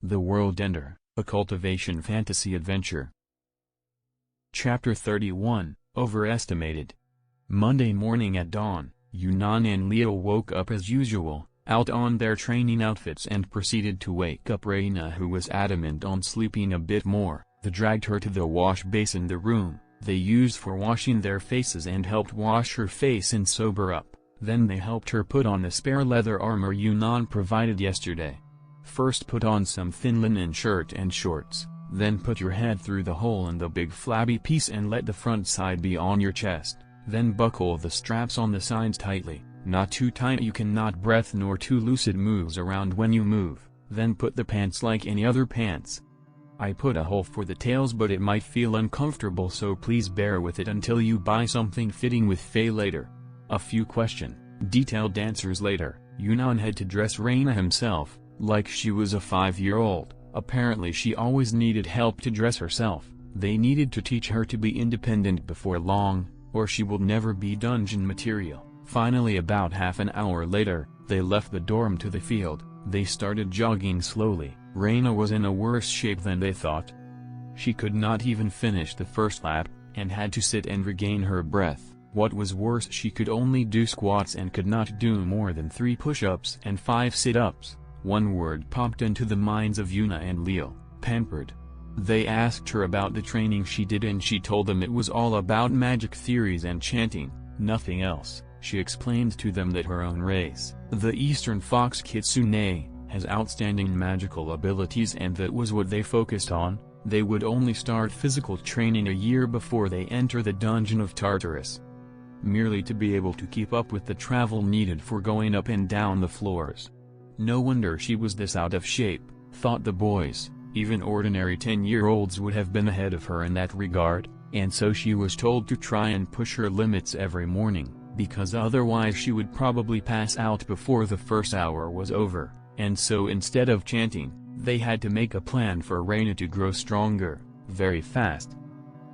The World Ender, a cultivation fantasy adventure. Chapter 31, Overestimated. Monday morning at dawn, Yunnan and Leo woke up as usual, out on their training outfits, and proceeded to wake up Reina, who was adamant on sleeping a bit more. They dragged her to the wash basin, the room they used for washing their faces, and helped wash her face and sober up. Then they helped her put on the spare leather armor Yunnan provided yesterday. First put on some thin linen shirt and shorts, then put your head through the hole in the big flabby piece and let the front side be on your chest, then buckle the straps on the sides tightly, not too tight you cannot breath nor too loose it moves around when you move, then put the pants like any other pants. I put a hole for the tails, but it might feel uncomfortable, so please bear with it until you buy something fitting with Faye later. A few detailed answers later, Yunnan had to dress Reina himself, like she was a 5-year-old. Apparently she always needed help to dress herself. They needed to teach her to be independent before long, or she will never be dungeon material. Finally, about half an hour later, they left the dorm to the field. They started jogging slowly. Reina was in a worse shape than they thought. She could not even finish the first lap, and had to sit and regain her breath. What was worse, she could only do squats and could not do more than 3 push-ups and 5 sit-ups. One word popped into the minds of Yuna and Leo: pampered. They asked her about the training she did, and she told them it was all about magic theories and chanting, nothing else. She explained to them that her own race, the Eastern Fox Kitsune, has outstanding magical abilities, and that was what they focused on. They would only start physical training a year before they enter the dungeon of Tartarus, merely to be able to keep up with the travel needed for going up and down the floors. No wonder she was this out of shape, thought the boys. Even ordinary 10-year-olds would have been ahead of her in that regard, and so she was told to try and push her limits every morning, because otherwise she would probably pass out before the first hour was over. And so instead of chanting, they had to make a plan for Reina to grow stronger, very fast.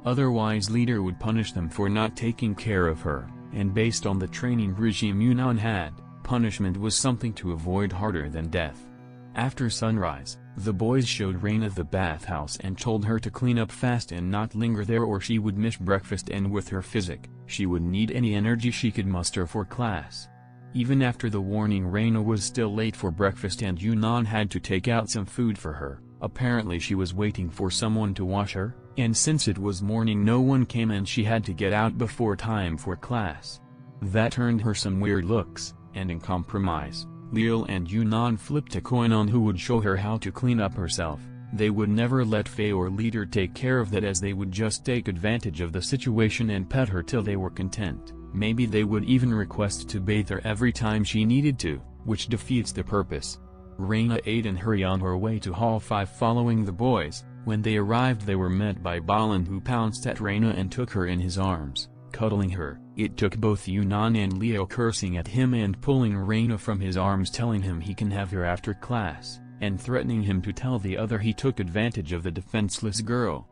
Otherwise leader would punish them for not taking care of her, and based on the training regime Yunnan had, punishment was something to avoid harder than death. After sunrise, the boys showed Reina the bathhouse and told her to clean up fast and not linger there, or she would miss breakfast, and with her physique, she would need any energy she could muster for class. Even after the warning, Reina was still late for breakfast, and Yunnan had to take out some food for her. Apparently she was waiting for someone to wash her, and since it was morning no one came and she had to get out before time for class. That earned her some weird looks, and in compromise, Leo and Yunnan flipped a coin on who would show her how to clean up herself. They would never let Faye or leader take care of that, as they would just take advantage of the situation and pet her till they were content. Maybe they would even request to bathe her every time she needed to, which defeats the purpose. Reina ate and hurried on her way to Hall 5 following the boys. When they arrived they were met by Balan, who pounced at Reina and took her in his arms, cuddling her. It took both Yunnan and Leo cursing at him and pulling Reina from his arms, telling him he can have her after class, and threatening him to tell the other he took advantage of the defenseless girl.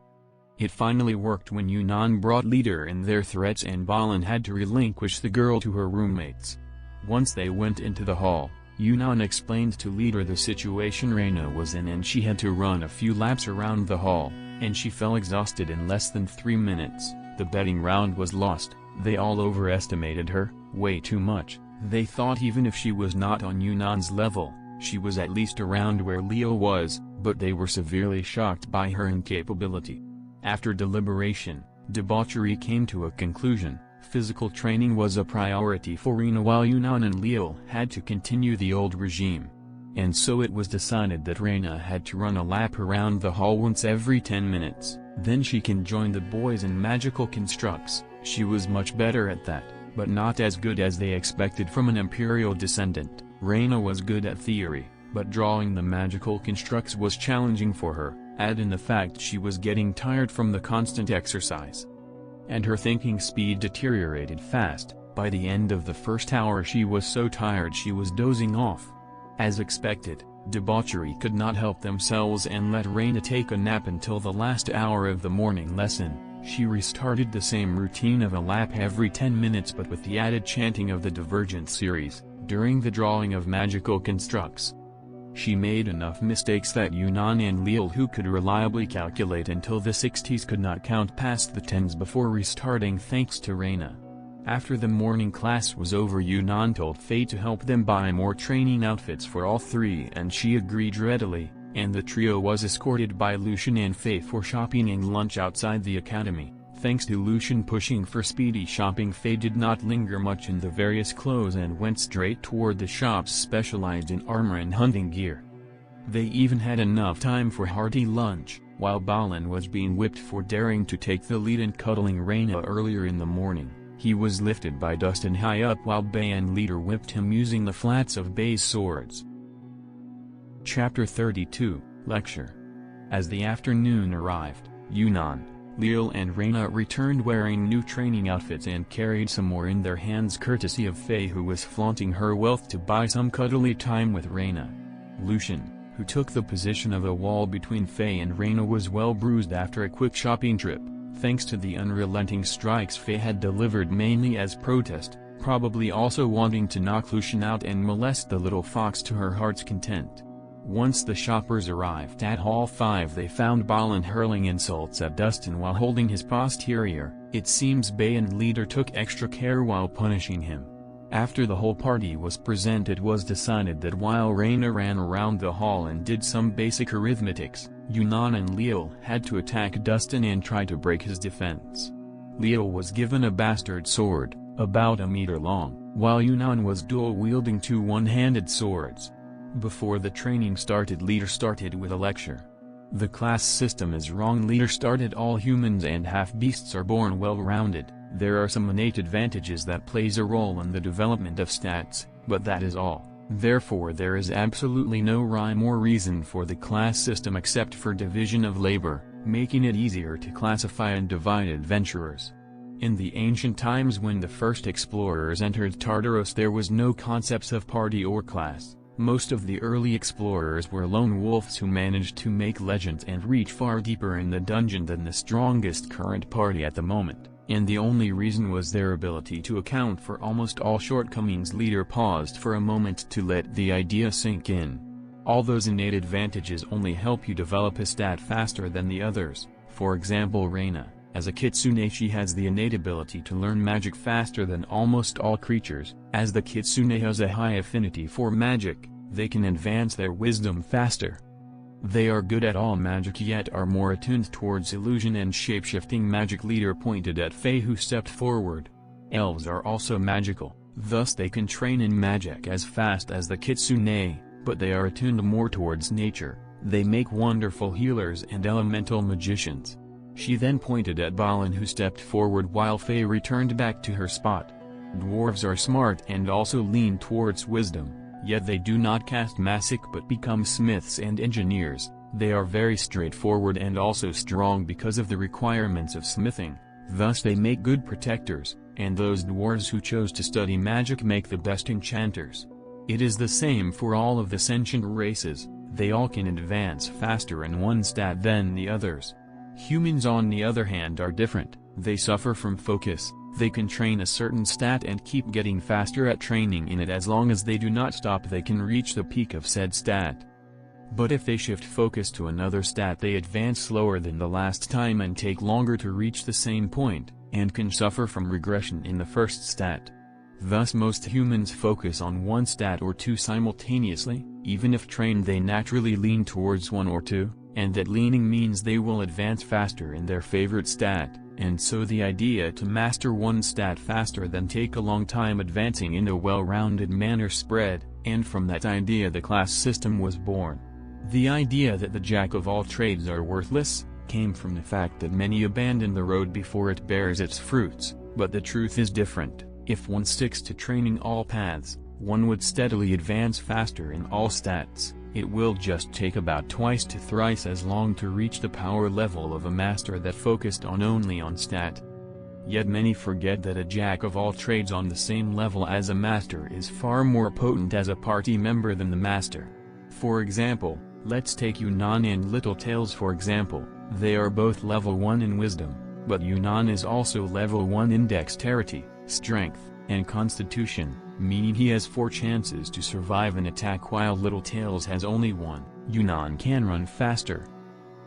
It finally worked when Yunnan brought leader in their threats, and Balan had to relinquish the girl to her roommates. Once they went into the hall, Yunnan explained to leader the situation Reina was in, and she had to run a few laps around the hall, and she fell exhausted in less than 3 minutes. The betting round was lost. They all overestimated her, way too much. They thought even if she was not on Yunnan's level, she was at least around where Leo was, but they were severely shocked by her incapability. After deliberation, debauchery came to a conclusion. Physical training was a priority for Reina, while Yunnan and Leo had to continue the old regime. And so it was decided that Reina had to run a lap around the hall once every 10 minutes, then she can join the boys in magical constructs. She was much better at that, but not as good as they expected from an imperial descendant. Reina was good at theory, but drawing the magical constructs was challenging for her. Add in the fact she was getting tired from the constant exercise, and her thinking speed deteriorated fast. By the end of the first hour she was so tired she was dozing off. As expected, debauchery could not help themselves and let Reina take a nap until the last hour of the morning lesson. She restarted the same routine of a lap every 10 minutes, but with the added chanting of the Divergent series, during the drawing of magical constructs. She made enough mistakes that Yunnan and Leal, who could reliably calculate until the 60s, could not count past the 10s before restarting thanks to Reina. After the morning class was over, Yunnan told Faye to help them buy more training outfits for all three, and she agreed readily, and the trio was escorted by Lucian and Faye for shopping and lunch outside the academy. Thanks to Lucian pushing for speedy shopping, Faye did not linger much in the various clothes and went straight toward the shops specialized in armor and hunting gear. They even had enough time for hearty lunch, while Balin was being whipped for daring to take the lead in cuddling Reina earlier in the morning. He was lifted by Dustin high up while Bay and Leader whipped him using the flats of Bay's swords. Chapter 32, Lecture. As the afternoon arrived, Yunnan, Leal and Reina returned wearing new training outfits and carried some more in their hands courtesy of Faye, who was flaunting her wealth to buy some cuddly time with Reina. Lucian, who took the position of a wall between Faye and Reina, was well bruised after a quick shopping trip, thanks to the unrelenting strikes Faye had delivered mainly as protest, probably also wanting to knock Lucian out and molest the little fox to her heart's content. Once the shoppers arrived at Hall 5, they found Balin hurling insults at Dustin while holding his posterior. It seems Bay and Leader took extra care while punishing him. After the whole party was present, it was decided that while Reina ran around the hall and did some basic arithmetics, Yunnan and Leal had to attack Dustin and try to break his defense. Leal was given a bastard sword, about a meter long, while Yunnan was dual-wielding two one-handed swords. Before the training started, Leader started with a lecture. The class system is wrong. Leader started, all humans and half-beasts are born well-rounded. There are some innate advantages that plays a role in the development of stats, but that is all. Therefore there is absolutely no rhyme or reason for the class system except for division of labor, making it easier to classify and divide adventurers. In the ancient times, when the first explorers entered Tartarus, there was no concepts of party or class. Most of the early explorers were lone wolves who managed to make legends and reach far deeper in the dungeon than the strongest current party at the moment, and the only reason was their ability to account for almost all shortcomings. Leader paused for a moment to let the idea sink in. All those innate advantages only help you develop a stat faster than the others. For example, Reina, as a kitsune, she has the innate ability to learn magic faster than almost all creatures. As the kitsune has a high affinity for magic, they can advance their wisdom faster. They are good at all magic, yet are more attuned towards illusion and shape-shifting magic. Leader pointed at Faye, who stepped forward. Elves are also magical, thus they can train in magic as fast as the kitsune, but they are attuned more towards nature. They make wonderful healers and elemental magicians. She then pointed at Balin, who stepped forward while Faye returned back to her spot. Dwarves are smart and also lean towards wisdom, yet they do not cast magic but become smiths and engineers. They are very straightforward and also strong because of the requirements of smithing, thus they make good protectors, and those dwarves who chose to study magic make the best enchanters. It is the same for all of the sentient races, they all can advance faster in one stat than the others. Humans, on the other hand, are different. They suffer from focus. They can train a certain stat and keep getting faster at training in it. As long as they do not stop, they can reach the peak of said stat. But if they shift focus to another stat, they advance slower than the last time and take longer to reach the same point, and can suffer from regression in the first stat. Thus most humans focus on one stat or two simultaneously. Even if trained, they naturally lean towards one or two, and that leaning means they will advance faster in their favorite stat. And so the idea to master one stat faster than take a long time advancing in a well-rounded manner spread, and from that idea the class system was born. The idea that the jack of all trades are worthless came from the fact that many abandon the road before it bears its fruits, but the truth is different. If one sticks to training all paths, one would steadily advance faster in all stats. It will just take about twice to thrice as long to reach the power level of a master that focused only on stat. Yet many forget that a jack of all trades on the same level as a master is far more potent as a party member than the master. For example, let's take Yunnan and Littletails for example. They are both level 1 in wisdom, but Yunnan is also level 1 in dexterity, strength, and Constitution, meaning he has 4 chances to survive an attack while Little Tails has only 1. Yunnan can run faster,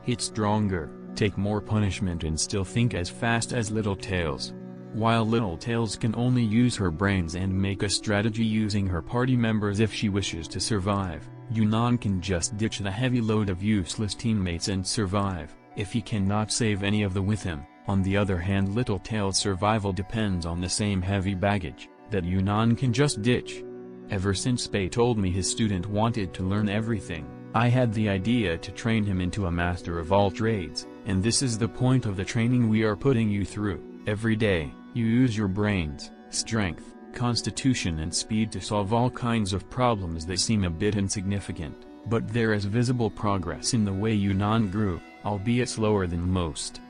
hit stronger, take more punishment and still think as fast as Little Tails. While Little Tails can only use her brains and make a strategy using her party members if she wishes to survive, Yunnan can just ditch the heavy load of useless teammates and survive, if he cannot save any of them with him. On the other hand, Little Tails' survival depends on the same heavy baggage that Yunnan can just ditch. Ever since Bei told me his student wanted to learn everything, I had the idea to train him into a master of all trades, and this is the point of the training we are putting you through. Every day, you use your brains, strength, constitution and speed to solve all kinds of problems that seem a bit insignificant, but there is visible progress in the way Yunnan grew, albeit slower than most.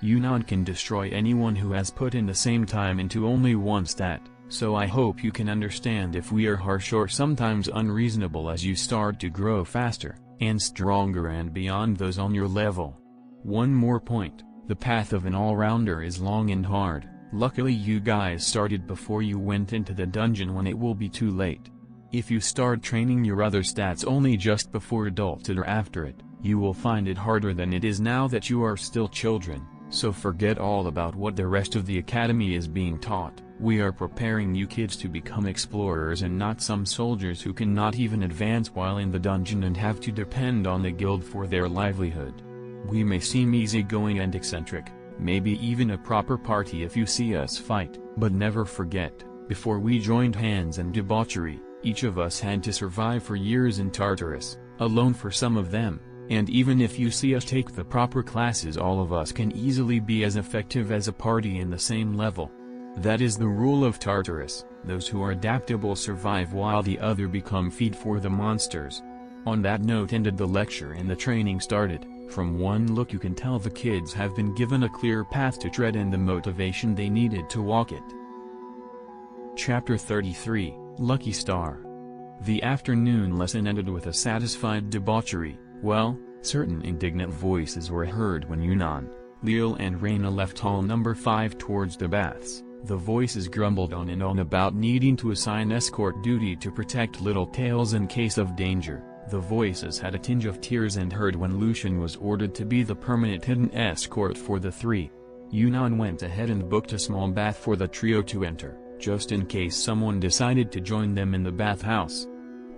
Yunnan can destroy anyone who has put in the same time into only one stat, so I hope you can understand if we are harsh or sometimes unreasonable as you start to grow faster, and stronger and beyond those on your level. One more point, the path of an all-rounder is long and hard. Luckily you guys started before you went into the dungeon when it will be too late. If you start training your other stats only just before adulthood or after it, you will find it harder than it is now that you are still children, so forget all about what the rest of the academy is being taught. We are preparing you kids to become explorers and not some soldiers who cannot even advance while in the dungeon and have to depend on the guild for their livelihood. We may seem easygoing and eccentric, maybe even a proper party if you see us fight, but never forget, before we joined hands and debauchery, each of us had to survive for years in Tartarus, alone for some of them, and even if you see us take the proper classes all of us can easily be as effective as a party in the same level. That is the rule of Tartarus, those who are adaptable survive while the other become feed for the monsters. On that note ended the lecture and the training started. From one look you can tell the kids have been given a clear path to tread and the motivation they needed to walk it. Chapter 33, Lucky Star. The afternoon lesson ended with a satisfied debauchery. Well, certain indignant voices were heard when Yunnan, Lil and Reina left hall number 5 towards the baths. The voices grumbled on and on about needing to assign escort duty to protect Little Tails in case of danger. The voices had a tinge of tears and heard when Lucian was ordered to be the permanent hidden escort for the 3. Yunnan went ahead and booked a small bath for the trio to enter, just in case someone decided to join them in the bathhouse.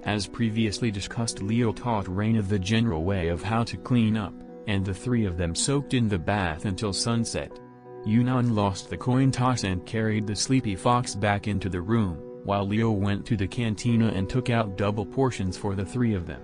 As previously discussed, Leo taught Reina the general way of how to clean up, and the 3 of them soaked in the bath until sunset. Yunnan lost the coin toss and carried the sleepy fox back into the room, while Leo went to the cantina and took out double portions for the 3 of them.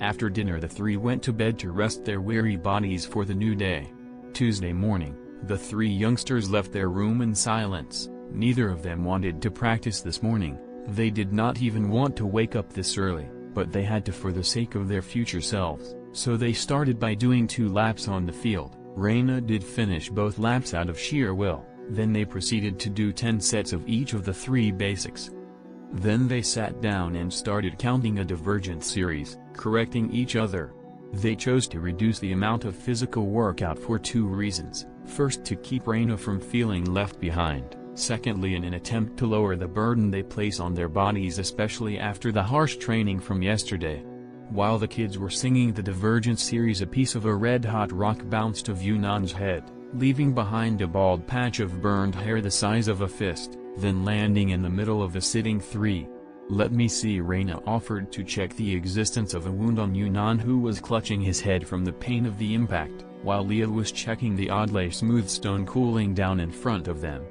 After dinner the 3 went to bed to rest their weary bodies for the new day. Tuesday morning, the 3 youngsters left their room in silence. Neither of them wanted to practice this morning, they did not even want to wake up this early, but they had to for the sake of their future selves, so they started by doing 2 laps on the field. Reina did finish both laps out of sheer will, then they proceeded to do 10 sets of each of the 3 basics. Then they sat down and started counting a divergent series, correcting each other. They chose to reduce the amount of physical workout for 2 reasons, first to keep Reina from feeling left behind, secondly in an attempt to lower the burden they place on their bodies especially after the harsh training from yesterday. While the kids were singing the divergent series, a piece of a red-hot rock bounced off Yunnan's head, leaving behind a bald patch of burned hair the size of a fist, then landing in the middle of the sitting 3. "Let me see." Reina offered to check the existence of a wound on Yunnan, who was clutching his head from the pain of the impact, while Leah was checking the oddly smooth stone cooling down in front of them.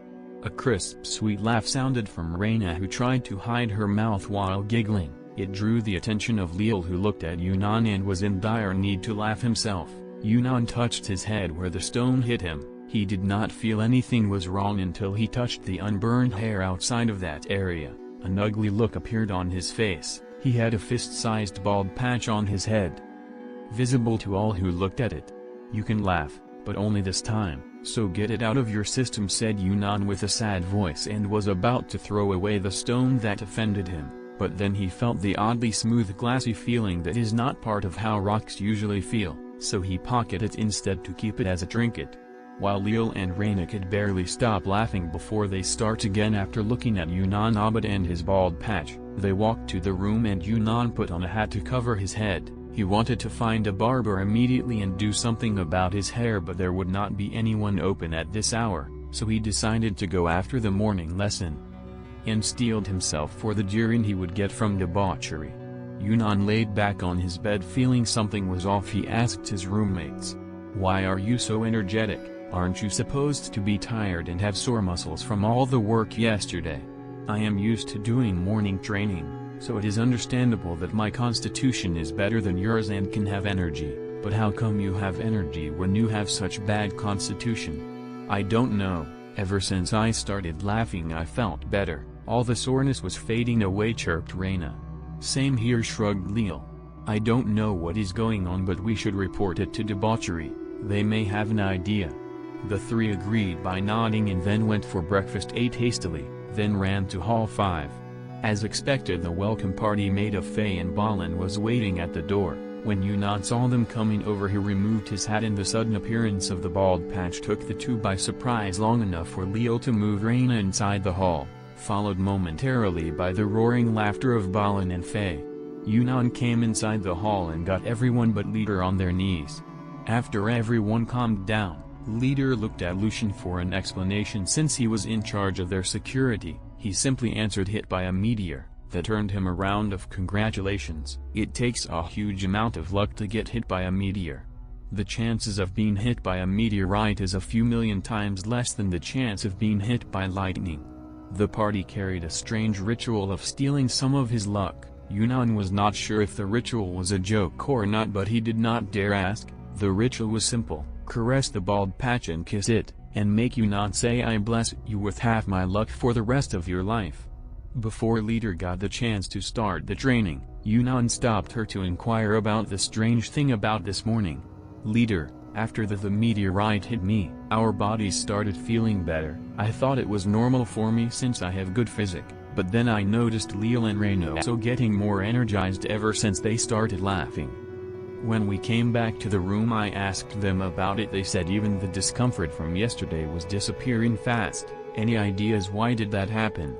A crisp sweet laugh sounded from Reina, who tried to hide her mouth while giggling. It drew the attention of Lil, who looked at Yunnan and was in dire need to laugh himself. Yunnan touched his head where the stone hit him. He did not feel anything was wrong until he touched the unburned hair outside of that area. An ugly look appeared on his face. He had a fist-sized bald patch on his head, visible to all who looked at it. "You can laugh, but only this time, so get it out of your system," said Yunnan with a sad voice, and was about to throw away the stone that offended him. But then he felt the oddly smooth glassy feeling that is not part of how rocks usually feel, so he pocketed it instead to keep it as a trinket. While Lil and Reyna could barely stop laughing before they start again after looking at Yunnan Abed and his bald patch, they walked to the room and Yunnan put on a hat to cover his head. He wanted to find a barber immediately and do something about his hair, but there would not be anyone open at this hour, so he decided to go after the morning lesson and steeled himself for the jeering he would get from debauchery. Yunnan laid back on his bed feeling something was off. He asked his roommates, "Why are you so energetic? Aren't you supposed to be tired and have sore muscles from all the work yesterday?" "I am used to doing morning training, so it is understandable that my constitution is better than yours and can have energy, but how come you have energy when you have such bad constitution?" "I don't know, ever since I started laughing I felt better, all the soreness was fading away," chirped Reyna. "Same here," shrugged Lil. "I don't know what is going on, but we should report it to debauchery, they may have an idea." The three agreed by nodding and then went for breakfast, ate hastily, then ran to Hall 5. As expected, the welcome party made of Faye and Balin was waiting at the door. When Yunnan saw them coming over, he removed his hat and the sudden appearance of the bald patch took the two by surprise long enough for Lil to move Reyna inside the hall, followed momentarily by the roaring laughter of Balin and Faye. Yunnan came inside the hall and got everyone but Leader on their knees. After everyone calmed down, Leader looked at Lucian for an explanation. Since he was in charge of their security, he simply answered, "Hit by a meteor." That earned him a round of congratulations. It takes a huge amount of luck to get hit by a meteor. The chances of being hit by a meteorite is a few million times less than the chance of being hit by lightning. The party carried a strange ritual of stealing some of his luck. Yunnan was not sure if the ritual was a joke or not, but he did not dare ask. The ritual was simple: caress the bald patch and kiss it, and make Yunnan say, "I bless you with half my luck for the rest of your life." Before Leader got the chance to start the training, Yunnan stopped her to inquire about the strange thing about this morning. "Leader, after the meteorite hit me, our bodies started feeling better. I thought it was normal for me since I have good physic, but then I noticed Lil and Reyna also getting more energized ever since they started laughing. When we came back to the room I asked them about it. They said even the discomfort from yesterday was disappearing fast. Any ideas why did that happen?"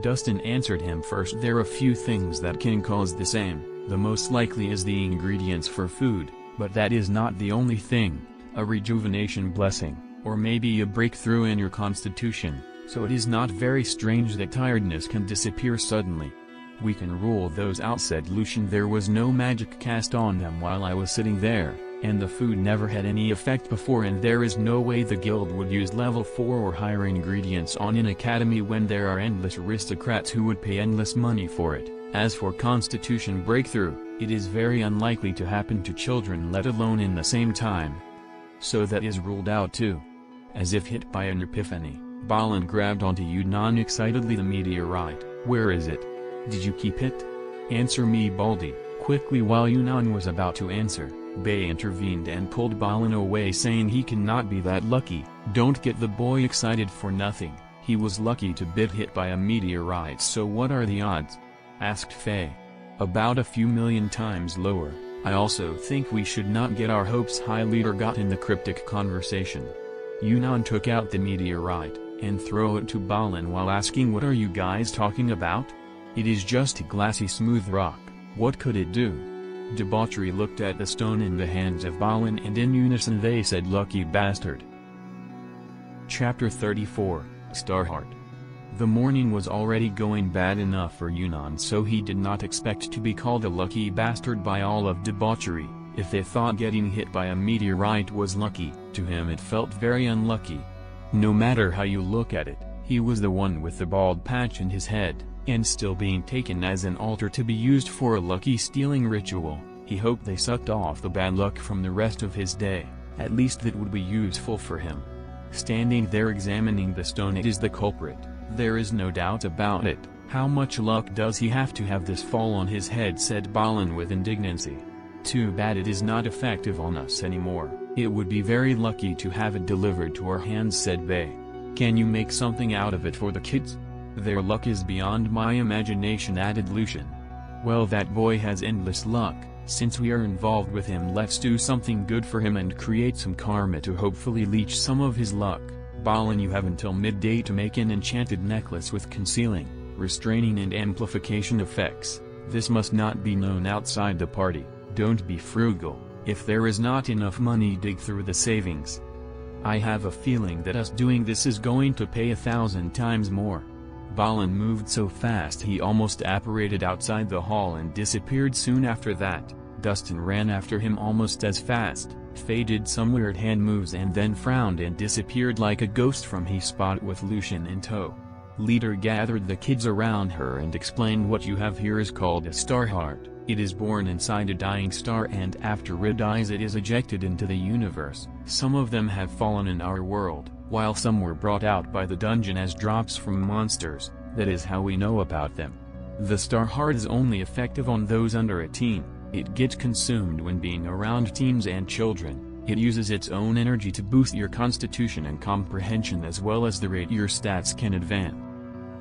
Dustin answered him first. "There are a few things that can cause the same. The most likely is the ingredients for food, but that is not the only thing. A rejuvenation blessing, or maybe a breakthrough in your constitution, so it is not very strange that tiredness can disappear suddenly. We can rule those out," said Lucian. "There was no magic cast on them while I was sitting there, and the food never had any effect before, and there is no way the guild would use level 4 or higher ingredients on an academy when there are endless aristocrats who would pay endless money for it. As for constitution breakthrough, it is very unlikely to happen to children, let alone in the same time. So that is ruled out too." As if hit by an epiphany, Balin grabbed onto Yunnan excitedly. "The meteorite, where is it? Did you keep it? Answer me, Baldy, quickly." While Yunnan was about to answer, Bay intervened and pulled Balin away, saying he cannot be that lucky. "Don't get the boy excited for nothing. He was lucky to be hit by a meteorite." "So what are the odds?" asked Faye. "About a few million times lower. I also think we should not get our hopes high," Leader got in the cryptic conversation. Yunnan took out the meteorite and threw it to Balin while asking, "What are you guys talking about? It is just a glassy smooth rock. What could it do?" Debauchery looked at the stone in the hands of Balin and in unison they said, "Lucky bastard." Chapter 34, Starheart. The morning was already going bad enough for Yunnan, so he did not expect to be called a lucky bastard by all of debauchery. If they thought getting hit by a meteorite was lucky, to him it felt very unlucky. No matter how you look at it, he was the one with the bald patch in his head, and still being taken as an altar to be used for a lucky stealing ritual. He hoped they sucked off the bad luck from the rest of his day, at least that would be useful for him. Standing there examining the stone, it is the culprit, there is no doubt about it. "How much luck does he have to have this fall on his head?" said Balin with indignancy. "Too bad it is not effective on us anymore. It would be very lucky to have it delivered to our hands," said Bay. "Can you make something out of it for the kids?" "Their luck is beyond my imagination," added Lucian. "Well, that boy has endless luck. Since we are involved with him, let's do something good for him and create some karma to hopefully leech some of his luck. Balan, you have until midday to make an enchanted necklace with concealing, restraining and amplification effects. This must not be known outside the party. Don't be frugal. If there is not enough money, dig through the savings. I have a feeling that us doing this is going to pay 1,000 times more. Balan moved so fast he almost apparated outside the hall and disappeared soon after that. Dustin ran after him almost as fast, faded some weird hand moves and then frowned and disappeared like a ghost from his spot with Lucian in tow. Leader gathered the kids around her and explained, what you have here is called a star heart. It is born inside a dying star, and after it dies it is ejected into the universe. Some of them have fallen in our world, while some were brought out by the dungeon as drops from monsters. That is how we know about them. The star heart is only effective on those under a teen. It gets consumed when being around teens and children. It uses its own energy to boost your constitution and comprehension as well as the rate your stats can advance.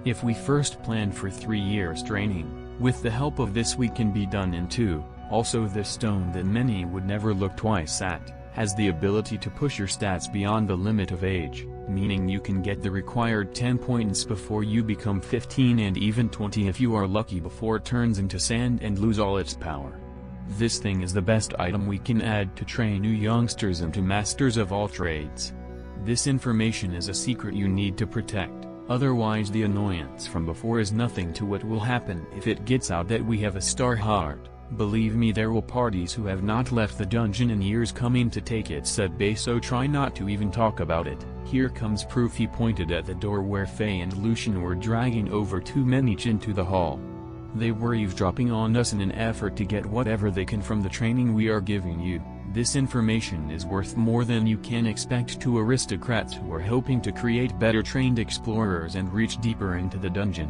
If we first plan for 3 years training, with the help of this we can be done in 2. Also, this stone that many would never look twice at, has the ability to push your stats beyond the limit of age, meaning you can get the required 10 points before you become 15 and even 20 if you are lucky before it turns into sand and lose all its power. This thing is the best item we can add to train new youngsters into masters of all trades. This information is a secret you need to protect. Otherwise the annoyance from before is nothing to what will happen if it gets out that we have a star heart. Believe me, there will parties who have not left the dungeon in years coming to take it, said Bay, so try not to even talk about it. Here comes proof. He pointed at the door where Faye and Lucian were dragging over 2 men each into the hall. They were eavesdropping on us in an effort to get whatever they can from the training we are giving you. This information is worth more than you can expect to aristocrats who are hoping to create better trained explorers and reach deeper into the dungeon.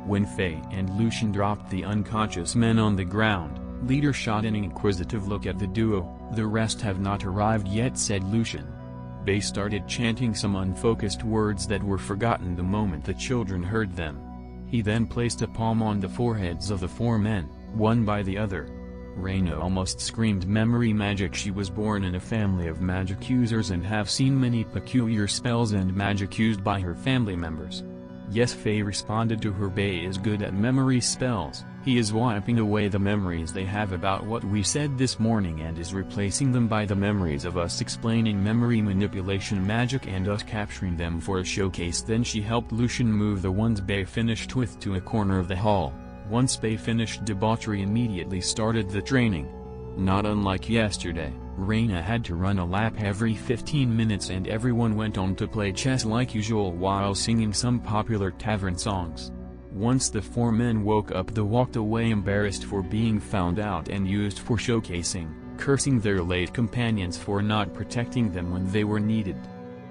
When Faye and Lucian dropped the unconscious men on the ground, Leader shot an inquisitive look at the duo. The rest have not arrived yet, said Lucian. Bay started chanting some unfocused words that were forgotten the moment the children heard them. He then placed a palm on the foreheads of the 4 men, one by the other. Reyna almost screamed memory magic. She was born in a family of magic users and have seen many peculiar spells and magic used by her family members. Yes, Faye responded to her. Bay is good at memory spells. He is wiping away the memories they have about what we said this morning and is replacing them by the memories of us explaining memory manipulation magic and us capturing them for a showcase. Then she helped Lucian move the ones Bay finished with to a corner of the hall. Once Bay finished, debauchery immediately started the training. Not unlike yesterday, Reyna had to run a lap every 15 minutes and everyone went on to play chess like usual while singing some popular tavern songs. Once the 4 men woke up, they walked away embarrassed for being found out and used for showcasing, cursing their late companions for not protecting them when they were needed.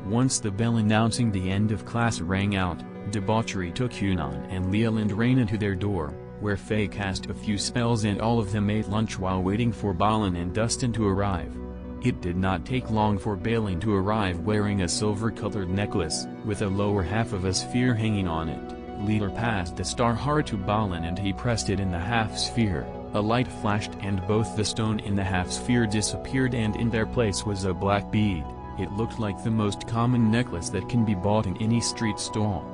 Once the bell announcing the end of class rang out, debauchery took Hunan and Leal and Reyna to their door, where Faye cast a few spells and all of them ate lunch while waiting for Balan and Dustin to arrive. It did not take long for Balin to arrive wearing a silver-colored necklace, with a lower half of a sphere hanging on it. Leader passed the star heart to Balan and he pressed it in the half-sphere. A light flashed and both the stone in the half-sphere disappeared and in their place was a black bead. It looked like the most common necklace that can be bought in any street stall.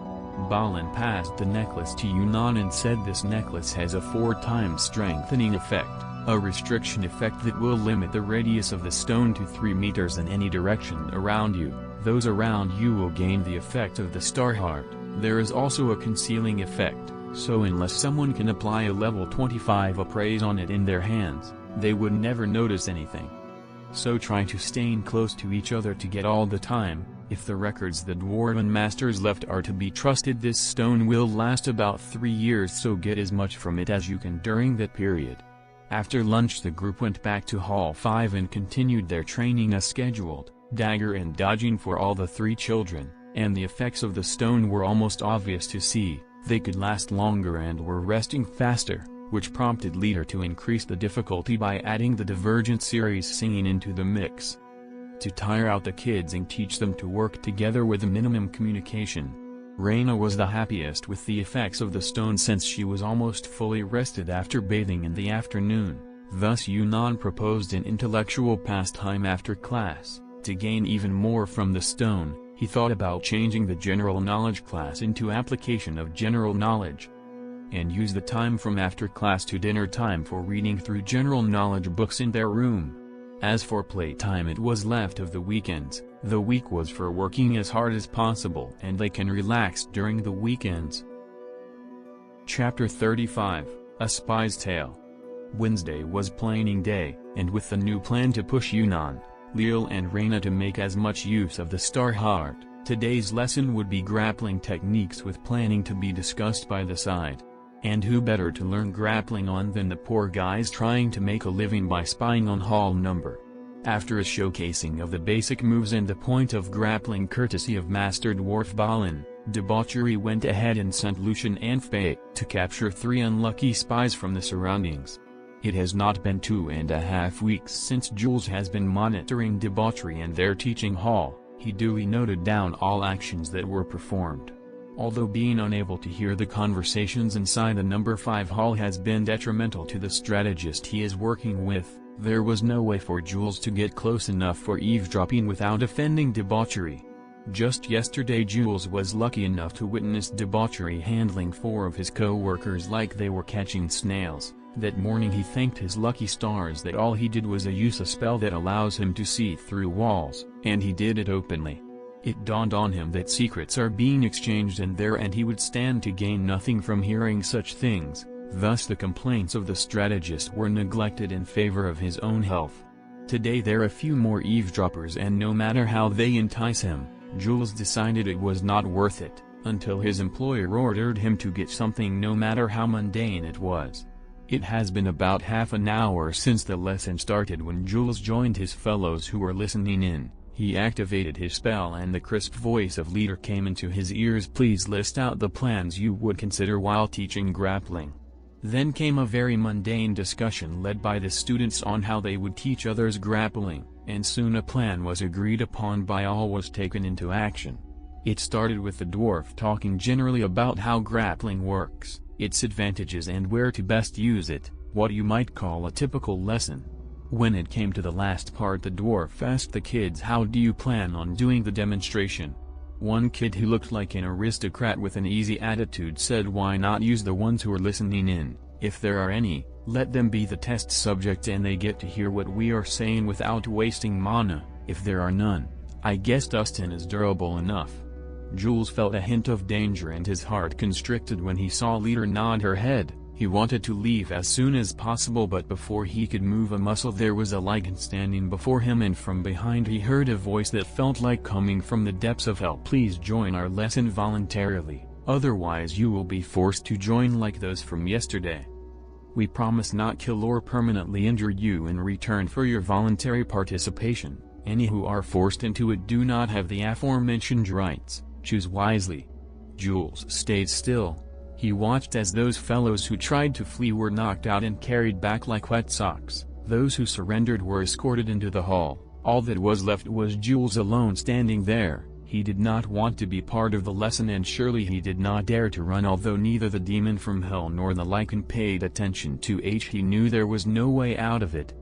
Balan passed the necklace to Yunan and said, this necklace has a 4 times strengthening effect, a restriction effect that will limit the radius of the stone to 3 meters in any direction around you. Those around you will gain the effect of the star heart. There is also a concealing effect, so unless someone can apply a level 25 appraise on it in their hands, they would never notice anything. So try to stay close to each other to get all the time. If the records the Dwarven Masters left are to be trusted, this stone will last about 3 years, so get as much from it as you can during that period. After lunch the group went back to Hall 5 and continued their training as scheduled, dagger and dodging for all the 3 children, and the effects of the stone were almost obvious to see. They could last longer and were resting faster, which prompted Leader to increase the difficulty by adding the Divergent series singing into the mix. To tire out the kids and teach them to work together with a minimum communication. Reyna was the happiest with the effects of the stone since she was almost fully rested after bathing in the afternoon. Thus Yunnan proposed an intellectual pastime after class. To gain even more from the stone, he thought about changing the general knowledge class into application of general knowledge, and use the time from after class to dinner time for reading through general knowledge books in their room. As for playtime, it was left of the weekends. The week was for working as hard as possible, and they can relax during the weekends. Chapter 35, A Spy's Tale. Wednesday was planing day, and with the new plan to push Yunnan, Lil and Reina to make as much use of the star heart, today's lesson would be grappling techniques with planning to be discussed by the side. And who better to learn grappling on than the poor guys trying to make a living by spying on hall number. After a showcasing of the basic moves and the point of grappling courtesy of Master Dwarf Balin, Debauchery went ahead and sent Lucian and Faye to capture 3 unlucky spies from the surroundings. It has not been 2.5 weeks since Jules has been monitoring Debauchery and their teaching hall. He duly noted down all actions that were performed. Although being unable to hear the conversations inside the number 5 hall has been detrimental to the strategist he is working with, there was no way for Jules to get close enough for eavesdropping without offending Debauchery. Just yesterday Jules was lucky enough to witness Debauchery handling 4 of his co-workers like they were catching snails. That morning he thanked his lucky stars that all he did was use a spell that allows him to see through walls, and he did it openly. It dawned on him that secrets are being exchanged in there and he would stand to gain nothing from hearing such things, thus the complaints of the strategist were neglected in favor of his own health. Today there are a few more eavesdroppers, and no matter how they entice him, Jules decided it was not worth it, until his employer ordered him to get something no matter how mundane it was. It has been about half an hour since the lesson started when Jules joined his fellows who were listening in. He activated his spell and the crisp voice of leader came into his ears. Please list out the plans you would consider while teaching grappling. Then came a very mundane discussion led by the students on how they would teach others grappling, and soon a plan was agreed upon by all was taken into action. It started with the dwarf talking generally about how grappling works, its advantages and where to best use it, what you might call a typical lesson. When it came to the last part, the dwarf asked the kids, how do you plan on doing the demonstration? One kid who looked like an aristocrat with an easy attitude said, why not use the ones who are listening in? If there are any, let them be the test subject and they get to hear what we are saying without wasting mana. If there are none, I guess Dustin is durable enough. Jules felt a hint of danger and his heart constricted when he saw Leader nod her head. He wanted to leave as soon as possible, but before he could move a muscle there was a lycan standing before him, and from behind he heard a voice that felt like coming from the depths of hell. Please join our lesson voluntarily, otherwise you will be forced to join like those from yesterday. We promise not kill or permanently injure you in return for your voluntary participation. Any who are forced into it do not have the aforementioned rights. Choose wisely. Jules stayed still. He watched as those fellows who tried to flee were knocked out and carried back like wet socks. Those who surrendered were escorted into the hall. All that was left was Jules alone standing there. He did not want to be part of the lesson, and surely he did not dare to run. Although neither the demon from hell nor the lycan paid attention to he knew there was no way out of it.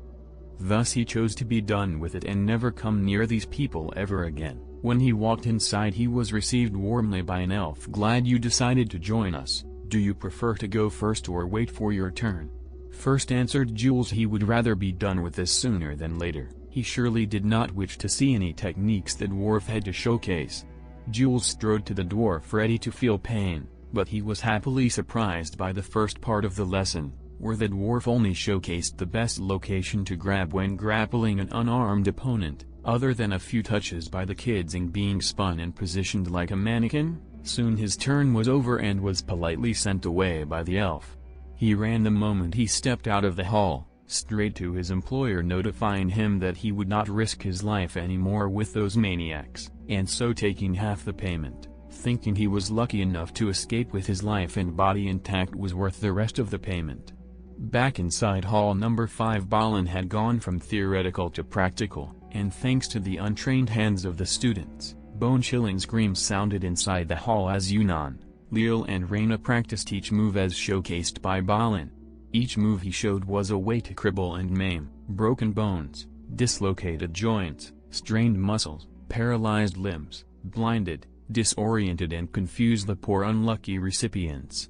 Thus he chose to be done with it and never come near these people ever again. When he walked inside he was received warmly by an elf. Glad you decided to join us. Do you prefer to go first or wait for your turn? First, answered Jules. He would rather be done with this sooner than later. He surely did not wish to see any techniques the dwarf had to showcase. Jules strode to the dwarf ready to feel pain, but he was happily surprised by the first part of the lesson, where the dwarf only showcased the best location to grab when grappling an unarmed opponent, other than a few touches by the kids and being spun and positioned like a mannequin. Soon his turn was over and was politely sent away by the elf. He ran the moment he stepped out of the hall, straight to his employer, notifying him that he would not risk his life anymore with those maniacs, and so taking half the payment, thinking he was lucky enough to escape with his life and body intact was worth the rest of the payment. Back inside hall number 5, Balin had gone from theoretical to practical, and thanks to the untrained hands of the students, bone-chilling screams sounded inside the hall as Yunnan, Lil and Reina practiced each move as showcased by Balin. Each move he showed was a way to cripple and maim, broken bones, dislocated joints, strained muscles, paralyzed limbs, blinded, disoriented and confused the poor unlucky recipients.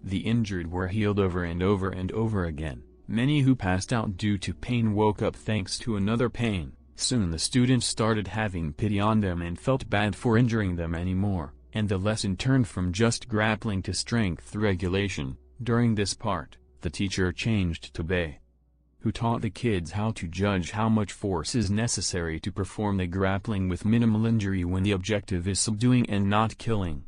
The injured were healed over and over and over again. Many who passed out due to pain woke up thanks to another pain. Soon the students started having pity on them and felt bad for injuring them anymore, and the lesson turned from just grappling to strength regulation. During this part, the teacher changed to Bei, who taught the kids how to judge how much force is necessary to perform the grappling with minimal injury when the objective is subduing and not killing.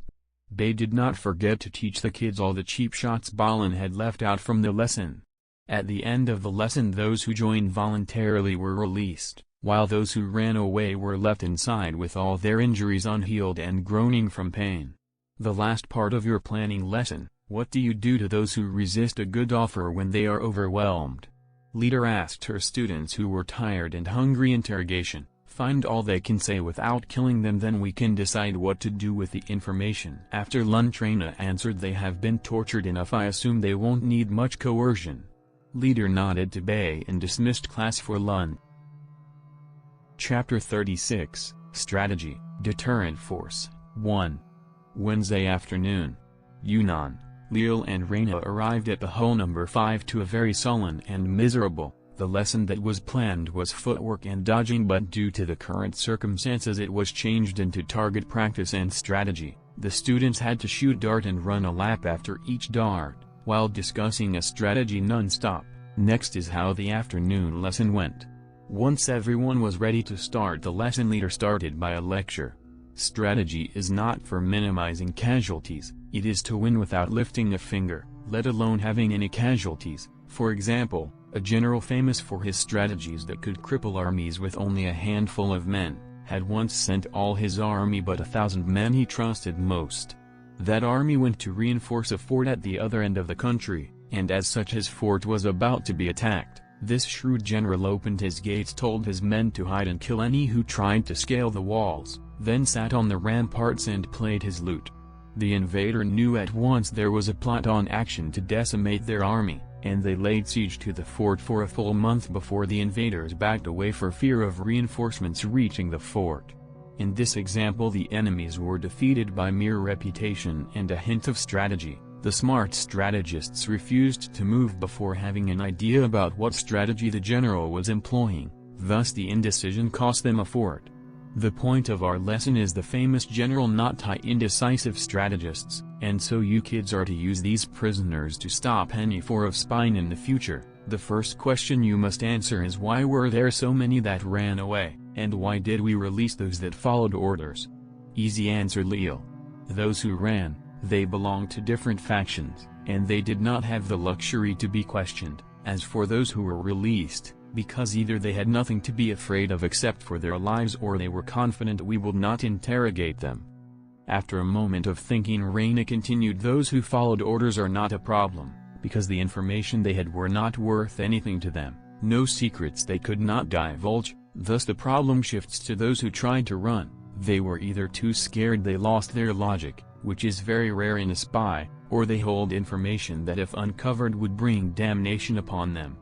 Bei did not forget to teach the kids all the cheap shots Balin had left out from the lesson. At the end of the lesson those who joined voluntarily were released, while those who ran away were left inside with all their injuries unhealed and groaning from pain. The last part of your planning lesson: what do you do to those who resist a good offer when they are overwhelmed? Leader asked her students who were tired and hungry. Interrogation: find all they can say without killing them, then we can decide what to do with the information. After lunch Reina answered, they have been tortured enough, I assume they won't need much coercion. Leader nodded to Bei and dismissed class for lunch. Chapter 36, Strategy, Deterrent Force, 1. Wednesday afternoon. Yunnan, Liel and Reina arrived at the hole number 5 to a very sullen and miserable. The lesson that was planned was footwork and dodging, but due to the current circumstances it was changed into target practice and strategy. The students had to shoot dart and run a lap after each dart, while discussing a strategy non-stop. Next is how the afternoon lesson went. Once everyone was ready to start, the lesson leader started by a lecture. Strategy is not for minimizing casualties, it is to win without lifting a finger, let alone having any casualties. For example, a general famous for his strategies that could cripple armies with only a handful of men, had once sent all his army but 1,000 men he trusted most. That army went to reinforce a fort at the other end of the country, and as such his fort was about to be attacked. This shrewd general opened his gates, told his men to hide and kill any who tried to scale the walls, then sat on the ramparts and played his lute. The invader knew at once there was a plot on action to decimate their army, and they laid siege to the fort for a full month before the invaders backed away for fear of reinforcements reaching the fort. In this example the enemies were defeated by mere reputation and a hint of strategy. The smart strategists refused to move before having an idea about what strategy the general was employing, thus the indecision cost them a fort. The point of our lesson is the famous general not tie indecisive strategists, and so you kids are to use these prisoners to stop any four of spine in the future. The first question you must answer is, why were there so many that ran away, and why did we release those that followed orders? Easy answer, Leo. Those who ran, they belonged to different factions, and they did not have the luxury to be questioned. As for those who were released, because either they had nothing to be afraid of except for their lives, or they were confident we would not interrogate them. After a moment of thinking, Reina continued, those who followed orders are not a problem, because the information they had were not worth anything to them, no secrets they could not divulge. Thus the problem shifts to those who tried to run. They were either too scared they lost their logic, which is very rare in a spy, or they hold information that if uncovered would bring damnation upon them.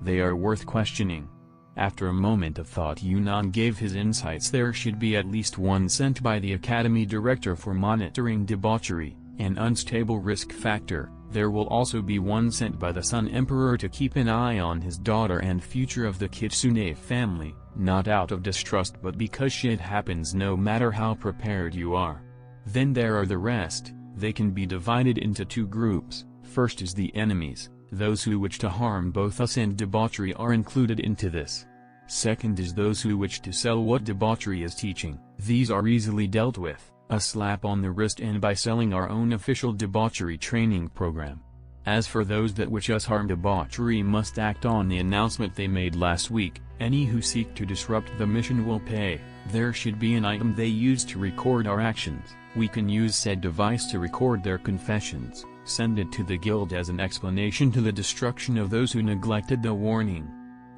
They are worth questioning. After a moment of thought, Yunnan gave his insights. There should be at least one sent by the academy director for monitoring debauchery, an unstable risk factor. There will also be one sent by the Sun Emperor to keep an eye on his daughter and future of the Kitsune family, not out of distrust but because shit happens no matter how prepared you are. Then there are the rest. They can be divided into two groups. First is the enemies, those who wish to harm both us and debauchery are included into this. Second is those who wish to sell what debauchery is teaching. These are easily dealt with, a slap on the wrist, and by selling our own official debauchery training program. As for those that wish us harm, debauchery must act on the announcement they made last week. Any who seek to disrupt the mission will pay. There should be an item they use to record our actions. We can use said device to record their confessions, send it to the guild as an explanation to the destruction of those who neglected the warning.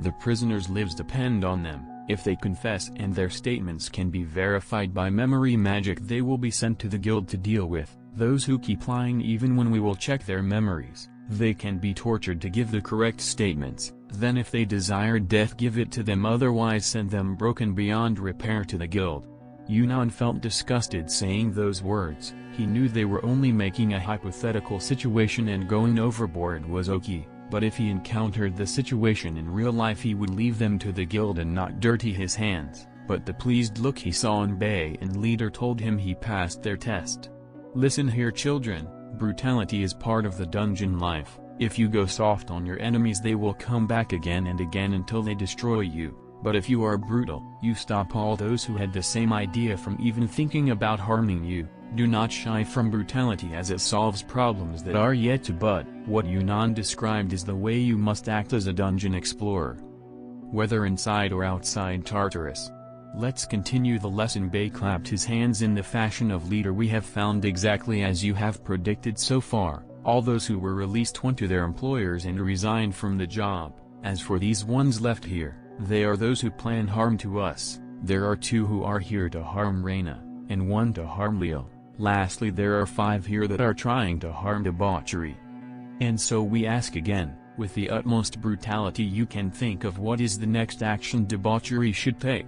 The prisoners' lives depend on them. If they confess and their statements can be verified by memory magic, they will be sent to the guild to deal with. Those who keep lying, even when we will check their memories, They can be tortured to give the correct statements, then if they desire death give it to them, otherwise send them broken beyond repair to the guild. Yunnan felt disgusted saying those words. He knew they were only making a hypothetical situation and going overboard was okay, but if he encountered the situation in real life he would leave them to the guild and not dirty his hands. But the pleased look he saw in Bay and leader told him he passed their test. Listen here children, brutality is part of the dungeon life. If you go soft on your enemies they will come back again and again until they destroy you. But if you are brutal, you stop all those who had the same idea from even thinking about harming you. Do not shy from brutality as it solves problems that are yet to bud. What Yunnan described is the way you must act as a dungeon explorer, whether inside or outside Tartarus. Let's continue the lesson. Bay clapped his hands in the fashion of leader. We have found exactly as you have predicted so far. All those who were released went to their employers and resigned from the job. As for these ones left here, they are those who plan harm to us. There are 2 who are here to harm Reina, and 1 to harm Leo. Lastly there are 5 here that are trying to harm debauchery. And so we ask again, with the utmost brutality you can think of, what is the next action debauchery should take?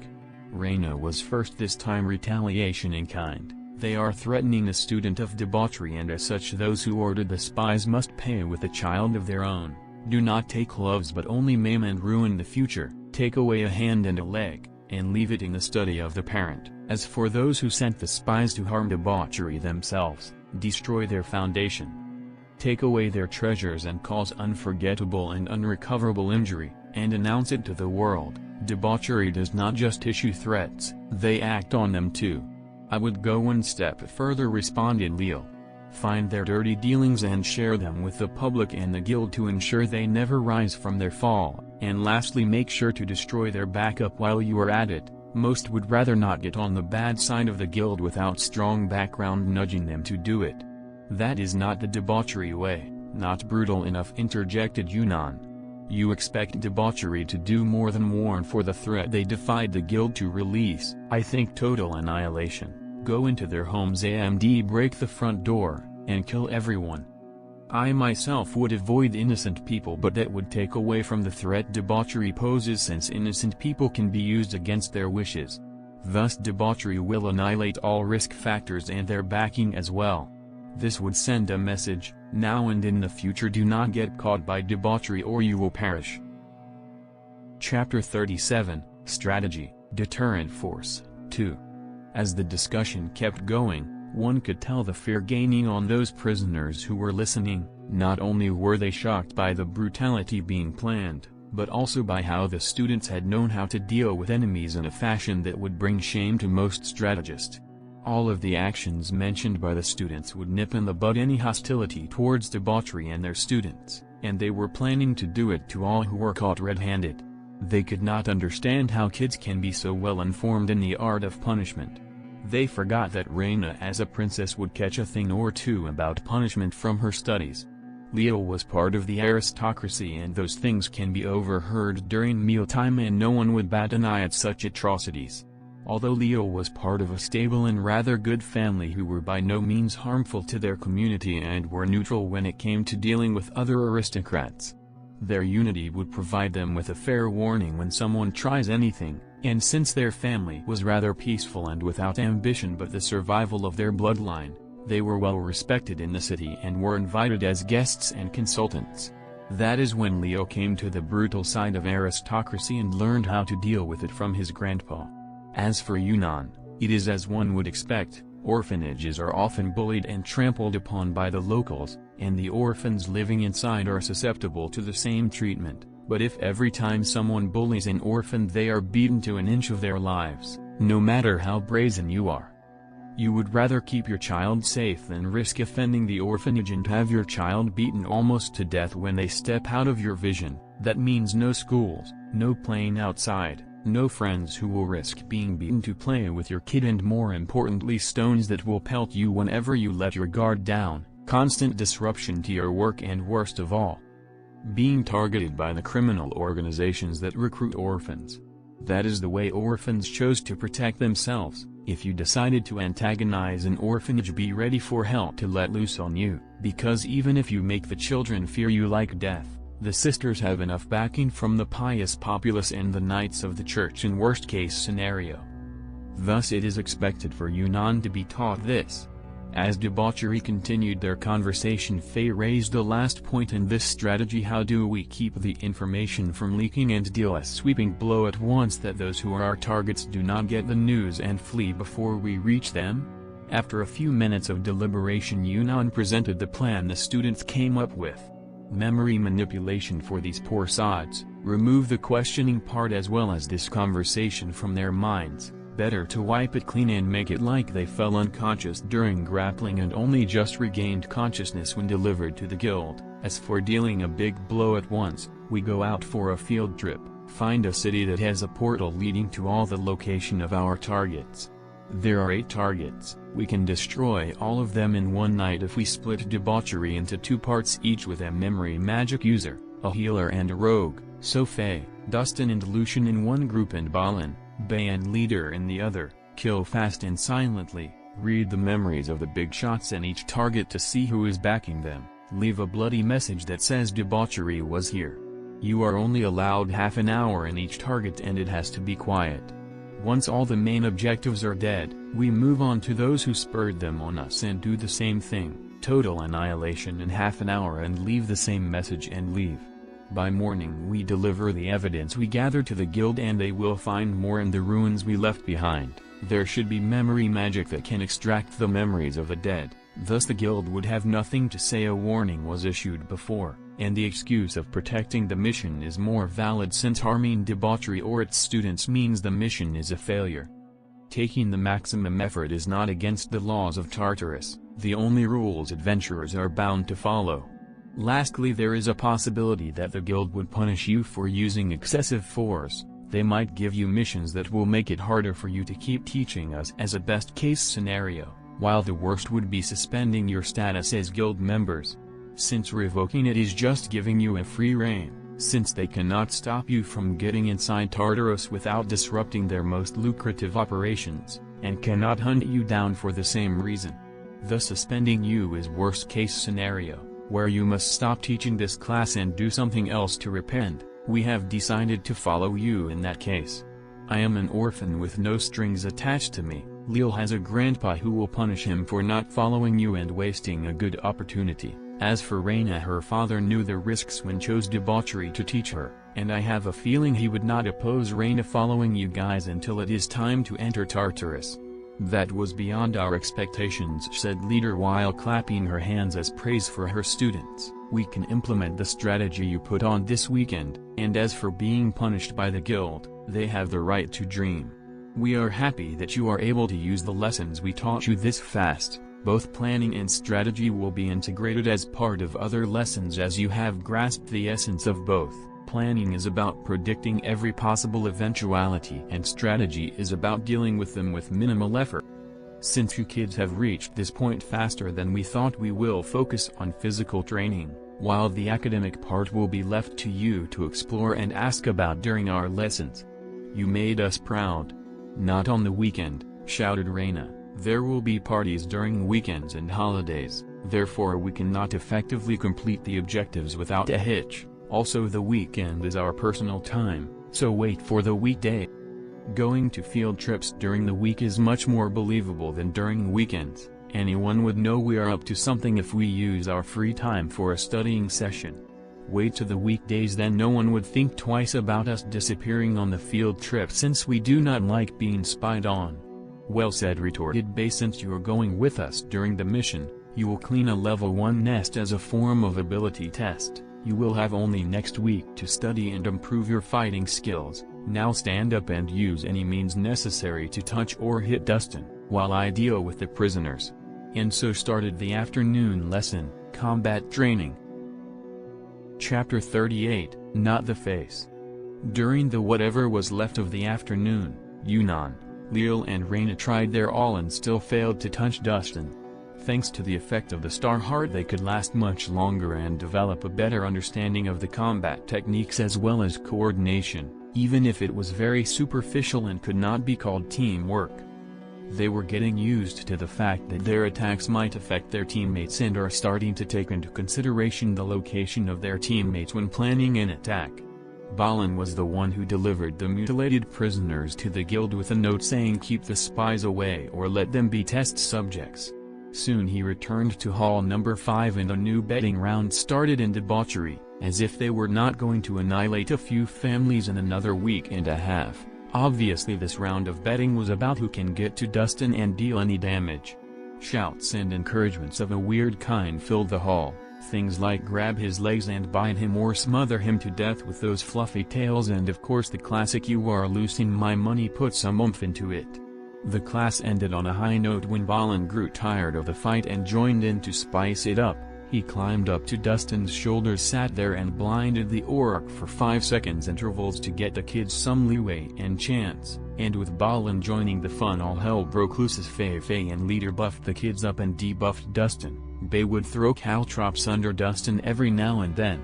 Reina was first, this time retaliation in kind. They are threatening a student of debauchery, and as such those who ordered the spies must pay with a child of their own. Do not take loves but only maim and ruin the future. Take away a hand and a leg, and leave it in the study of the parent. As for those who sent the spies to harm debauchery themselves, destroy their foundation. Take away their treasures and cause unforgettable and unrecoverable injury, and announce it to the world. Debauchery does not just issue threats, they act on them too. I would go one step further, responded Leo. Find their dirty dealings and share them with the public and the guild to ensure they never rise from their fall, and lastly make sure to destroy their backup while you are at it. Most would rather not get on the bad side of the guild without strong background nudging them to do it. That is not the debauchery way. Not brutal enough, interjected Yunnan. You expect debauchery to do more than warn for the threat they defied the guild to release. I think total annihilation. Go into their homes and break the front door, and kill everyone. I myself would avoid innocent people, but that would take away from the threat debauchery poses, since innocent people can be used against their wishes. Thus debauchery will annihilate all risk factors and their backing as well. This would send a message, now and in the future do not get caught by debauchery or you will perish. Chapter 37, Strategy, Deterrent Force, 2. As the discussion kept going, one could tell the fear gaining on those prisoners who were listening. Not only were they shocked by the brutality being planned, but also by how the students had known how to deal with enemies in a fashion that would bring shame to most strategists. All of the actions mentioned by the students would nip in the bud any hostility towards debauchery and their students, and they were planning to do it to all who were caught red-handed. They could not understand how kids can be so well informed in the art of punishment. They forgot that Reina as a princess would catch a thing or two about punishment from her studies. Leo was part of the aristocracy, and those things can be overheard during mealtime and no one would bat an eye at such atrocities. Although Leo was part of a stable and rather good family who were by no means harmful to their community and were neutral when it came to dealing with other aristocrats, their unity would provide them with a fair warning when someone tries anything, and since their family was rather peaceful and without ambition but the survival of their bloodline, they were well respected in the city and were invited as guests and consultants. That is when Leo came to the brutal side of aristocracy and learned how to deal with it from his grandpa. As for Yunnan, it is as one would expect. Orphanages are often bullied and trampled upon by the locals, and the orphans living inside are susceptible to the same treatment. But if every time someone bullies an orphan they are beaten to an inch of their lives, no matter how brazen you are, you would rather keep your child safe than risk offending the orphanage and have your child beaten almost to death when they step out of your vision. That means no schools, no playing outside, no friends who will risk being beaten to play with your kid, and more importantly stones that will pelt you whenever you let your guard down, constant disruption to your work, and worst of all, being targeted by the criminal organizations that recruit orphans. That is the way orphans chose to protect themselves. If you decided to antagonize an orphanage, be ready for hell to let loose on you, because even if you make the children fear you like death, the sisters have enough backing from the pious populace and the knights of the church in worst-case scenario. Thus it is expected for Yunnan to be taught this. As debauchery continued their conversation, Faye raised the last point in this strategy: how do we keep the information from leaking and deal a sweeping blow at once that those who are our targets do not get the news and flee before we reach them? After a few minutes of deliberation, Yunnan presented the plan the students came up with. Memory manipulation for these poor sods, remove the questioning part as well as this conversation from their minds. Better to wipe it clean and make it like they fell unconscious during grappling and only just regained consciousness when delivered to the guild. As for dealing a big blow at once, we go out for a field trip, find a city that has a portal leading to all the location of our targets. There are 8 targets, we can destroy all of them in one night if we split debauchery into 2 parts each with a memory magic user, a healer and a rogue, so Faye, Dustin and Lucian in one group and Balin, Bay and Leader in the other. Kill fast and silently, read the memories of the big shots in each target to see who is backing them, leave a bloody message that says debauchery was here. You are only allowed half an hour in each target and it has to be quiet. Once all the main objectives are dead, we move on to those who spurred them on us and do the same thing, total annihilation in half an hour and leave the same message and leave. By morning we deliver the evidence we gathered to the guild and they will find more in the ruins we left behind. There should be memory magic that can extract the memories of the dead, thus the guild would have nothing to say a warning was issued before, and the excuse of protecting the mission is more valid since harming debauchery or its students means the mission is a failure. Taking the maximum effort is not against the laws of Tartarus, the only rules adventurers are bound to follow. Lastly, there is a possibility that the guild would punish you for using excessive force. They might give you missions that will make it harder for you to keep teaching us as a best-case scenario, while the worst would be suspending your status as guild members. Since revoking it is just giving you a free rein, since they cannot stop you from getting inside Tartarus without disrupting their most lucrative operations, and cannot hunt you down for the same reason. Thus suspending you is worst-case scenario, where you must stop teaching this class and do something else to repent. We have decided to follow you in that case. I am an orphan with no strings attached to me. Leal has a grandpa who will punish him for not following you and wasting a good opportunity. As for Reyna, her father knew the risks when chose debauchery to teach her, and I have a feeling he would not oppose Reyna following you guys until it is time to enter Tartarus. That was beyond our expectations, said Leader while clapping her hands as praise for her students. We can implement the strategy you put on this weekend, and as for being punished by the guild, they have the right to dream. We are happy that you are able to use the lessons we taught you this fast. Both planning and strategy will be integrated as part of other lessons as you have grasped the essence of both. Planning is about predicting every possible eventuality and strategy is about dealing with them with minimal effort. Since you kids have reached this point faster than we thought, we will focus on physical training, while the academic part will be left to you to explore and ask about during our lessons. You made us proud. Not on the weekend, shouted Reyna. There will be parties during weekends and holidays, therefore we cannot effectively complete the objectives without a hitch. Also the weekend is our personal time, so wait for the weekday. Going to field trips during the week is much more believable than during weekends. Anyone would know we are up to something if we use our free time for a studying session. Wait to the weekdays, then no one would think twice about us disappearing on the field trip since we do not like being spied on. Well said, retorted Bay. Since you are going with us during the mission, you will clean a level 1 nest as a form of ability test. You will have only next week to study and improve your fighting skills. Now stand up and use any means necessary to touch or hit Dustin, while I deal with the prisoners. And so started the afternoon lesson, combat training. Chapter 38, Not the Face. During the whatever was left of the afternoon, Yunnan, Leal and Reyna tried their all and still failed to touch Dustin. Thanks to the effect of the Star Heart, they could last much longer and develop a better understanding of the combat techniques as well as coordination, even if it was very superficial and could not be called teamwork. They were getting used to the fact that their attacks might affect their teammates and are starting to take into consideration the location of their teammates when planning an attack. Balin was the one who delivered the mutilated prisoners to the guild with a note saying keep the spies away or let them be test subjects. Soon he returned to Hall number 5 and a new betting round started in debauchery, as if they were not going to annihilate a few families in another week and a half. Obviously this round of betting was about who can get to Dustin and deal any damage. Shouts and encouragements of a weird kind filled the hall, things like grab his legs and bind him or smother him to death with those fluffy tails, and of course the classic you are losing my money, put some oomph into it. The class ended on a high note when Balin grew tired of the fight and joined in to spice it up. He climbed up to Dustin's shoulders, sat there and blinded the orc for 5 seconds intervals to get the kids some leeway and chance, and with Balin joining the fun all hell broke loose as Fei and Leader buffed the kids up and debuffed Dustin. Bay would throw caltrops under Dustin every now and then,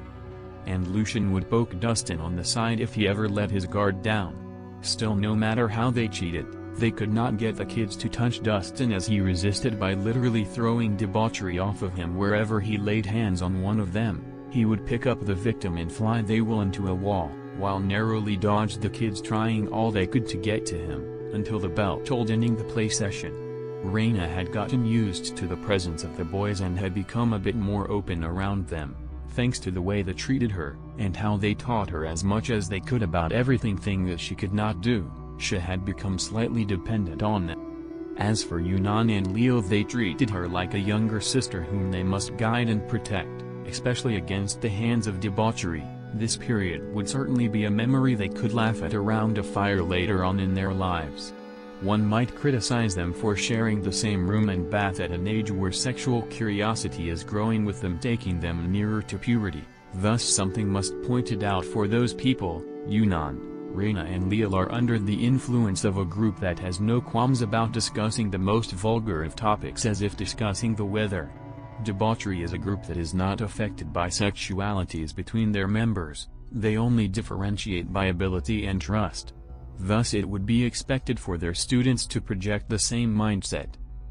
and Lucian would poke Dustin on the side if he ever let his guard down. Still, no matter how they cheated, they could not get the kids to touch Dustin, as he resisted by literally throwing debauchery off of him wherever he laid hands on one of them. He would pick up the victim and fly they will into a wall, while narrowly dodged the kids trying all they could to get to him, until the bell tolled ending the play session. Reyna had gotten used to the presence of the boys and had become a bit more open around them, thanks to the way they treated her, and how they taught her as much as they could about everything that she could not do. She had become slightly dependent on them. As for Yunnan and Leo, they treated her like a younger sister whom they must guide and protect, especially against the hands of debauchery. This period would certainly be a memory they could laugh at around a fire later on in their lives. One might criticize them for sharing the same room and bath at an age where sexual curiosity is growing, with them taking them nearer to puberty. Thus something must pointed out for those people. Yunnan, Reyna and Leo are under the influence of a group that has no qualms about discussing the most vulgar of topics as if discussing the weather. Debauchery is a group that is not affected by sexualities between their members, they only differentiate by ability and trust. Thus it would be expected for their students to project the same mindset.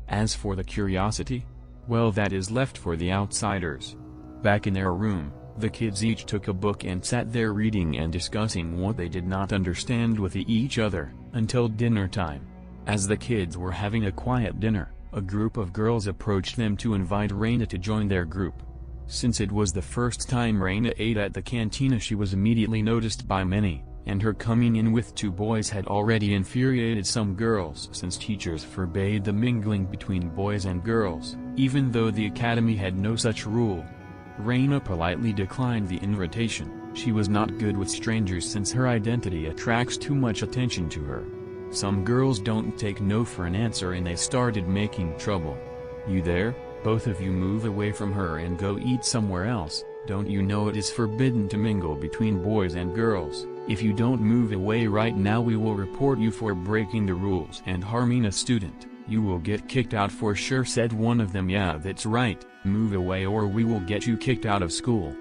As for the curiosity, well, that is left for the outsiders. Back in their room, the kids each took a book and sat there reading and discussing what they did not understand with each other, until dinner time. As the kids were having a quiet dinner, a group of girls approached them to invite Reyna to join their group. Since it was the first time Reyna ate at the cantina, she was immediately noticed by many, and her coming in with 2 boys had already infuriated some girls, since teachers forbade the mingling between boys and girls, even though the academy had no such rule. Reyna politely declined the invitation. She was not good with strangers since her identity attracts too much attention to her. Some girls don't take no for an answer and they started making trouble. "You there? Both of you move away from her and go eat somewhere else. Don't you know it is forbidden to mingle between boys and girls? If you don't move away right now, we will report you for breaking the rules and harming a student. You will get kicked out for sure," said one of them. "Yeah, that's right, move away or we will get you kicked out of school."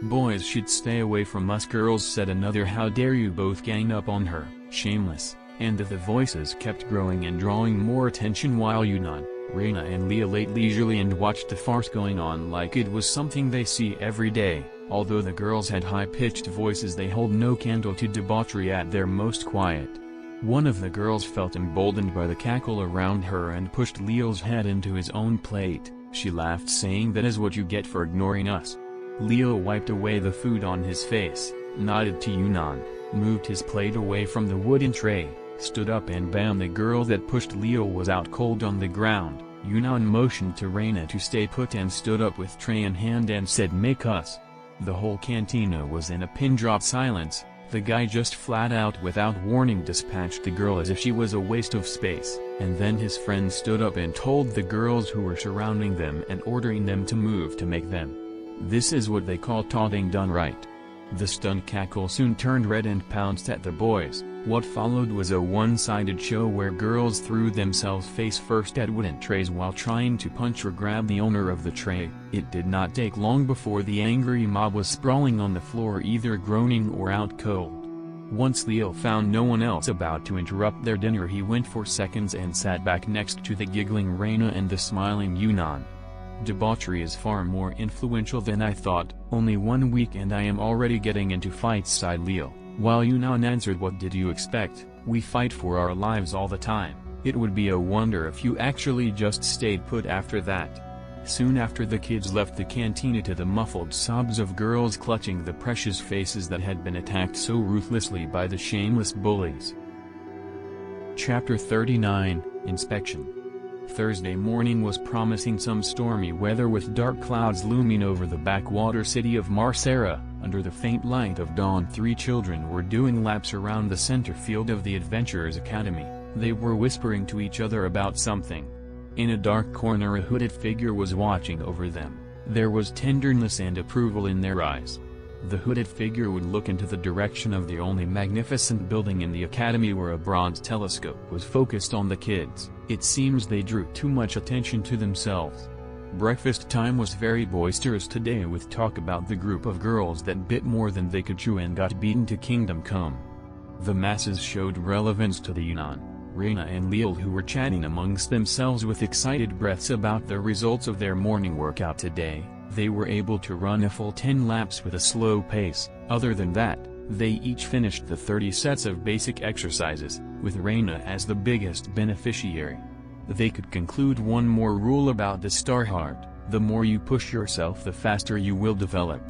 "Boys should stay away from us girls," said another. "How dare you both gang up on her, shameless." And the voices kept growing and drawing more attention, while Yunnan, Reyna and Leo ate leisurely and watched the farce going on like it was something they see every day. Although the girls had high-pitched voices, they hold no candle to debauchery at their most quiet. One of the girls felt emboldened by the cackle around her and pushed Leo's head into his own plate. She laughed, saying, "That is what you get for ignoring us." Leo wiped away the food on his face, nodded to Yunnan, moved his plate away from the wooden tray, stood up, and bam, the girl that pushed Leo was out cold on the ground. Yunnan motioned to Reyna to stay put and stood up with tray in hand and said, "Make us." The whole cantina was in a pin-drop silence. The guy just flat out without warning dispatched the girl as if she was a waste of space, and then his friend stood up and told the girls who were surrounding them and ordering them to move to make them. This is what they call taunting done right. The stunned cackle soon turned red and pounced at the boys. What followed was a one-sided show where girls threw themselves face first at wooden trays while trying to punch or grab the owner of the tray. It did not take long before the angry mob was sprawling on the floor, either groaning or out cold. Once Leo found no one else about to interrupt their dinner, he went for seconds and sat back next to the giggling Reina and the smiling Yunnan. "Debauchery is far more influential than I thought. Only 1 week and I am already getting into fights," sighed Leo, while Yunnan answered, "What did you expect? We fight for our lives all the time. It would be a wonder if you actually just stayed put after that." Soon after, the kids left the cantina to the muffled sobs of girls clutching the precious faces that had been attacked so ruthlessly by the shameless bullies. Chapter 39, Inspection. Thursday morning was promising some stormy weather, with dark clouds looming over the backwater city of Marcera. Under the faint light of dawn, 3 children were doing laps around the center field of the Adventurers Academy. They were whispering to each other about something. In a dark corner, a hooded figure was watching over them. There was tenderness and approval in their eyes. The hooded figure would look into the direction of the only magnificent building in the academy, where a bronze telescope was focused on the kids. It seems they drew too much attention to themselves. Breakfast time was very boisterous today, with talk about the group of girls that bit more than they could chew and got beaten to Kingdom Come. The masses showed relevance to the Yunnan, Reina and Leo, who were chatting amongst themselves with excited breaths about the results of their morning workout today. They were able to run a full 10 laps with a slow pace. Other than that, they each finished the 30 sets of basic exercises, with Reina as the biggest beneficiary. They could conclude one more rule about the Star Heart: the more you push yourself, the faster you will develop.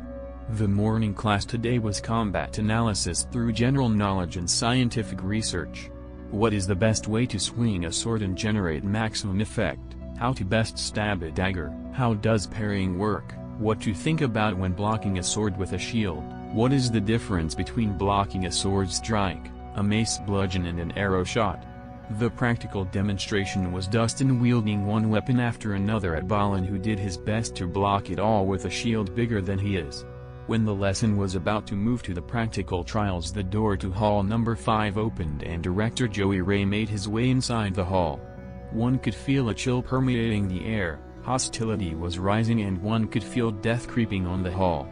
The morning class today was combat analysis through general knowledge and scientific research. What is the best way to swing a sword and generate maximum effect? How to best stab a dagger? How does parrying work? What to think about when blocking a sword with a shield? What is the difference between blocking a sword strike, a mace bludgeon and an arrow shot? The practical demonstration was Dustin wielding one weapon after another at Balin, who did his best to block it all with a shield bigger than he is. When the lesson was about to move to the practical trials, the door to Hall Number 5 opened and Director Joey Ray made his way inside the hall. One could feel a chill permeating the air, hostility was rising, and one could feel death creeping on the hall.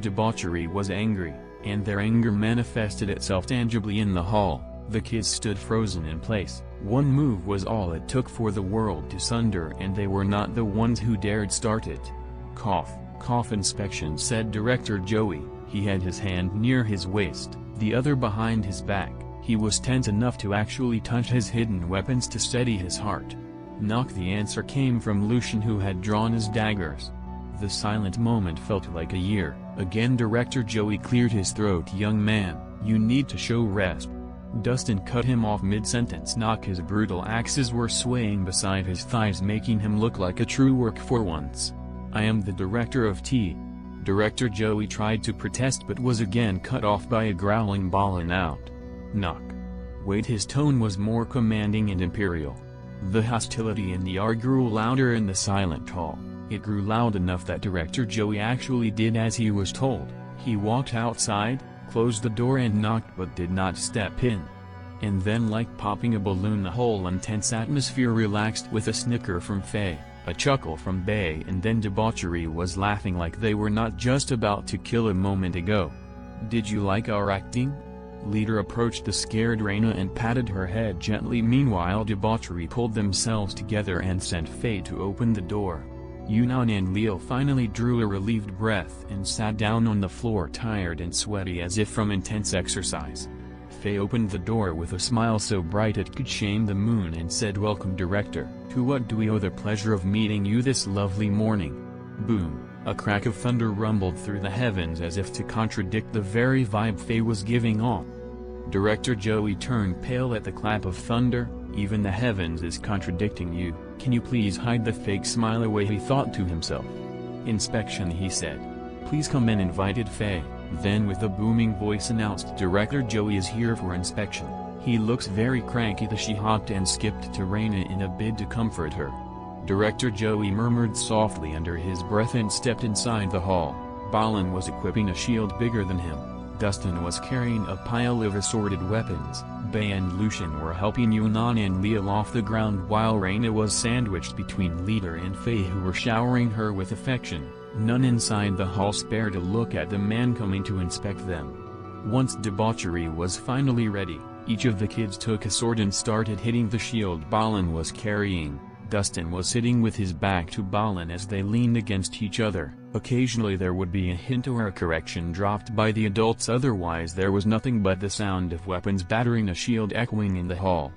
Debauchery was angry, and their anger manifested itself tangibly in the hall. The kids stood frozen in place. One move was all it took for the world to sunder, and they were not the ones who dared start it. "Cough, cough." "Inspection," said Director Joey. He had his hand near his waist, the other behind his back. He was tense enough to actually touch his hidden weapons to steady his heart. "Knock." The answer came from Lucian, who had drawn his daggers. The silent moment felt like a year. Again Director Joey cleared his throat. "Young man, you need to show rest." Dustin cut him off mid-sentence. "Knock." His brutal axes were swaying beside his thighs, making him look like a true work for once. "I am the director of T." Director Joey tried to protest but was again cut off by a growling Balin out. "Knock." Wait. His tone was more commanding and imperial. The hostility in the air grew louder in the silent hall. It grew loud enough that Director Joey actually did as he was told. He walked outside, closed the door and knocked, but did not step in. And then, like popping a balloon, the whole intense atmosphere relaxed with a snicker from Faye, a chuckle from Bay, and then Debauchery was laughing like they were not just about to kill a moment ago. "Did you like our acting?" Leader approached the scared Reina and patted her head gently. Meanwhile Debauchery pulled themselves together and sent Faye to open the door. Yunnan and Leo finally drew a relieved breath and sat down on the floor, tired and sweaty as if from intense exercise. Faye opened the door with a smile so bright it could shame the moon and said, "Welcome, Director. To what do we owe the pleasure of meeting you this lovely morning?" Boom! A crack of thunder rumbled through the heavens as if to contradict the very vibe Faye was giving off. Director Joey turned pale at the clap of thunder. "Even the heavens is contradicting you. Can you please hide the fake smile away?" he thought to himself. "Inspection," he said. "Please come in," invited Faye. Then with a booming voice announced, "Director Joey is here for inspection. He looks very cranky." She hopped and skipped to Reina in a bid to comfort her. Director Joey murmured softly under his breath and stepped inside the hall. Balin was equipping a shield bigger than him. Dustin was carrying a pile of assorted weapons. Bay and Lucian were helping Yunnan and Leo off the ground, while Reina was sandwiched between Leader and Faye, who were showering her with affection. None inside the hall spared a look at the man coming to inspect them. Once debauchery was finally ready, each of the kids took a sword and started hitting the shield Balin was carrying. Dustin was sitting with his back to Balin as they leaned against each other. Occasionally there would be a hint or a correction dropped by the adults, otherwise there was nothing but the sound of weapons battering a shield echoing in the hall.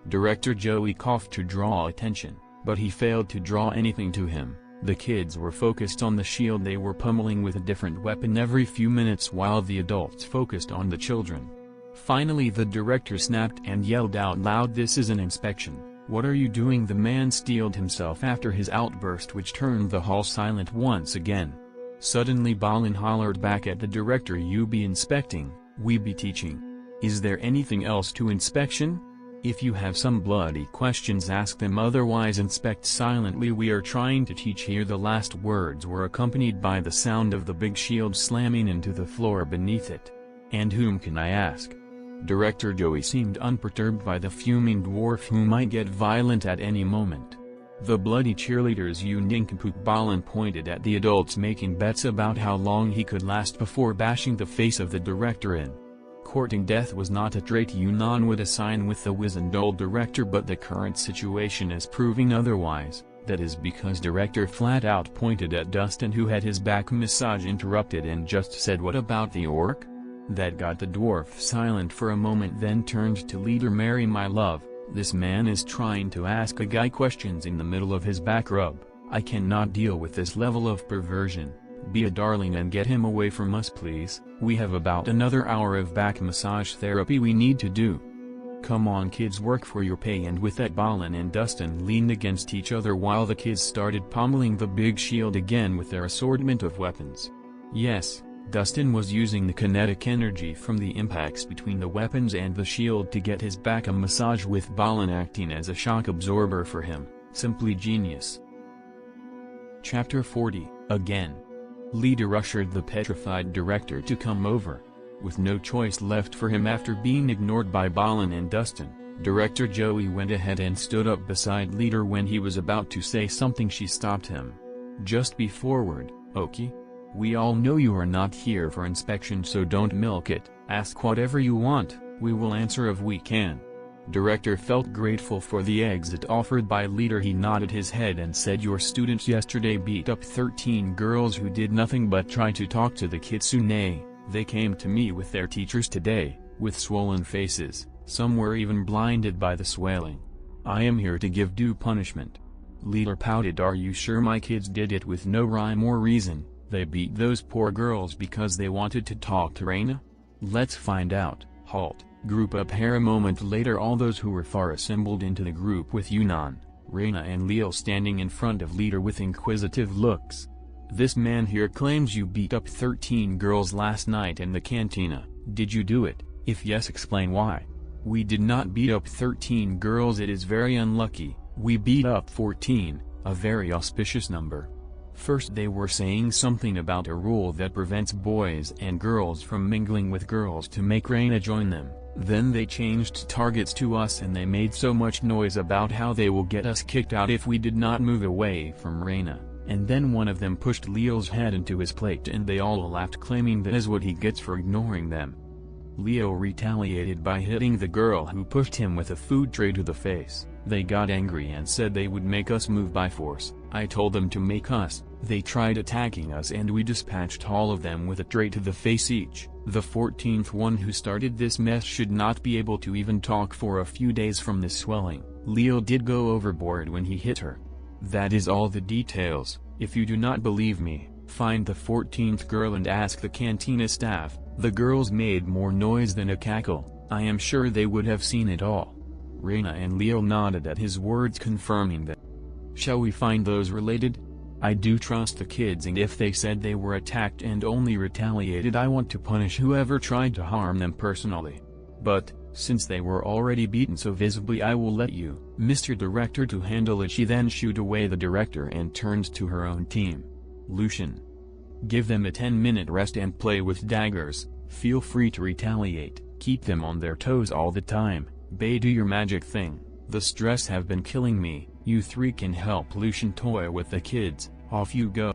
Director Joey coughed to draw attention, but he failed to draw anything to him. The kids were focused on the shield they were pummeling with a different weapon every few minutes while the adults focused on the children. Finally the director snapped and yelled out loud, "This is an inspection. What are you doing?" The man steeled himself after his outburst, which turned the hall silent once again. Suddenly Balin hollered back at the director, "You be inspecting, we be teaching. Is there anything else to inspection? If you have some bloody questions ask them, otherwise inspect silently. We are trying to teach here." The last words were accompanied by the sound of the big shield slamming into the floor beneath it. "And whom can I ask?" Director Joey seemed unperturbed by the fuming dwarf who might get violent at any moment. "The bloody cheerleaders, you nincompoop." Balin pointed at the adults making bets about how long he could last before bashing the face of the director in. Courting death was not a trait Yunnan would assign with the wizened old director, but the current situation is proving otherwise. That is because director flat out pointed at Dustin, who had his back massage interrupted and just said, "What about the orc?" That got the dwarf silent for a moment, then turned to leader Mary. "My love, this man is trying to ask a guy questions in the middle of his back rub. I cannot deal with this level of perversion. Be a darling and get him away from us please. We have about another hour of back massage therapy we need to do. Come on kids, work for your pay." And with that Balin and Dustin leaned against each other while the kids started pommeling the big shield again with their assortment of weapons. Yes, Dustin was using the kinetic energy from the impacts between the weapons and the shield to get his back a massage, with Balin acting as a shock absorber for him. Simply genius. Chapter 40, Again. Leader ushered the petrified director to come over. With no choice left for him after being ignored by Balin and Dustin, Director Joey went ahead and stood up beside Leader. When he was about to say something, she stopped him. "Just be forward, okay? We all know you are not here for inspection, so don't milk it. Ask whatever you want, we will answer if we can." Director felt grateful for the exit offered by Leader. He nodded his head and said, "Your students yesterday beat up 13 girls who did nothing but try to talk to the kitsune. They came to me with their teachers today, with swollen faces, some were even blinded by the swelling. I am here to give due punishment." Leader pouted. "Are you sure my kids did it with no rhyme or reason? They beat those poor girls because they wanted to talk to Reina? Let's find out." "Halt, group up here." A moment later all those who were far assembled into the group, with Yunnan, Reina and Leo standing in front of Leader with inquisitive looks. "This man here claims you beat up 13 girls last night in the cantina. Did you do it? If yes, explain why." "We did not beat up 13 girls. It is very unlucky. We beat up 14, a very auspicious number. First they were saying something about a rule that prevents boys and girls from mingling with girls to make Reina join them. Then they changed targets to us, and they made so much noise about how they will get us kicked out if we did not move away from Reina. And then one of them pushed Leo's head into his plate and they all laughed, claiming that is what he gets for ignoring them. Leo retaliated by hitting the girl who pushed him with a food tray to the face. They got angry and said they would make us move by force. I told them to make us. They tried attacking us and we dispatched all of them with a tray to the face each. The 14th one who started this mess should not be able to even talk for a few days from this swelling. Leo did go overboard when he hit her. That is all the details. If you do not believe me, find the 14th girl and ask the cantina staff." The girls made more noise than a cackle. I am sure they would have seen it all. Reina and Leo nodded at his words, confirming that. "Shall we find those related? I do trust the kids, and if they said they were attacked and only retaliated, I want to punish whoever tried to harm them personally. But, since they were already beaten so visibly, I will let you, Mr. Director, to handle it." She then shooed away the director and turned to her own team. "Lucian. Give them a 10-minute rest and play with daggers. Feel free to retaliate. Keep them on their toes all the time. Bay, do your magic thing. The stress have been killing me. You three can help Lucian toy with the kids. Off you go."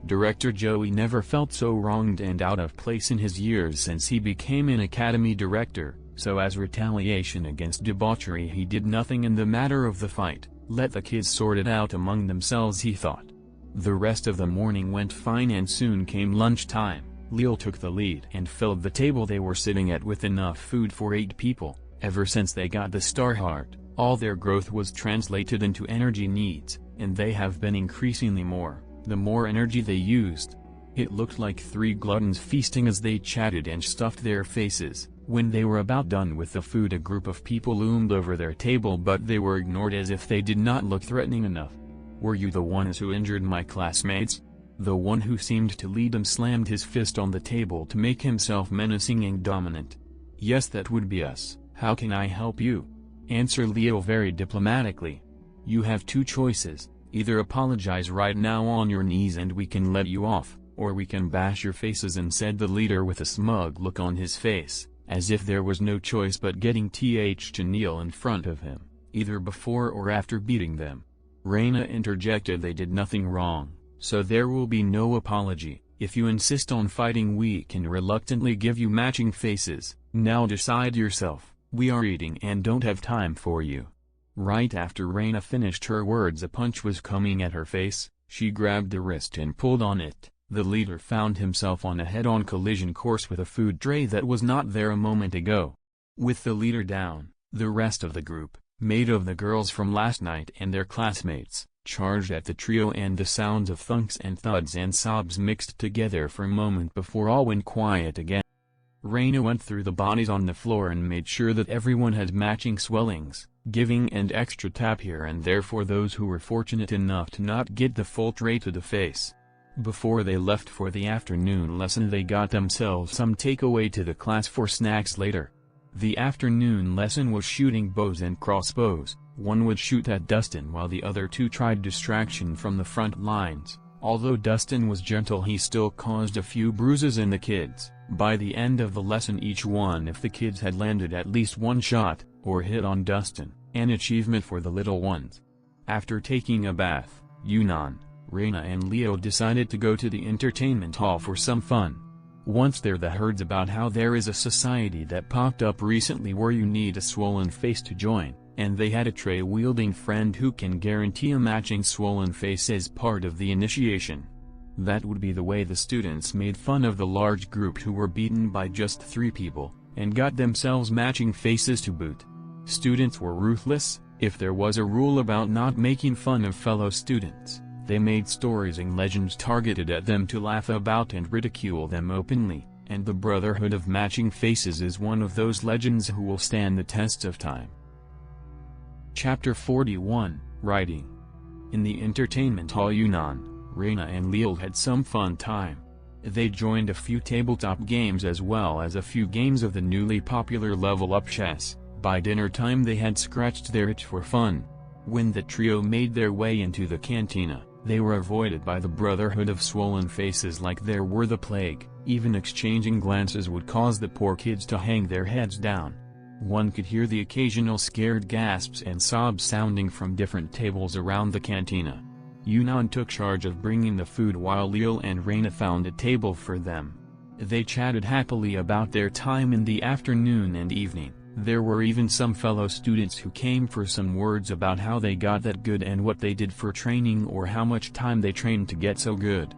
Director Joey never felt so wronged and out of place in his years since he became an academy director, so as retaliation against debauchery he did nothing in the matter of the fight. Let the kids sort it out among themselves, he thought. The rest of the morning went fine and soon came lunchtime. Lil took the lead and filled the table they were sitting at with enough food for 8 people. Ever since they got the Star Heart, all their growth was translated into energy needs, and they have been increasingly more, the more energy they used. It looked like 3 gluttons feasting as they chatted and stuffed their faces. When they were about done with the food, a group of people loomed over their table, but they were ignored as if they did not look threatening enough. "Were you the ones who injured my classmates?" The one who seemed to lead them slammed his fist on the table to make himself menacing and dominant. "Yes, that would be us. How can I help you?" Answered Leo very diplomatically. "You have 2 choices, either apologize right now on your knees and we can let you off, or we can bash your faces," and said the leader with a smug look on his face, as if there was no choice but getting to kneel in front of him, either before or after beating them. Raina interjected, "They did nothing wrong, so there will be no apology. If you insist on fighting we can reluctantly give you matching faces. Now decide yourself, we are eating and don't have time for you." Right after Raina finished her words, a punch was coming at her face. She grabbed the wrist and pulled on it. The leader found himself on a head-on collision course with a food tray that was not there a moment ago. With the leader down, the rest of the group, made of the girls from last night and their classmates, charged at the trio, and the sounds of thunks and thuds and sobs mixed together for a moment before all went quiet again. Raina went through the bodies on the floor and made sure that everyone had matching swellings, giving an extra tap here and there for those who were fortunate enough to not get the full tray to the face. Before they left for the afternoon lesson, they got themselves some takeaway to the class for snacks later. The afternoon lesson was shooting bows and crossbows. One would shoot at Dustin while the other 2 tried distraction from the front lines. Although Dustin was gentle, he still caused a few bruises in the kids. By the end of the lesson, each one of the kids had landed at least 1 shot, or hit on Dustin, an achievement for the little ones. After taking a bath, Yunnan, Raina and Leo decided to go to the entertainment hall for some fun. Once there, they heard about how there is a society that popped up recently where you need a swollen face to join, and they had a tray-wielding friend who can guarantee a matching swollen face as part of the initiation. That would be the way the students made fun of the large group who were beaten by just 3 people, and got themselves matching faces to boot. Students were ruthless. If there was a rule about not making fun of fellow students, they made stories and legends targeted at them to laugh about and ridicule them openly, and the Brotherhood of Matching Faces is one of those legends who will stand the test of time. Chapter 41, Writing. In the entertainment hall, Yunnan, Raina and Leo had some fun time. They joined a few tabletop games as well as a few games of the newly popular level-up chess. By dinner time they had scratched their itch for fun. When the trio made their way into the cantina, they were avoided by the Brotherhood of Swollen Faces like there were the plague. Even exchanging glances would cause the poor kids to hang their heads down. One could hear the occasional scared gasps and sobs sounding from different tables around the cantina. Yunnan took charge of bringing the food while Leo and Raina found a table for them. They chatted happily about their time in the afternoon and evening. There were even some fellow students who came for some words about how they got that good and what they did for training or how much time they trained to get so good.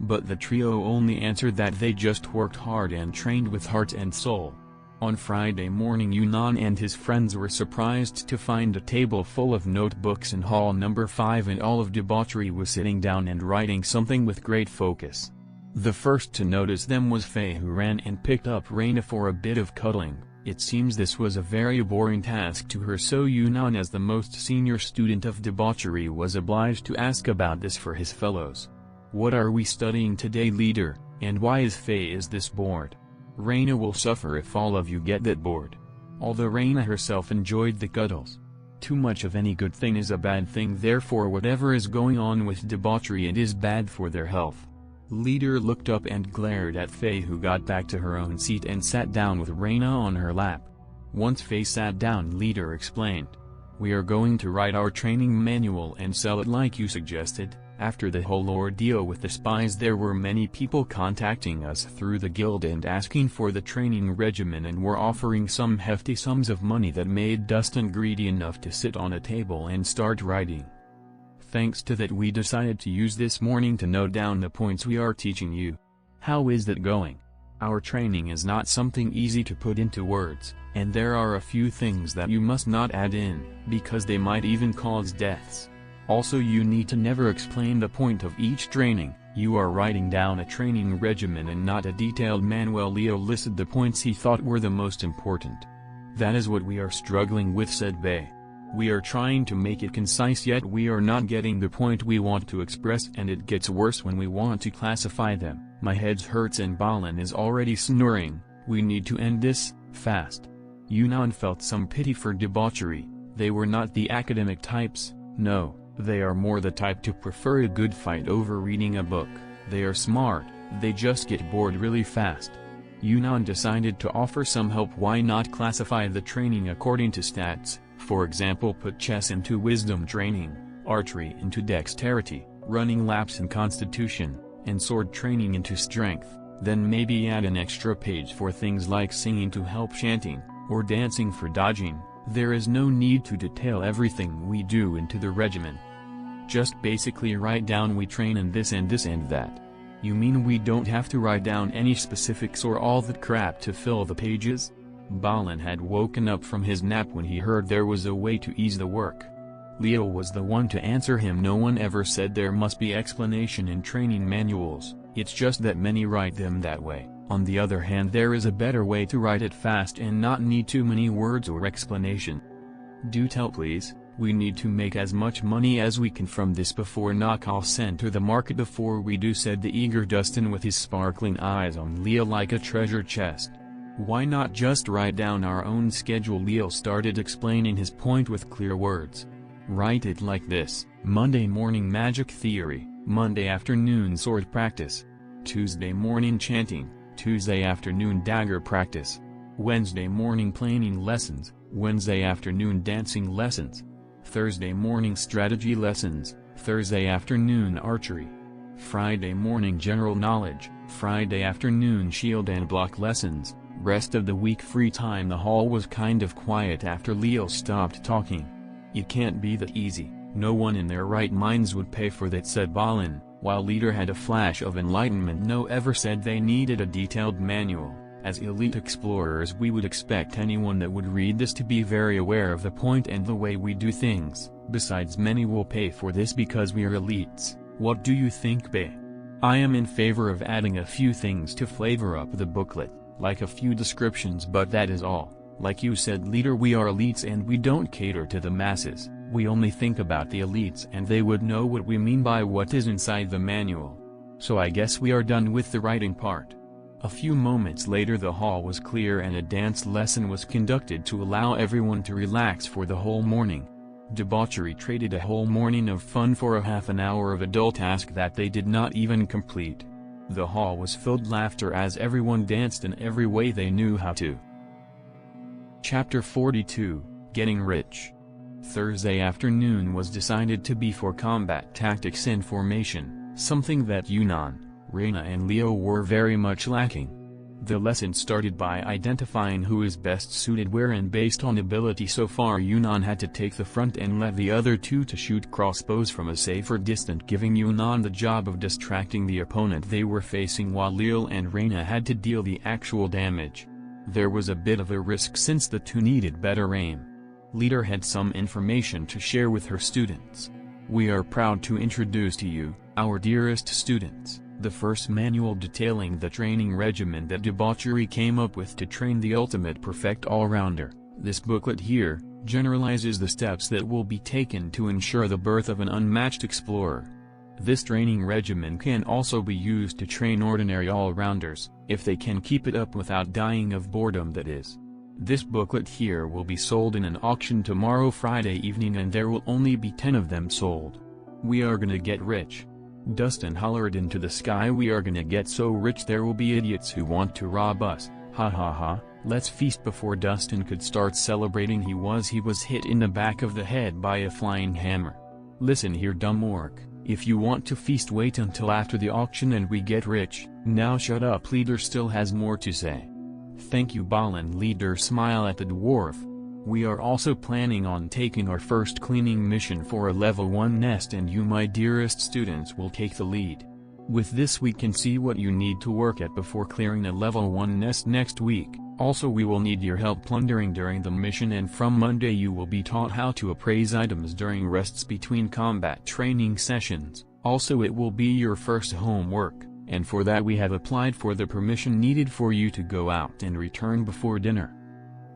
But the trio only answered that they just worked hard and trained with heart and soul. On Friday morning, Yunnan and his friends were surprised to find a table full of notebooks in hall number 5, and all of debauchery was sitting down and writing something with great focus. The first to notice them was Faye, who ran and picked up Raina for a bit of cuddling. It seems this was a very boring task to her, so Yunnan, as the most senior student of debauchery, was obliged to ask about this for his fellows. "What are we studying today, leader, and why is Faye this bored?" "Raina will suffer if all of you get that bored." Although Raina herself enjoyed the cuddles. Too much of any good thing is a bad thing, therefore whatever is going on with debauchery, it is bad for their health. Leader looked up and glared at Faye, who got back to her own seat and sat down with Raina on her lap. Once Faye sat down, Leader explained, "We are going to write our training manual and sell it like you suggested. After the whole ordeal with the spies, there were many people contacting us through the guild and asking for the training regimen, and were offering some hefty sums of money that made Dustin greedy enough to sit on a table and start writing. Thanks to that, we decided to use this morning to note down the points we are teaching you. How is that going? Our training is not something easy to put into words, and there are a few things that you must not add in, because they might even cause deaths. Also, you need to never explain the point of each training. You are writing down a training regimen and not a detailed manual. Leo listed the points he thought were the most important. That is what we are struggling with, said Bay. We are trying to make it concise, yet we are not getting the point we want to express, and it gets worse when we want to classify them. My head hurts and Balin is already snoring. We need to end this, fast. Yunnan felt some pity for debauchery. They were not the academic types, no. They are more the type to prefer a good fight over reading a book. They are smart, they just get bored really fast. Yunnan decided to offer some help. Why not classify the training according to stats? For example, put chess into wisdom training, archery into dexterity, running laps in constitution, and sword training into strength. Then maybe add an extra page for things like singing to help chanting, or dancing for dodging. There is no need to detail everything we do into the regimen. Just basically write down we train in this and this and that. You mean we don't have to write down any specifics or all that crap to fill the pages? Balin had woken up from his nap when he heard there was a way to ease the work. Leo was the one to answer him. No one ever said there must be explanation in training manuals, it's just that many write them that way. On the other hand, there is a better way to write it fast and not need too many words or explanation. Do tell please, we need to make as much money as we can from this before knockoffs enter the market. Before we do, said the eager Dustin with his sparkling eyes on Leo like a treasure chest. Why not just write down our own schedule? Leo started explaining his point with clear words. Write it like this: Monday morning magic theory, Monday afternoon sword practice, Tuesday morning chanting, Tuesday afternoon dagger practice, Wednesday morning planing lessons, Wednesday afternoon dancing lessons, Thursday morning strategy lessons, Thursday afternoon archery, Friday morning general knowledge, Friday afternoon shield and block lessons, rest of the week free time. The hall was kind of quiet after Leo stopped talking. It can't be that easy, no one in their right minds would pay for that, said Balin, while Leader had a flash of enlightenment. No ever said they needed a detailed manual. As elite explorers, we would expect anyone that would read this to be very aware of the point and the way we do things. Besides, many will pay for this because we are elites. What do you think, Bay? I am in favor of adding a few things to flavor up the booklet, like a few descriptions, but that is all. Like you said, Leader, we are elites and we don't cater to the masses. We only think about the elites, and they would know what we mean by what is inside the manual. So I guess we are done with the writing part. A few moments later the hall was clear and a dance lesson was conducted to allow everyone to relax for the whole morning. Debauchery traded a whole morning of fun for a half an hour of a dull task that they did not even complete. The hall was filled laughter as everyone danced in every way they knew how to. Chapter 42, Getting Rich. Thursday afternoon was decided to be for combat tactics and formation, something that Yunnan, Reina and Leo were very much lacking. The lesson started by identifying who is best suited where, and based on ability so far Yunnan had to take the front and left the other two to shoot crossbows from a safer distance, giving Yunnan the job of distracting the opponent they were facing, while Leo and Reina had to deal the actual damage. There was a bit of a risk since the two needed better aim. Leader had some information to share with her students. We are proud to introduce to you, our dearest students, the first manual detailing the training regimen that debauchery came up with to train the ultimate perfect all-rounder. This booklet here generalizes the steps that will be taken to ensure the birth of an unmatched explorer. This training regimen can also be used to train ordinary all-rounders, if they can keep it up without dying of boredom, that is. This booklet here will be sold in an auction tomorrow Friday evening, and there will only be 10 of them sold. We are gonna get rich. Dustin hollered into the sky. We are gonna get so rich there will be idiots who want to rob us, ha ha ha. Let's feast. Before Dustin could start celebrating he was hit in the back of the head by a flying hammer. Listen here, dumb orc, If you want to feast, wait until after the auction and we get rich. Now shut up. Leader still has more to say. Thank you, Balin. Leader smile at the dwarf. We are also planning on taking our first cleaning mission for a level 1 nest, and you, my dearest students, will take the lead. With this we can see what you need to work at before clearing a level 1 nest next week. Also we will need your help plundering during the mission, and from Monday you will be taught how to appraise items during rests between combat training sessions. Also it will be your first homework, and for that we have applied for the permission needed for you to go out and return before dinner.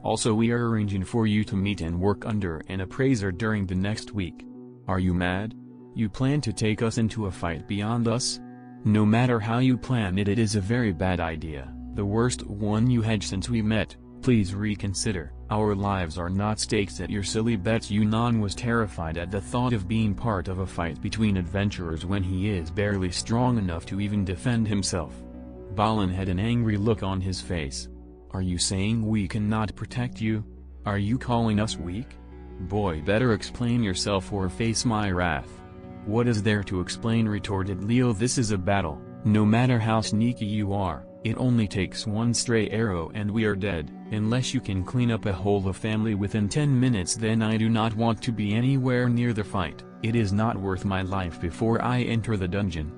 Also we are arranging for you to meet and work under an appraiser during the next week. Are you mad? You plan to take us into a fight beyond us? No matter how you plan it, it is a very bad idea, the worst one you had since we met. Please reconsider. Our lives are not stakes at your silly bets. Yunnan was terrified at the thought of being part of a fight between adventurers when he is barely strong enough to even defend himself. Balin had an angry look on his face. Are you saying we cannot protect you? Are you calling us weak? Boy, better explain yourself or face my wrath. What is there to explain, retorted Leo. This is a battle. No matter how sneaky you are, it only takes one stray arrow and we are dead. Unless you can clean up a whole family within 10 minutes, then I do not want to be anywhere near the fight. It is not worth my life before I enter the dungeon.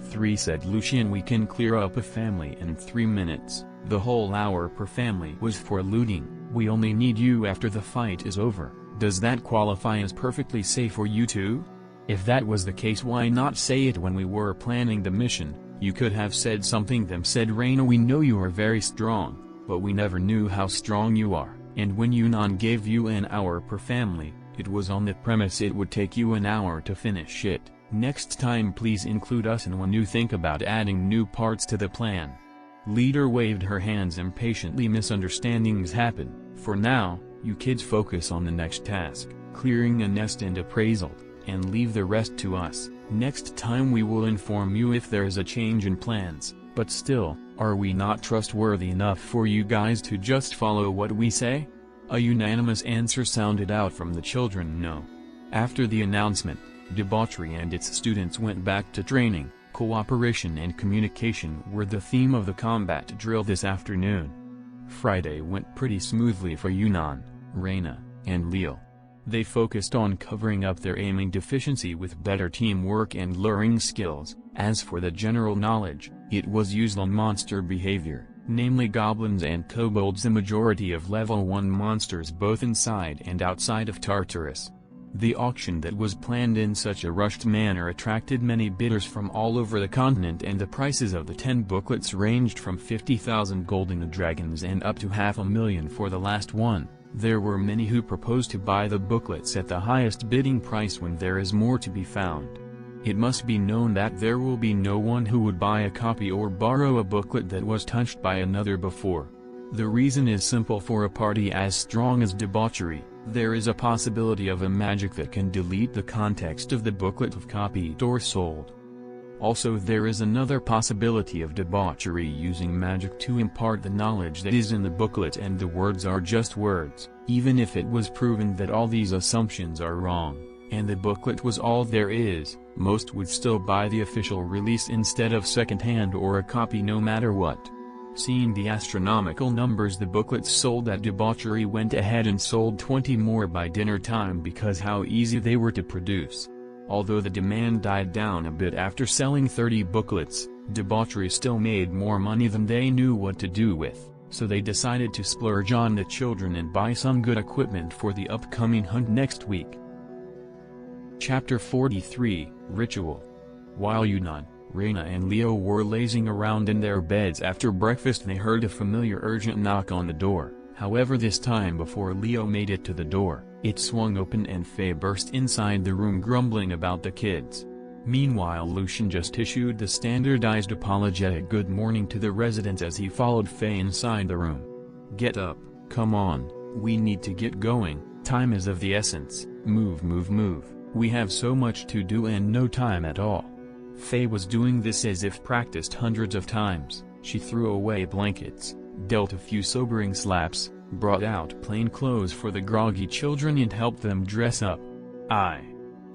3, said Lucian. We can clear up a family in 3 minutes. The whole hour per family was for looting. We only need you after the fight is over. Does that qualify as perfectly safe for you too? If that was the case, why not say it when we were planning the mission? You could have said something them, said Reina. We know you are very strong, but we never knew how strong you are. And when Yunnan gave you an hour per family, it was on the premise it would take you an hour to finish it. Next time please include us in when you think about adding new parts to the plan. Leader waved her hands impatiently. Misunderstandings happen. For now, you kids focus on the next task, clearing a nest and appraisal, and leave the rest to us. Next time we will inform you if there is a change in plans, but still, are we not trustworthy enough for you guys to just follow what we say? A unanimous answer sounded out from the children. No. After the announcement, debauchery and its students went back to training. Cooperation and communication were the theme of the combat drill this afternoon. Friday went pretty smoothly for Yunnan, Reina, and Leo. They focused on covering up their aiming deficiency with better teamwork and luring skills. As for the general knowledge, it was used on monster behavior, namely goblins and kobolds, the majority of level 1 monsters both inside and outside of Tartarus. The auction that was planned in such a rushed manner attracted many bidders from all over the continent, and the prices of the 10 booklets ranged from 50,000 golden dragons and up to $500,000 for the last one. There were many who proposed to buy the booklets at the highest bidding price when there is more to be found. It must be known that there will be no one who would buy a copy or borrow a booklet that was touched by another before. The reason is simple. For a party as strong as debauchery, there is a possibility of a magic that can delete the context of the booklet if copied or sold. Also there is another possibility of debauchery using magic to impart the knowledge that is in the booklet, and the words are just words. Even if it was proven that all these assumptions are wrong, and the booklet was all there is, most would still buy the official release instead of secondhand or a copy no matter what. Seeing the astronomical numbers the booklets sold at debauchery went ahead and sold 20 more by dinner time because how easy they were to produce. Although the demand died down a bit after selling 30 booklets, debauchery still made more money than they knew what to do with, so they decided to splurge on the children and buy some good equipment for the upcoming hunt next week. Chapter 43, Ritual. While Yunnan, Reina and Leo were lazing around in their beds after breakfast, they heard a familiar urgent knock on the door. However, this time before Leo made it to the door, it swung open and Faye burst inside the room grumbling about the kids. Meanwhile, Lucian just issued the standardized apologetic good morning to the residents as he followed Faye inside the room. Get up, come on, we need to get going, time is of the essence, move move move, we have so much to do and no time at all. Faye was doing this as if practiced hundreds of times. She threw away blankets, dealt a few sobering slaps, brought out plain clothes for the groggy children and helped them dress up.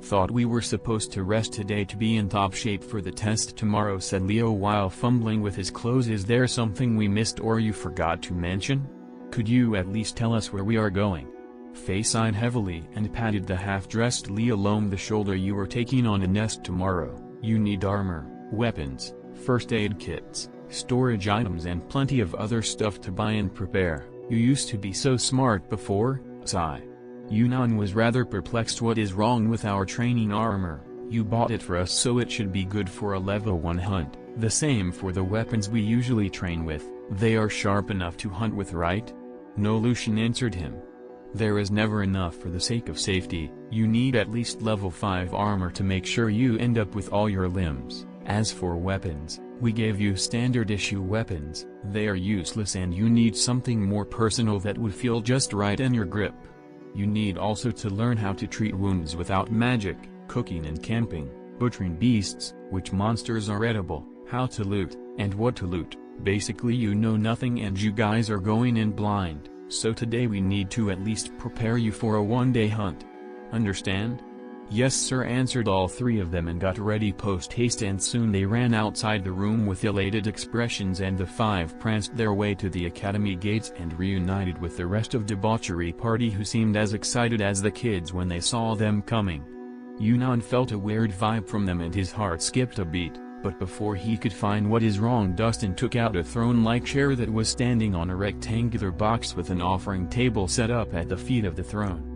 Thought we were supposed to rest today to be in top shape for the test tomorrow, said Leo while fumbling with his clothes. Is there something we missed or you forgot to mention? Could you at least tell us where we are going? Faye sighed heavily and patted the half-dressed Leo on the shoulder. You are taking on a nest tomorrow. You need armor, weapons, first aid kits, storage items and plenty of other stuff to buy and prepare. You used to be so smart before, sigh. Yunnan was rather perplexed. What is wrong with our training armor? You bought it for us, so it should be good for a level 1 hunt. The same for the weapons we usually train with, they are sharp enough to hunt with, right? No, Lucian answered him. There is never enough. For the sake of safety, you need at least level 5 armor to make sure you end up with all your limbs. As for weapons, we gave you standard issue weapons, they are useless and you need something more personal that would feel just right in your grip. You need also to learn how to treat wounds without magic, cooking and camping, butchering beasts, which monsters are edible, how to loot, and what to loot. Basically you know nothing and you guys are going in blind, so today we need to at least prepare you for a one-day hunt. Understand? Yes sir, answered all three of them and got ready post-haste, and soon they ran outside the room with elated expressions, and the five pranced their way to the academy gates and reunited with the rest of debauchery party, who seemed as excited as the kids when they saw them coming. Yunnan felt a weird vibe from them and his heart skipped a beat, but before he could find what is wrong, Dustin took out a throne-like chair that was standing on a rectangular box with an offering table set up at the feet of the throne.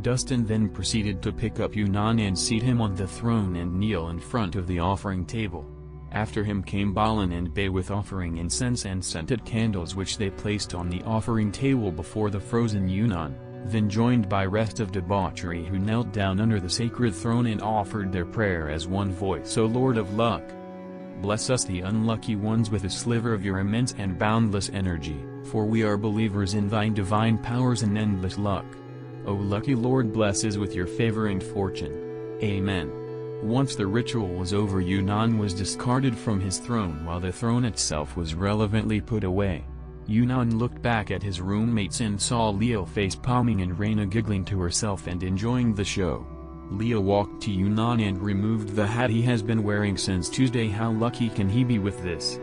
Dustin then proceeded to pick up Yunnan and seat him on the throne and kneel in front of the offering table. After him came Balin and Bay with offering incense and scented candles, which they placed on the offering table before the frozen Yunnan, then joined by rest of debauchery, who knelt down under the sacred throne and offered their prayer as one voice. O Lord of Luck, bless us the unlucky ones with a sliver of your immense and boundless energy, for we are believers in thine divine powers and endless luck. O lucky Lord, bless us with your favor and fortune. Amen. Once the ritual was over, Yunnan was discarded from his throne while the throne itself was relevantly put away. Yunnan looked back at his roommates and saw Leo face-palming and Reina giggling to herself and enjoying the show. Leo walked to Yunnan and removed the hat he has been wearing since Tuesday. How lucky can he be with this?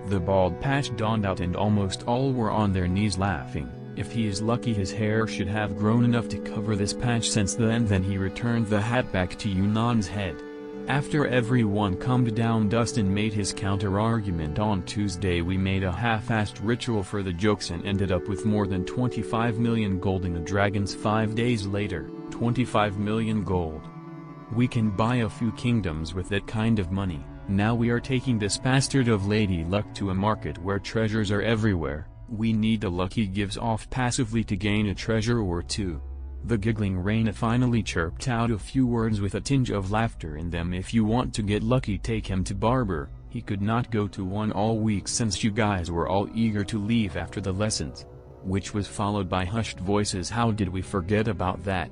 The bald patch dawned out and almost all were on their knees laughing. If he is lucky, his hair should have grown enough to cover this patch since then. Then he returned the hat back to Yunnan's head. After everyone calmed down, Dustin made his counter-argument. On Tuesday we made a half-assed ritual for the jokes and ended up with more than 25 million gold in the dragons. 5 days later, 25 million gold. We can buy a few kingdoms with that kind of money. Now we are taking this bastard of Lady Luck to a market where treasures are everywhere. We need a luck he gives off passively to gain a treasure or two. The giggling Reina finally chirped out a few words with a tinge of laughter in them. If you want to get lucky, take him to barber. He could not go to one all week since you guys were all eager to leave after the lessons. Which was followed by hushed voices. How did we forget about that?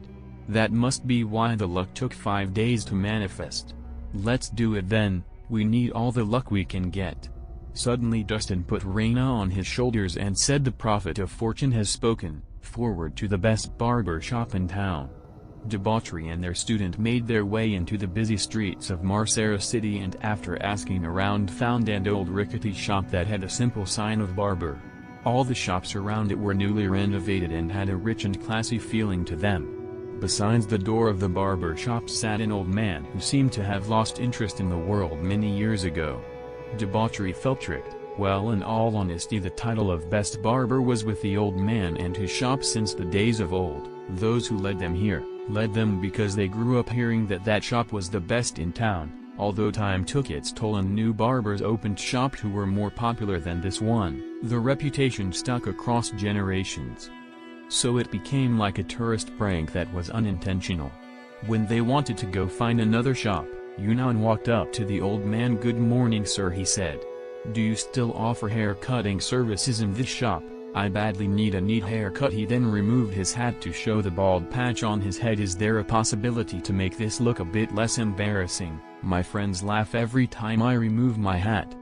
That must be why the luck took 5 days to manifest. Let's do it then, we need all the luck we can get. Suddenly Dustin put Reina on his shoulders and said, the prophet of fortune has spoken, forward to the best barber shop in town. Debauchery and their student made their way into the busy streets of Marcera City, and after asking around found an old rickety shop that had a simple sign of barber. All the shops around it were newly renovated and had a rich and classy feeling to them. Besides the door of the barber shop sat an old man who seemed to have lost interest in the world many years ago. Debauchery felt tricked. Well, in all honesty, the title of best barber was with the old man and his shop since the days of old. Those who led them here, led them because they grew up hearing that that shop was the best in town, although time took its toll and new barbers opened shops who were more popular than this one. The reputation stuck across generations. So it became like a tourist prank that was unintentional. When they wanted to go find another shop, Yunnan walked up to the old man. Good morning sir, he said. Do you still offer hair cutting services in this shop? I badly need a neat haircut. He then removed his hat to show the bald patch on his head. Is there a possibility to make this look a bit less embarrassing? My friends laugh every time I remove my hat.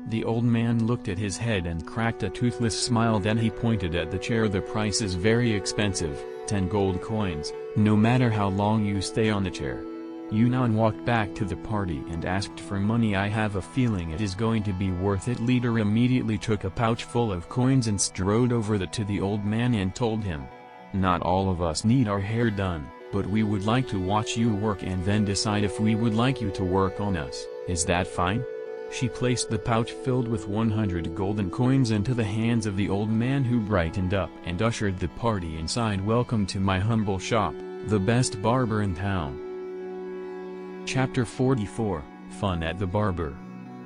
The old man looked at his head and cracked a toothless smile. Then he pointed at the chair. The price is very expensive, 10 gold coins, no matter how long you stay on the chair. Yunnan walked back to the party and asked for money. "I have a feeling it is going to be worth it." Leader immediately took a pouch full of coins and strode over to the old man and told him, "Not all of us need our hair done, but we would like to watch you work and then decide if we would like you to work on us. Is that fine?" She placed the pouch filled with 100 golden coins into the hands of the old man, who brightened up and ushered the party inside. "Welcome to my humble shop, the best barber in town." Chapter 44, Fun at the Barber.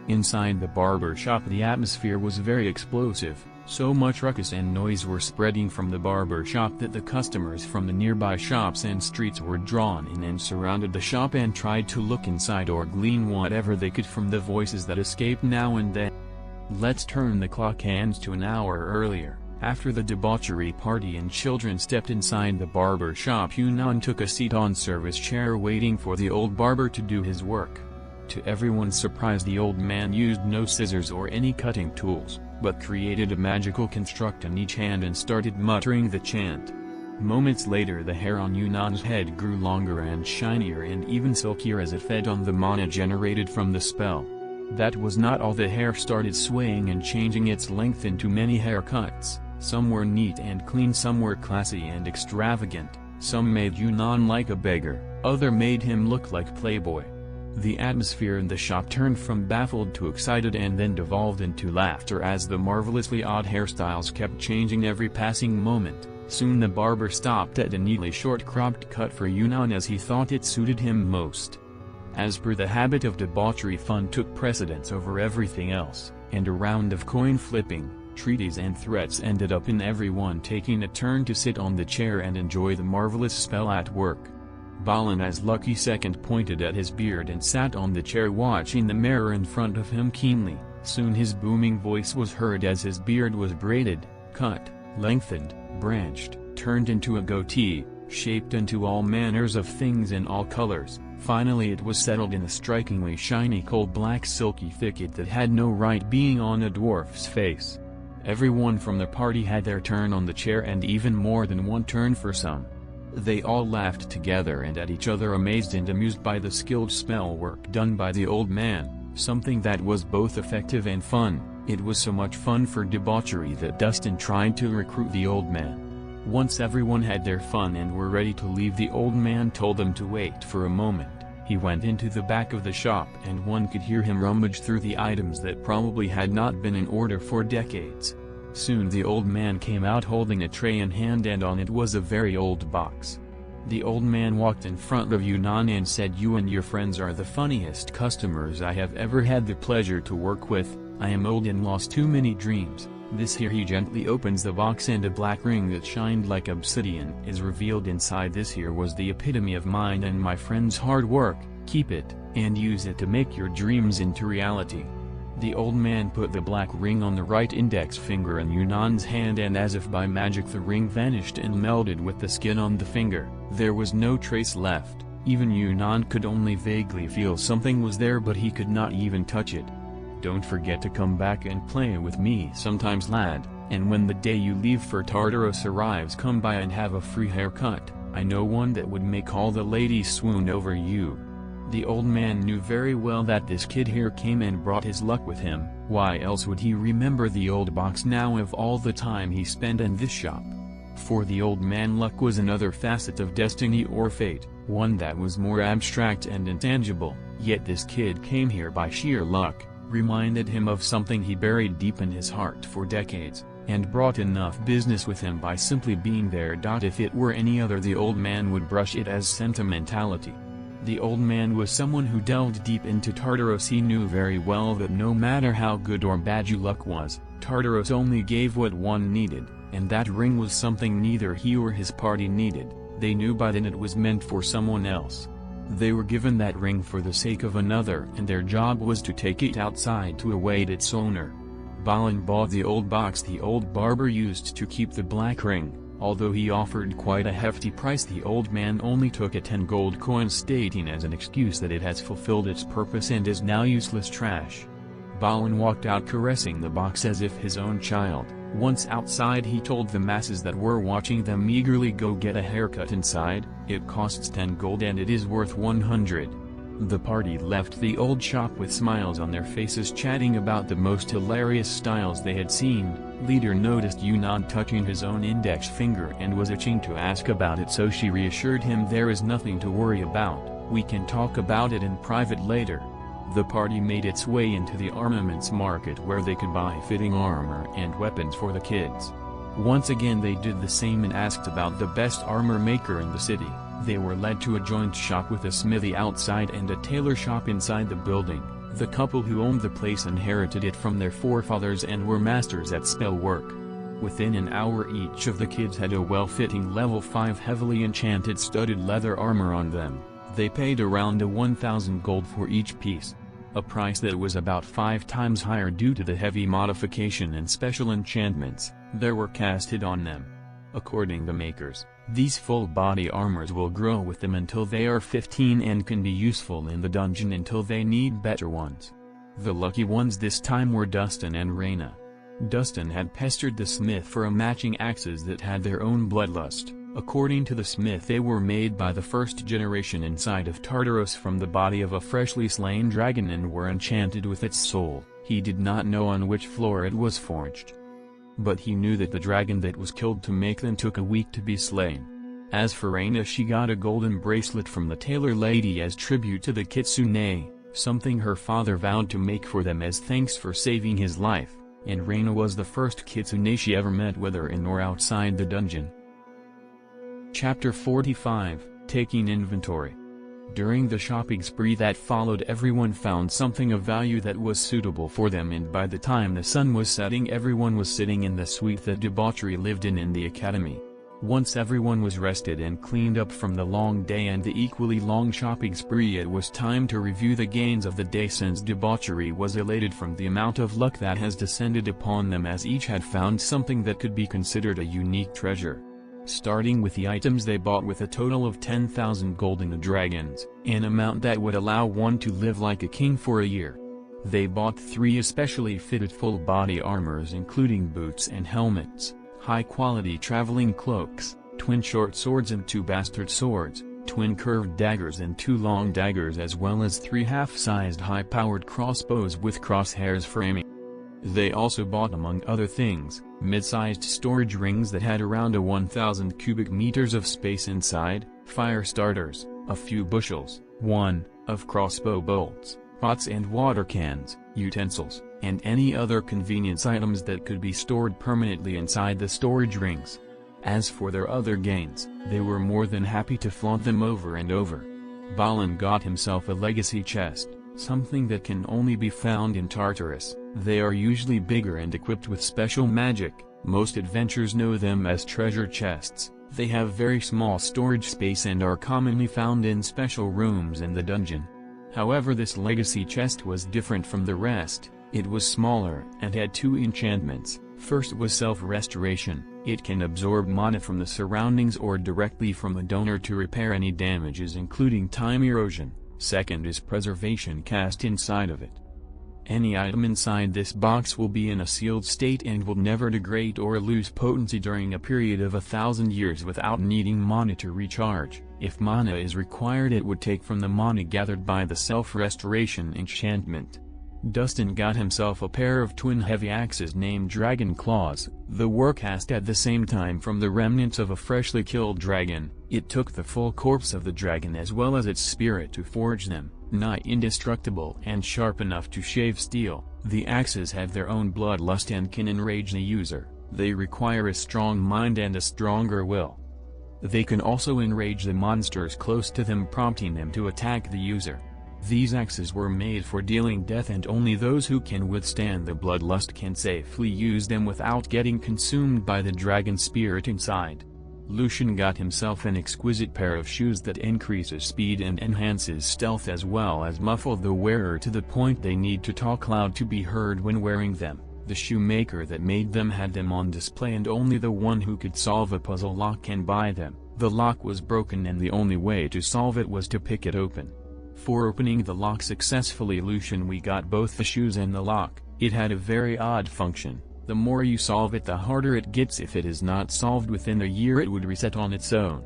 Inside the barber shop the atmosphere was very explosive, so much ruckus and noise were spreading from the barber shop that the customers from the nearby shops and streets were drawn in and surrounded the shop and tried to look inside or glean whatever they could from the voices that escaped now and then. Let's turn the clock hands to an hour earlier. After the debauchery party and children stepped inside the barber shop, Yunnan took a seat on service chair waiting for the old barber to do his work. To everyone's surprise, the old man used no scissors or any cutting tools, but created a magical construct in each hand and started muttering the chant. Moments later the hair on Yunnan's head grew longer and shinier and even silkier as it fed on the mana generated from the spell. That was not all. The hair started swaying and changing its length into many haircuts. Some were neat and clean, some were classy and extravagant, some made Yunnan like a beggar, other made him look like playboy. The atmosphere in the shop turned from baffled to excited and then devolved into laughter as the marvelously odd hairstyles kept changing every passing moment. Soon the barber stopped at a neatly short-cropped cut for Yunnan as he thought it suited him most. As per the habit of debauchery, fun took precedence over everything else, and a round of coin flipping, treaties and threats ended up in everyone taking a turn to sit on the chair and enjoy the marvelous spell at work. Balan, as lucky second, pointed at his beard and sat on the chair watching the mirror in front of him keenly. Soon his booming voice was heard as his beard was braided, cut, lengthened, branched, turned into a goatee, shaped into all manners of things in all colors. Finally it was settled in a strikingly shiny coal-black silky thicket that had no right being on a dwarf's face. Everyone from the party had their turn on the chair, and even more than one turn for some. They all laughed together and at each other, amazed and amused by the skilled spell work done by the old man, something that was both effective and fun. It was so much fun for debauchery that Dustin tried to recruit the old man. Once everyone had their fun and were ready to leave, the old man told them to wait for a moment. He went into the back of the shop and one could hear him rummage through the items that probably had not been in order for decades. Soon the old man came out holding a tray in hand, and on it was a very old box. The old man walked in front of Yunnan and said, "You and your friends are the funniest customers I have ever had the pleasure to work with. I am old and lost too many dreams. This here." He gently opens the box and a black ring that shined like obsidian is revealed inside. "This here was the epitome of mine and my friend's hard work. Keep it, and use it to make your dreams into reality." The old man put the black ring on the right index finger in Yunnan's hand, and as if by magic the ring vanished and melded with the skin on the finger. There was no trace left. Even Yunnan could only vaguely feel something was there, but he could not even touch it. "Don't forget to come back and play with me sometimes, lad, and when the day you leave for Tartarus arrives, come by and have a free haircut. I know one that would make all the ladies swoon over you." The old man knew very well that this kid here came and brought his luck with him. Why else would he remember the old box now of all the time he spent in this shop? For the old man, luck was another facet of destiny or fate, one that was more abstract and intangible. Yet this kid came here by sheer luck, reminded him of something he buried deep in his heart for decades, and brought enough business with him by simply being there. If it were any other, the old man would brush it as sentimentality. The old man was someone who delved deep into Tartarus. He knew very well that no matter how good or bad your luck was, Tartarus only gave what one needed, and that ring was something neither he or his party needed. They knew by then it was meant for someone else. They were given that ring for the sake of another, and their job was to take it outside to await its owner. Balan bought the old box the old barber used to keep the black ring. Although he offered quite a hefty price, the old man only took a 10 gold coin, stating as an excuse that it has fulfilled its purpose and is now useless trash. Balan walked out caressing the box as if his own child. Once outside, he told the masses that were watching them eagerly, "Go get a haircut inside, it costs 10 gold and it is worth 100. The party left the old shop with smiles on their faces, chatting about the most hilarious styles they had seen. Leader noticed Yunnan touching his own index finger and was itching to ask about it, so she reassured him, "There is nothing to worry about, we can talk about it in private later." The party made its way into the armaments market, where they could buy fitting armor and weapons for the kids. Once again they did the same and asked about the best armor maker in the city. They were led to a joint shop with a smithy outside and a tailor shop inside the building. The couple who owned the place inherited it from their forefathers and were masters at spell work. Within an hour each of the kids had a well-fitting level 5 heavily enchanted studded leather armor on them. They paid around 1,000 gold for each piece, a price that was about 5 times higher due to the heavy modification and special enchantments that were casted on them. According to makers, these full-body armors will grow with them until they are 15 and can be useful in the dungeon until they need better ones. The lucky ones this time were Dustin and Reyna. Dustin had pestered the smith for a matching axes that had their own bloodlust. According to the smith, they were made by the first generation inside of Tartarus from the body of a freshly slain dragon and were enchanted with its soul. He did not know on which floor it was forged, but he knew that the dragon that was killed to make them took a week to be slain. As for Reyna, she got a golden bracelet from the tailor lady as tribute to the kitsune, something her father vowed to make for them as thanks for saving his life, and Reyna was the first kitsune she ever met, whether in or outside the dungeon. Chapter 45, Taking Inventory. During the shopping spree that followed, everyone found something of value that was suitable for them, and by the time the sun was setting everyone was sitting in the suite that debauchery lived in the academy. Once everyone was rested and cleaned up from the long day and the equally long shopping spree, it was time to review the gains of the day, since debauchery was elated from the amount of luck that has descended upon them, as each had found something that could be considered a unique treasure. Starting with the items they bought with a total of 10,000 golden dragons, an amount that would allow one to live like a king for a year. They bought 3 especially fitted full-body armors, including boots and helmets, high-quality traveling cloaks, twin short swords and 2 bastard swords, twin curved daggers and 2 long daggers, as well as 3 half-sized high-powered crossbows with crosshairs for aiming. They also bought, among other things, mid-sized storage rings that had around 1,000 cubic meters of space inside, fire starters, a few bushels, of crossbow bolts, pots and water cans, utensils, and any other convenience items that could be stored permanently inside the storage rings. As for their other gains, they were more than happy to flaunt them over and over. Balin got himself a legacy chest, something that can only be found in Tartarus. They are usually bigger and equipped with special magic. Most adventurers know them as treasure chests. They have very small storage space and are commonly found in special rooms in the dungeon. However, this legacy chest was different from the rest. It was smaller and had 2 enchantments. First was self-restoration. It can absorb mana from the surroundings or directly from the donor to repair any damages, including time erosion. Second is preservation. Cast inside of it, any item inside this box will be in a sealed state and will never degrade or lose potency during a period of 1,000 years without needing mana to recharge. If mana is required, it would take from the mana gathered by the self-restoration enchantment. Dustin got himself a pair of twin heavy axes named Dragon Claws. The were cast at the same time from the remnants of a freshly killed dragon. It took the full corpse of the dragon as well as its spirit to forge them, nigh indestructible and sharp enough to shave steel. The axes have their own bloodlust and can enrage the user. They require a strong mind and a stronger will. They can also enrage the monsters close to them, prompting them to attack the user. These axes were made for dealing death, and only those who can withstand the bloodlust can safely use them without getting consumed by the dragon spirit inside. Lucian got himself an exquisite pair of shoes that increases speed and enhances stealth, as well as muffle the wearer to the point they need to talk loud to be heard when wearing them. The shoemaker that made them had them on display, and only the one who could solve a puzzle lock can buy them. The lock was broken and the only way to solve it was to pick it open. For opening the lock successfully, Lucian got both the shoes and the lock. It had a very odd function. The more you solve it, the harder it gets. If it is not solved within a year, it would reset on its own.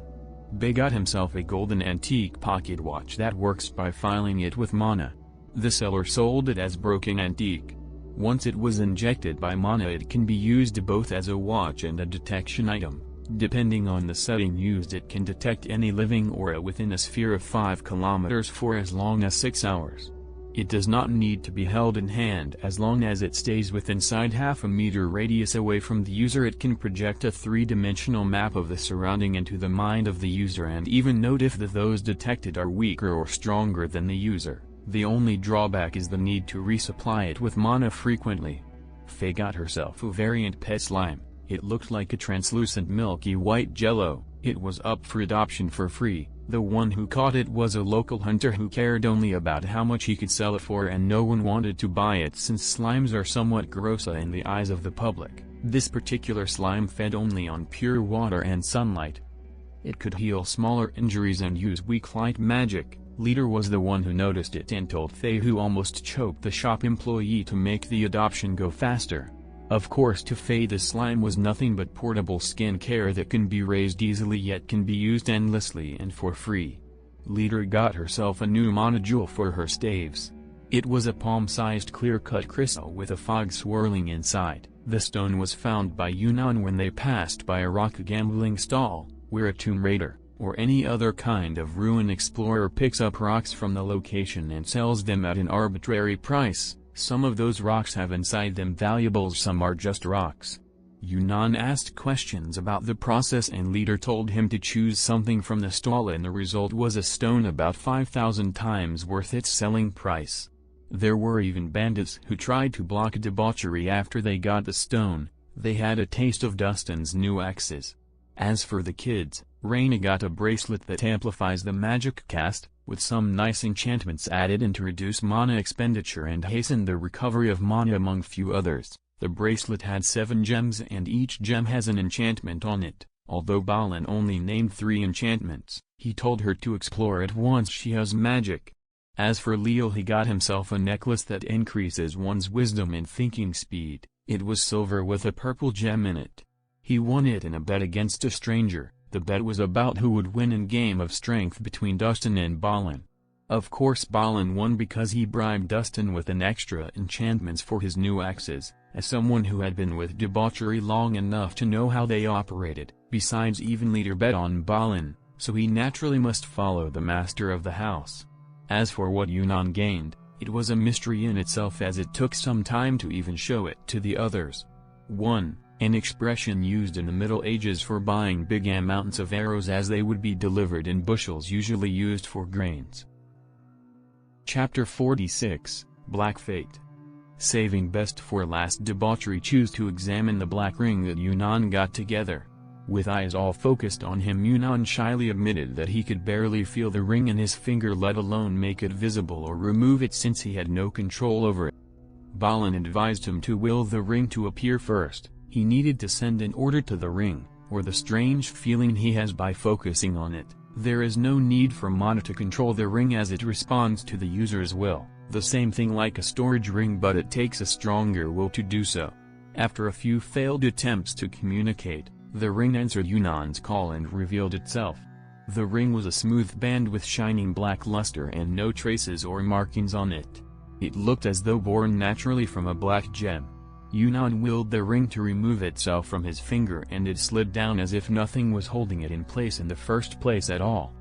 Bay got himself a golden antique pocket watch that works by filing it with mana. The seller sold it as broken antique. Once it was injected by mana, it can be used both as a watch and a detection item. Depending on the setting used, it can detect any living aura within a sphere of 5 kilometers for as long as 6 hours. It does not need to be held in hand. As long as it stays within half a meter radius away from the user, it can project a 3-dimensional map of the surrounding into the mind of the user and even note if those detected are weaker or stronger than the user. The only drawback is the need to resupply it with mana frequently. Faye got herself a variant pet slime. It looked like a translucent milky white jello. It was up for adoption for free. The one who caught it was a local hunter who cared only about how much he could sell it for, and no one wanted to buy it since slimes are somewhat gross in the eyes of the public. This particular slime fed only on pure water and sunlight. It could heal smaller injuries and use weak light magic. Leader was the one who noticed it and told Faye, who almost choked the shop employee, to make the adoption go faster. Of course, to Faye the slime was nothing but portable skin care that can be raised easily yet can be used endlessly and for free. Leader got herself a new mana jewel for her staves. It was a palm-sized clear-cut crystal with a fog swirling inside. The stone was found by Yunnan when they passed by a rock gambling stall, where a tomb raider, or any other kind of ruin explorer, picks up rocks from the location and sells them at an arbitrary price. Some of those rocks have inside them valuables, some are just rocks. Yunnan asked questions about the process and Leader told him to choose something from the stall, and the result was a stone about 5,000 times worth its selling price. There were even bandits who tried to block debauchery after they got the stone. They had a taste of Dustin's new axes. As for the kids, Raina got a bracelet that amplifies the magic cast, with some nice enchantments added in to reduce mana expenditure and hasten the recovery of mana among few others. The bracelet had 7 gems and each gem has an enchantment on it. Although Balin only named 3 enchantments, he told her to explore it once she has magic. As for Leal, he got himself a necklace that increases one's wisdom and thinking speed. It was silver with a purple gem in it. He won it in a bet against a stranger. The bet was about who would win in game of strength between Dustin and Balin. Of course Balin won because he bribed Dustin with an extra enchantments for his new axes, as someone who had been with debauchery long enough to know how they operated. Besides, even Leader bet on Balin, so he naturally must follow the master of the house. As for what Yunnan gained, it was a mystery in itself, as it took some time to even show it to the others. 1. An expression used in the Middle Ages for buying big amounts of arrows, as they would be delivered in bushels usually used for grains. Chapter 46, Black Fate. Saving best for last, debauchery choose to examine the black ring that Yunnan got together. With eyes all focused on him, Yunnan shyly admitted that he could barely feel the ring in his finger, let alone make it visible or remove it, since he had no control over it. Balin advised him to will the ring to appear first. He needed to send an order to the ring, or the strange feeling he has by focusing on it. There is no need for mana to control the ring, as it responds to the user's will, the same thing like a storage ring, but it takes a stronger will to do so. After a few failed attempts to communicate, the ring answered Yunnan's call and revealed itself. The ring was a smooth band with shining black luster and no traces or markings on it. It looked as though born naturally from a black gem. Yunnan willed the ring to remove itself from his finger, and it slid down as if nothing was holding it in place in the first place at all.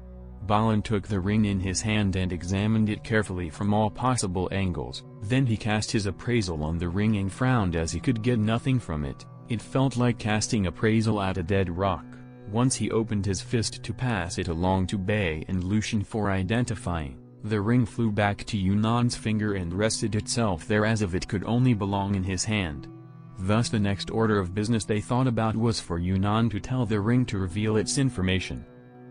Balin took the ring in his hand and examined it carefully from all possible angles. Then he cast his appraisal on the ring and frowned as he could get nothing from it. It felt like casting appraisal at a dead rock. Once he opened his fist to pass it along to Bay and Lucian for identifying. The ring flew back to Yunnan's finger and rested itself there as if it could only belong in his hand. Thus the next order of business they thought about was for Yunnan to tell the ring to reveal its information.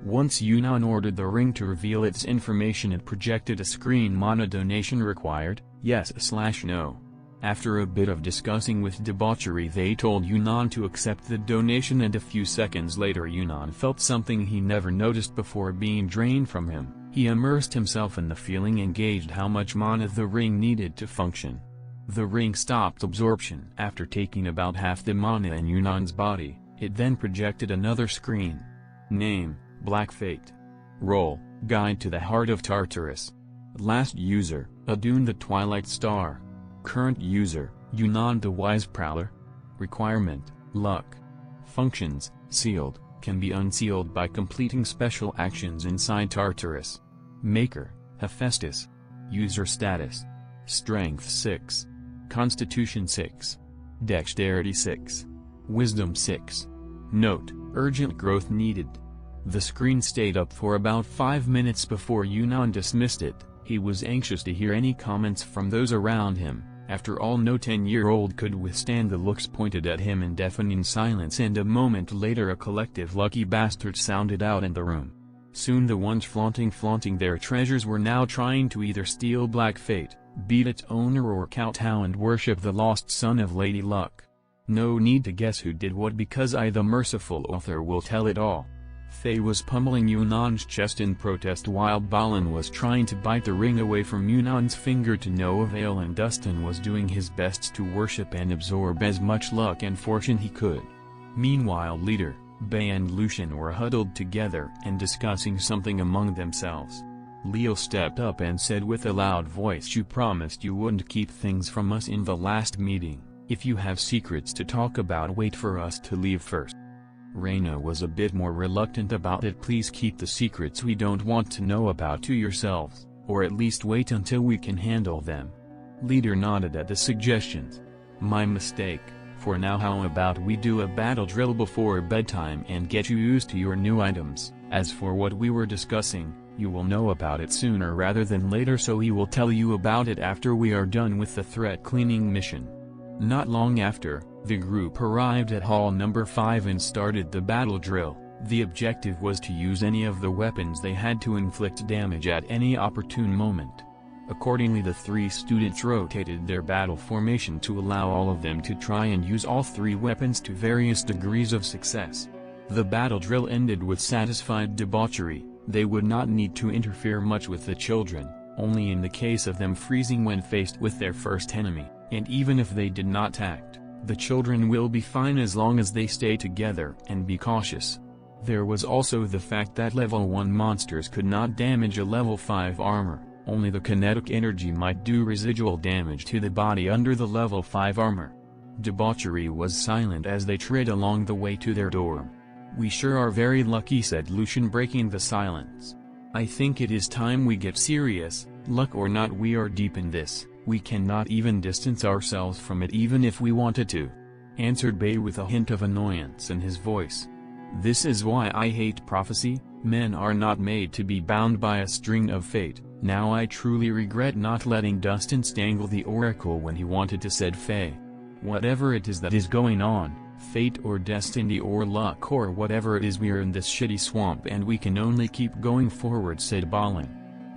Once Yunnan ordered the ring to reveal its information, it projected a screen: mana donation required, yes/no. After a bit of discussing with debauchery, they told Yunnan to accept the donation, and a few seconds later Yunnan felt something he never noticed before being drained from him. He immersed himself in the feeling and gauged how much mana the ring needed to function. The ring stopped absorption after taking about half the mana in Yunan's body. It then projected another screen. Name, Black Fate. Role, Guide to the Heart of Tartarus. Last user, Adun the Twilight Star. Current user, Yunan the Wise Prowler. Requirement, Luck. Functions, Sealed, can be unsealed by completing special actions inside Tartarus. Maker, Hephaestus. User status. Strength 6. Constitution 6. Dexterity 6. Wisdom 6. Note, urgent growth needed. The screen stayed up for about 5 minutes before Yunan dismissed it. He was anxious to hear any comments from those around him. After all, no 10-year-old could withstand the looks pointed at him in deafening silence, and a moment later a collective "lucky bastard" sounded out in the room. Soon the ones flaunting their treasures were now trying to either steal Black Fate, beat its owner, or kowtow and worship the lost son of Lady Luck. No need to guess who did what, because I, the merciful author, will tell it all. Faye was pummeling Yunan's chest in protest while Balin was trying to bite the ring away from Yunan's finger to no avail, and Dustin was doing his best to worship and absorb as much luck and fortune he could. Meanwhile, Leader, Bay and Lucian were huddled together and discussing something among themselves. Leo stepped up and said with a loud voice, "You promised you wouldn't keep things from us in the last meeting. If you have secrets to talk about, wait for us to leave first." Reyna was a bit more reluctant about it. "Please keep the secrets we don't want to know about to yourselves, or at least wait until we can handle them." Leader nodded at the suggestions. "My mistake. For now, how about we do a battle drill before bedtime and get you used to your new items? As for what we were discussing, you will know about it sooner rather than later, so he will tell you about it after we are done with the threat cleaning mission." Not long after, the group arrived at Hall Number 5 and started the battle drill. The objective was to use any of the weapons they had to inflict damage at any opportune moment. Accordingly, the 3 students rotated their battle formation to allow all of them to try and use all 3 weapons to various degrees of success. The battle drill ended with satisfied debauchery. They would not need to interfere much with the children, only in the case of them freezing when faced with their first enemy, and even if they did not act, the children will be fine as long as they stay together and be cautious. There was also the fact that level 1 monsters could not damage a level 5 armor. Only the kinetic energy might do residual damage to the body under the level 5 armor. Debauchery was silent as they tread along the way to their dorm. "We sure are very lucky," said Lucian, breaking the silence. "I think it is time we get serious. Luck or not, we are deep in this. We cannot even distance ourselves from it even if we wanted to," answered Bay with a hint of annoyance in his voice. "This is why I hate prophecy. Men are not made to be bound by a string of fate. Now I truly regret not letting Dustin strangle the oracle when he wanted to," said Faye. "Whatever it is that is going on, fate or destiny or luck or whatever it is, we are in this shitty swamp and we can only keep going forward," said Balin.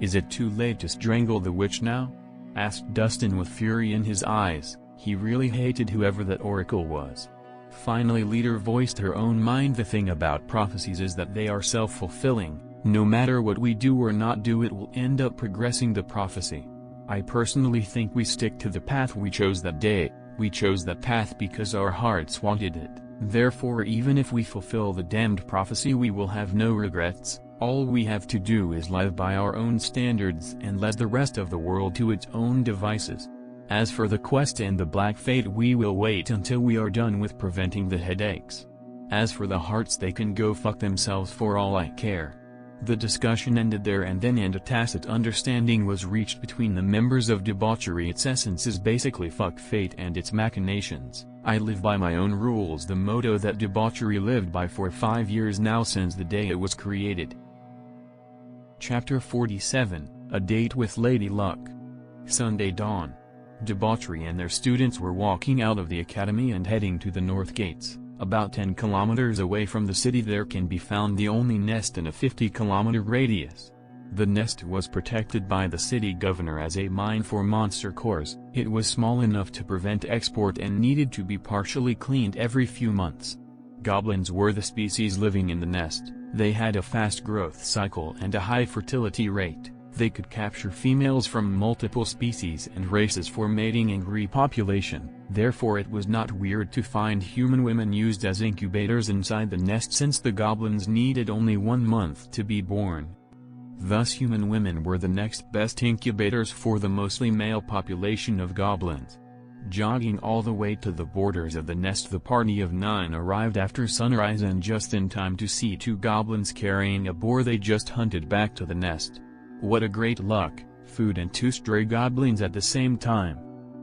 "Is it too late to strangle the witch now?" asked Dustin with fury in his eyes. He really hated whoever that oracle was. Finally, Leader voiced her own mind. "The thing about prophecies is that they are self-fulfilling. No matter what we do or not do, it will end up progressing the prophecy. I personally think we stick to the path we chose that day. We chose that path because our hearts wanted it. Therefore, even if we fulfill the damned prophecy, we will have no regrets. All we have to do is live by our own standards and let the rest of the world to its own devices. As for the quest and the Black Fate, we will wait until we are done with preventing the headaches. As for the hearts, they can go fuck themselves for all I care." The discussion ended there and then, and a tacit understanding was reached between the members of Debauchery. Its essence is basically fuck fate and its machinations. I live by my own rules, the motto that Debauchery lived by for 5 years now, since the day it was created. Chapter 47, A Date with Lady Luck. Sunday dawn. Debauchery and their students were walking out of the academy and heading to the north gates. About 10 kilometers away from the city there can be found the only nest in a 50-kilometer radius. The nest was protected by the city governor as a mine for monster cores. It was small enough to prevent export and needed to be partially cleaned every few months. Goblins were the species living in the nest. They had a fast growth cycle and a high fertility rate. They could capture females from multiple species and races for mating and repopulation, therefore it was not weird to find human women used as incubators inside the nest since the goblins needed only 1 month to be born. Thus human women were the next best incubators for the mostly male population of goblins. Jogging all the way to the borders of the nest, the party of 9 arrived after sunrise and just in time to see 2 goblins carrying a boar they just hunted back to the nest. What a great luck, food and 2 stray goblins at the same time.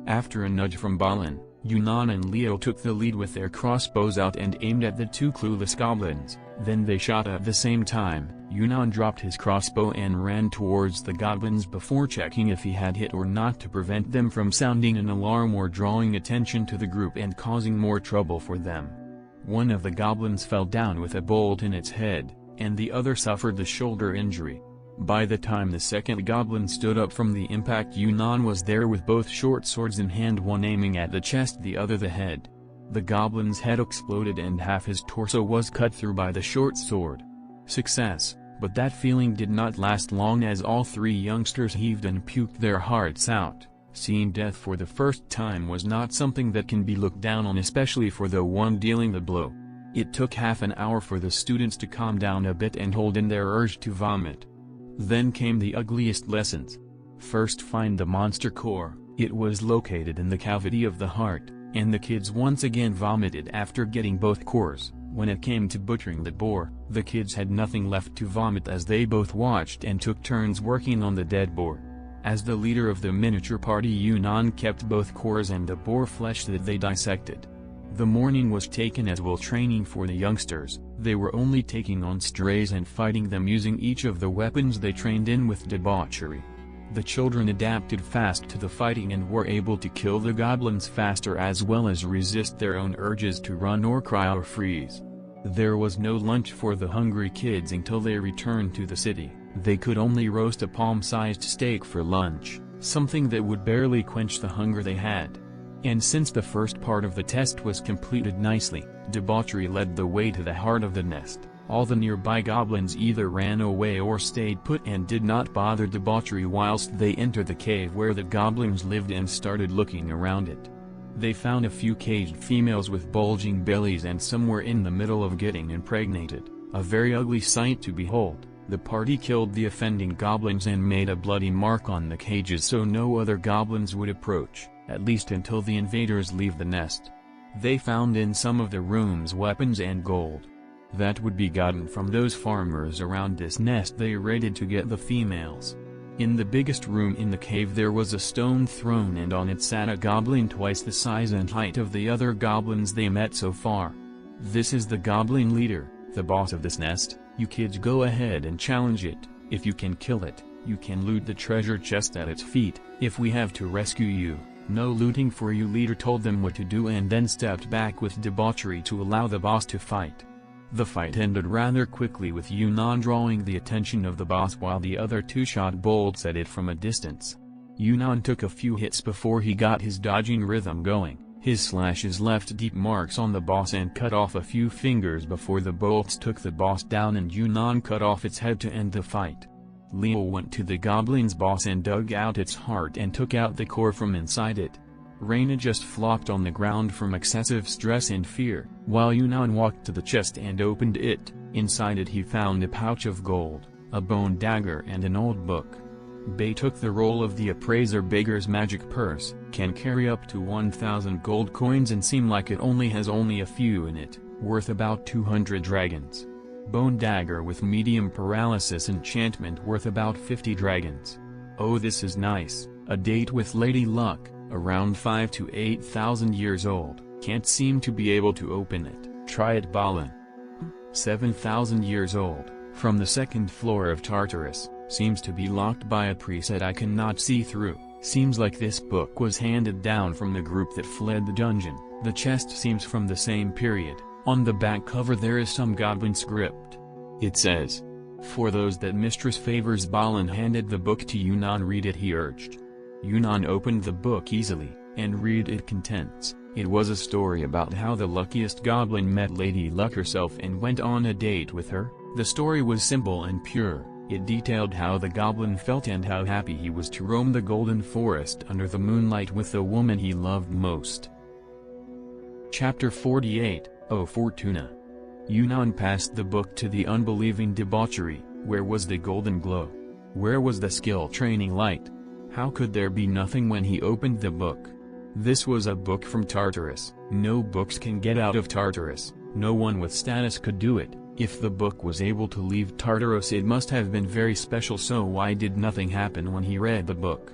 After a nudge from Balin, Yunnan and Leo took the lead with their crossbows out and aimed at the 2 clueless goblins, then they shot at the same time. Yunnan dropped his crossbow and ran towards the goblins before checking if he had hit or not to prevent them from sounding an alarm or drawing attention to the group and causing more trouble for them. One of the goblins fell down with a bolt in its head, and the other suffered the shoulder injury. By the time the second goblin stood up from the impact, Yunnan was there with both short swords in hand, one aiming at the chest, the other the head. The goblin's head exploded and half his torso was cut through by the short sword. Success, but that feeling did not last long as all 3 youngsters heaved and puked their hearts out. Seeing death for the first time was not something that can be looked down on, especially for the one dealing the blow. It took half an hour for the students to calm down a bit and hold in their urge to vomit. Then came the ugliest lessons. First, find the monster core. It was located in the cavity of the heart, and the kids once again vomited after getting both cores. When it came to butchering the boar, the kids had nothing left to vomit as they both watched and took turns working on the dead boar. As the leader of the miniature party, Yunnan kept both cores and the boar flesh that they dissected. The morning was taken as well training for the youngsters. They were only taking on strays and fighting them using each of the weapons they trained in with debauchery. The children adapted fast to the fighting and were able to kill the goblins faster as well as resist their own urges to run or cry or freeze. There was no lunch for the hungry kids until they returned to the city. They could only roast a palm-sized steak for lunch, something that would barely quench the hunger they had. And since the first part of the test was completed nicely, debauchery led the way to the heart of the nest. All the nearby goblins either ran away or stayed put and did not bother debauchery whilst they entered the cave where the goblins lived and started looking around it. They found a few caged females with bulging bellies and some were in the middle of getting impregnated, a very ugly sight to behold. The party killed the offending goblins and made a bloody mark on the cages so no other goblins would approach, at least until the invaders leave the nest. They found in some of the rooms weapons and gold that would be gotten from those farmers around this nest they raided to get the females. In the biggest room in the cave there was a stone throne and on it sat a goblin twice the size and height of the other goblins they met so far. This is the goblin leader, the boss of this nest. You kids go ahead and challenge it. If you can kill it, you can loot the treasure chest at its feet. If we have to rescue you, no looting for you. Leader told them what to do and then stepped back with debauchery to allow the boss to fight. The fight ended rather quickly with Yunnan drawing the attention of the boss while the other 2 shot bolts at it from a distance. Yunnan took a few hits before he got his dodging rhythm going. His slashes left deep marks on the boss and cut off a few fingers before the bolts took the boss down and Yunnan cut off its head to end the fight. Leo went to the goblin's boss and dug out its heart and took out the core from inside it. Reina just flopped on the ground from excessive stress and fear, while Yunnan walked to the chest and opened it. Inside it he found a pouch of gold, a bone dagger and an old book. Bay took the role of the appraiser. Beggar's magic purse can carry up to 1,000 gold coins and seem like it only has a few in it, worth about 200 dragons. Bone dagger with medium paralysis enchantment worth about 50 dragons. Oh, this is nice. A date with Lady Luck, around 5 to 8,000 years old. Can't seem to be able to open it. Try it, Balin. 7,000 years old, from the 2nd floor of Tartarus. Seems to be locked by a preset I cannot see through. Seems like this book was handed down from the group that fled the dungeon. The chest seems from the same period. On the back cover there is some goblin script. It says, "For those that mistress favors." Balin handed the book to Yunnan. Read it, he urged. Yunnan opened the book easily, and read it contents. It was a story about how the luckiest goblin met Lady Luck herself and went on a date with her. The story was simple and pure. It detailed how the goblin felt and how happy he was to roam the golden forest under the moonlight with the woman he loved most. Chapter 48, O Fortuna. Yunnan passed the book to the unbelieving debauchery. Where was the golden glow? Where was the skill training light? How could there be nothing when he opened the book? This was a book from Tartarus. No books can get out of Tartarus. No one with status could do it. If the book was able to leave Tartarus, it must have been very special. So why did nothing happen when he read the book?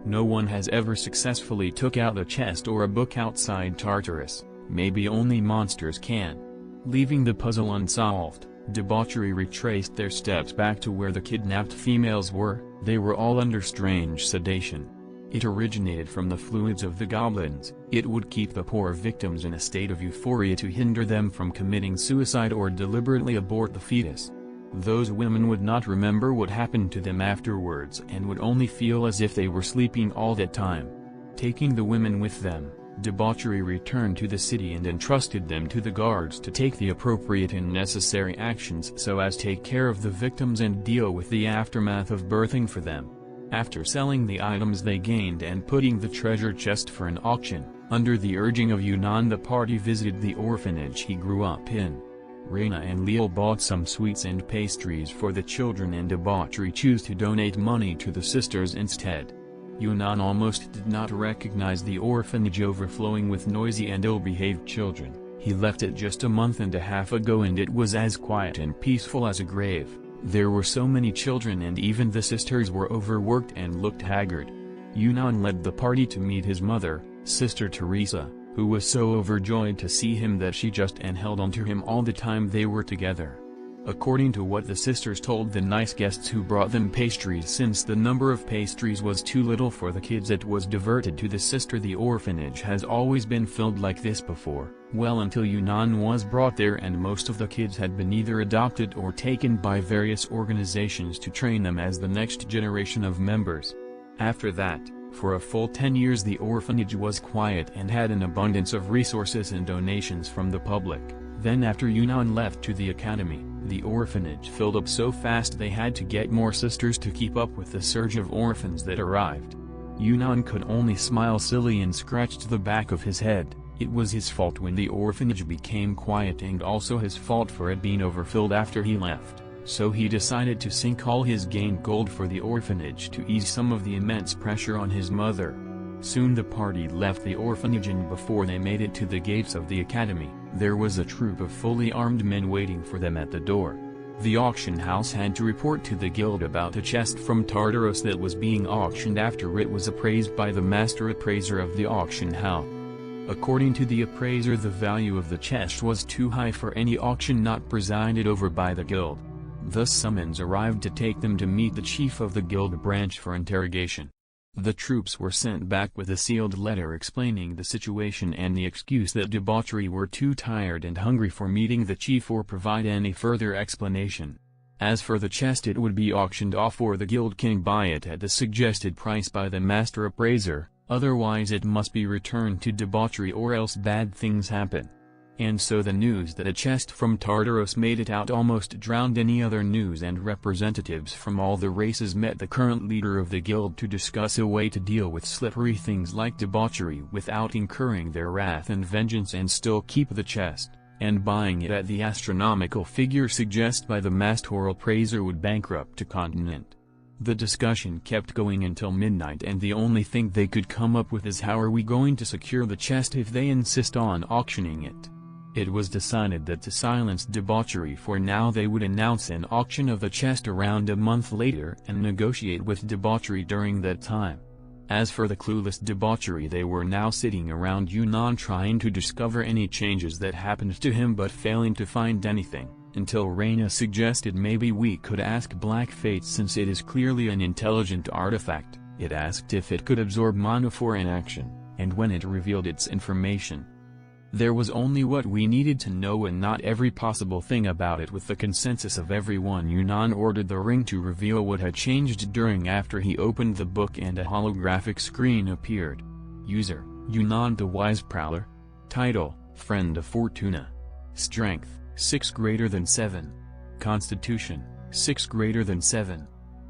No one has ever successfully took out a chest or a book outside Tartarus. Maybe only monsters can. Leaving the puzzle unsolved, debauchery retraced their steps back to where the kidnapped females were. They were all under strange sedation. It originated from the fluids of the goblins. It would keep the poor victims in a state of euphoria to hinder them from committing suicide or deliberately abort the fetus. Those women would not remember what happened to them afterwards and would only feel as if they were sleeping all that time. Taking the women with them, debauchery returned to the city and entrusted them to the guards to take the appropriate and necessary actions so as to take care of the victims and deal with the aftermath of birthing for them. After selling the items they gained and putting the treasure chest for an auction, under the urging of Yunnan, the party visited the orphanage he grew up in. Reina and Leo bought some sweets and pastries for the children, and debauchery chose to donate money to the sisters instead. Yunnan almost did not recognize the orphanage overflowing with noisy and ill-behaved children. He left it just a month and a half ago and it was as quiet and peaceful as a grave. There were so many children and even the sisters were overworked and looked haggard. Yunnan led the party to meet his mother, Sister Teresa, who was so overjoyed to see him that she just held on to him all the time they were together. According to what the sisters told the nice guests who brought them pastries, since the number of pastries was too little for the kids, it was diverted to the sister. The orphanage has always been filled like this before, well until Yunnan was brought there, and most of the kids had been either adopted or taken by various organizations to train them as the next generation of members. After that, for a full 10 years the orphanage was quiet and had an abundance of resources and donations from the public. Then after Yunnan left to the academy, the orphanage filled up so fast they had to get more sisters to keep up with the surge of orphans that arrived. Yunnan could only smile silly and scratched the back of his head. It was his fault when the orphanage became quiet and also his fault for it being overfilled after he left, so he decided to sink all his gained gold for the orphanage to ease some of the immense pressure on his mother. Soon the party left the orphanage, and before they made it to the gates of the academy, there was a troop of fully armed men waiting for them at the door. The auction house had to report to the guild about a chest from Tartarus that was being auctioned after it was appraised by the master appraiser of the auction house. According to the appraiser, the value of the chest was too high for any auction not presided over by the guild. Thus summons arrived to take them to meet the chief of the guild branch for interrogation. The troops were sent back with a sealed letter explaining the situation and the excuse that debauchery were too tired and hungry for meeting the chief or provide any further explanation. As for the chest, it would be auctioned off or the guild can buy it at the suggested price by the master appraiser, otherwise it must be returned to debauchery or else bad things happen. And so the news that a chest from Tartarus made it out almost drowned any other news, and representatives from all the races met the current leader of the guild to discuss a way to deal with slippery things like debauchery without incurring their wrath and vengeance and still keep the chest, and buying it at the astronomical figure suggested by the master appraiser would bankrupt a continent. The discussion kept going until midnight, and the only thing they could come up with is how are we going to secure the chest if they insist on auctioning it. It was decided that to silence debauchery for now they would announce an auction of the chest around a month later and negotiate with debauchery during that time. As for the clueless debauchery, they were now sitting around Yunnan trying to discover any changes that happened to him but failing to find anything, until Reina suggested maybe we could ask Black Fate since it is clearly an intelligent artifact. It asked if it could absorb mana for an action, and when it revealed its information, there was only what we needed to know and not every possible thing about it. With the consensus of everyone, Yunnan ordered the ring to reveal what had changed during after he opened the book, and a holographic screen appeared. User, Yunnan the Wise Prowler. Title, Friend of Fortuna. Strength, 6 greater than 7. Constitution, 6 greater than 7.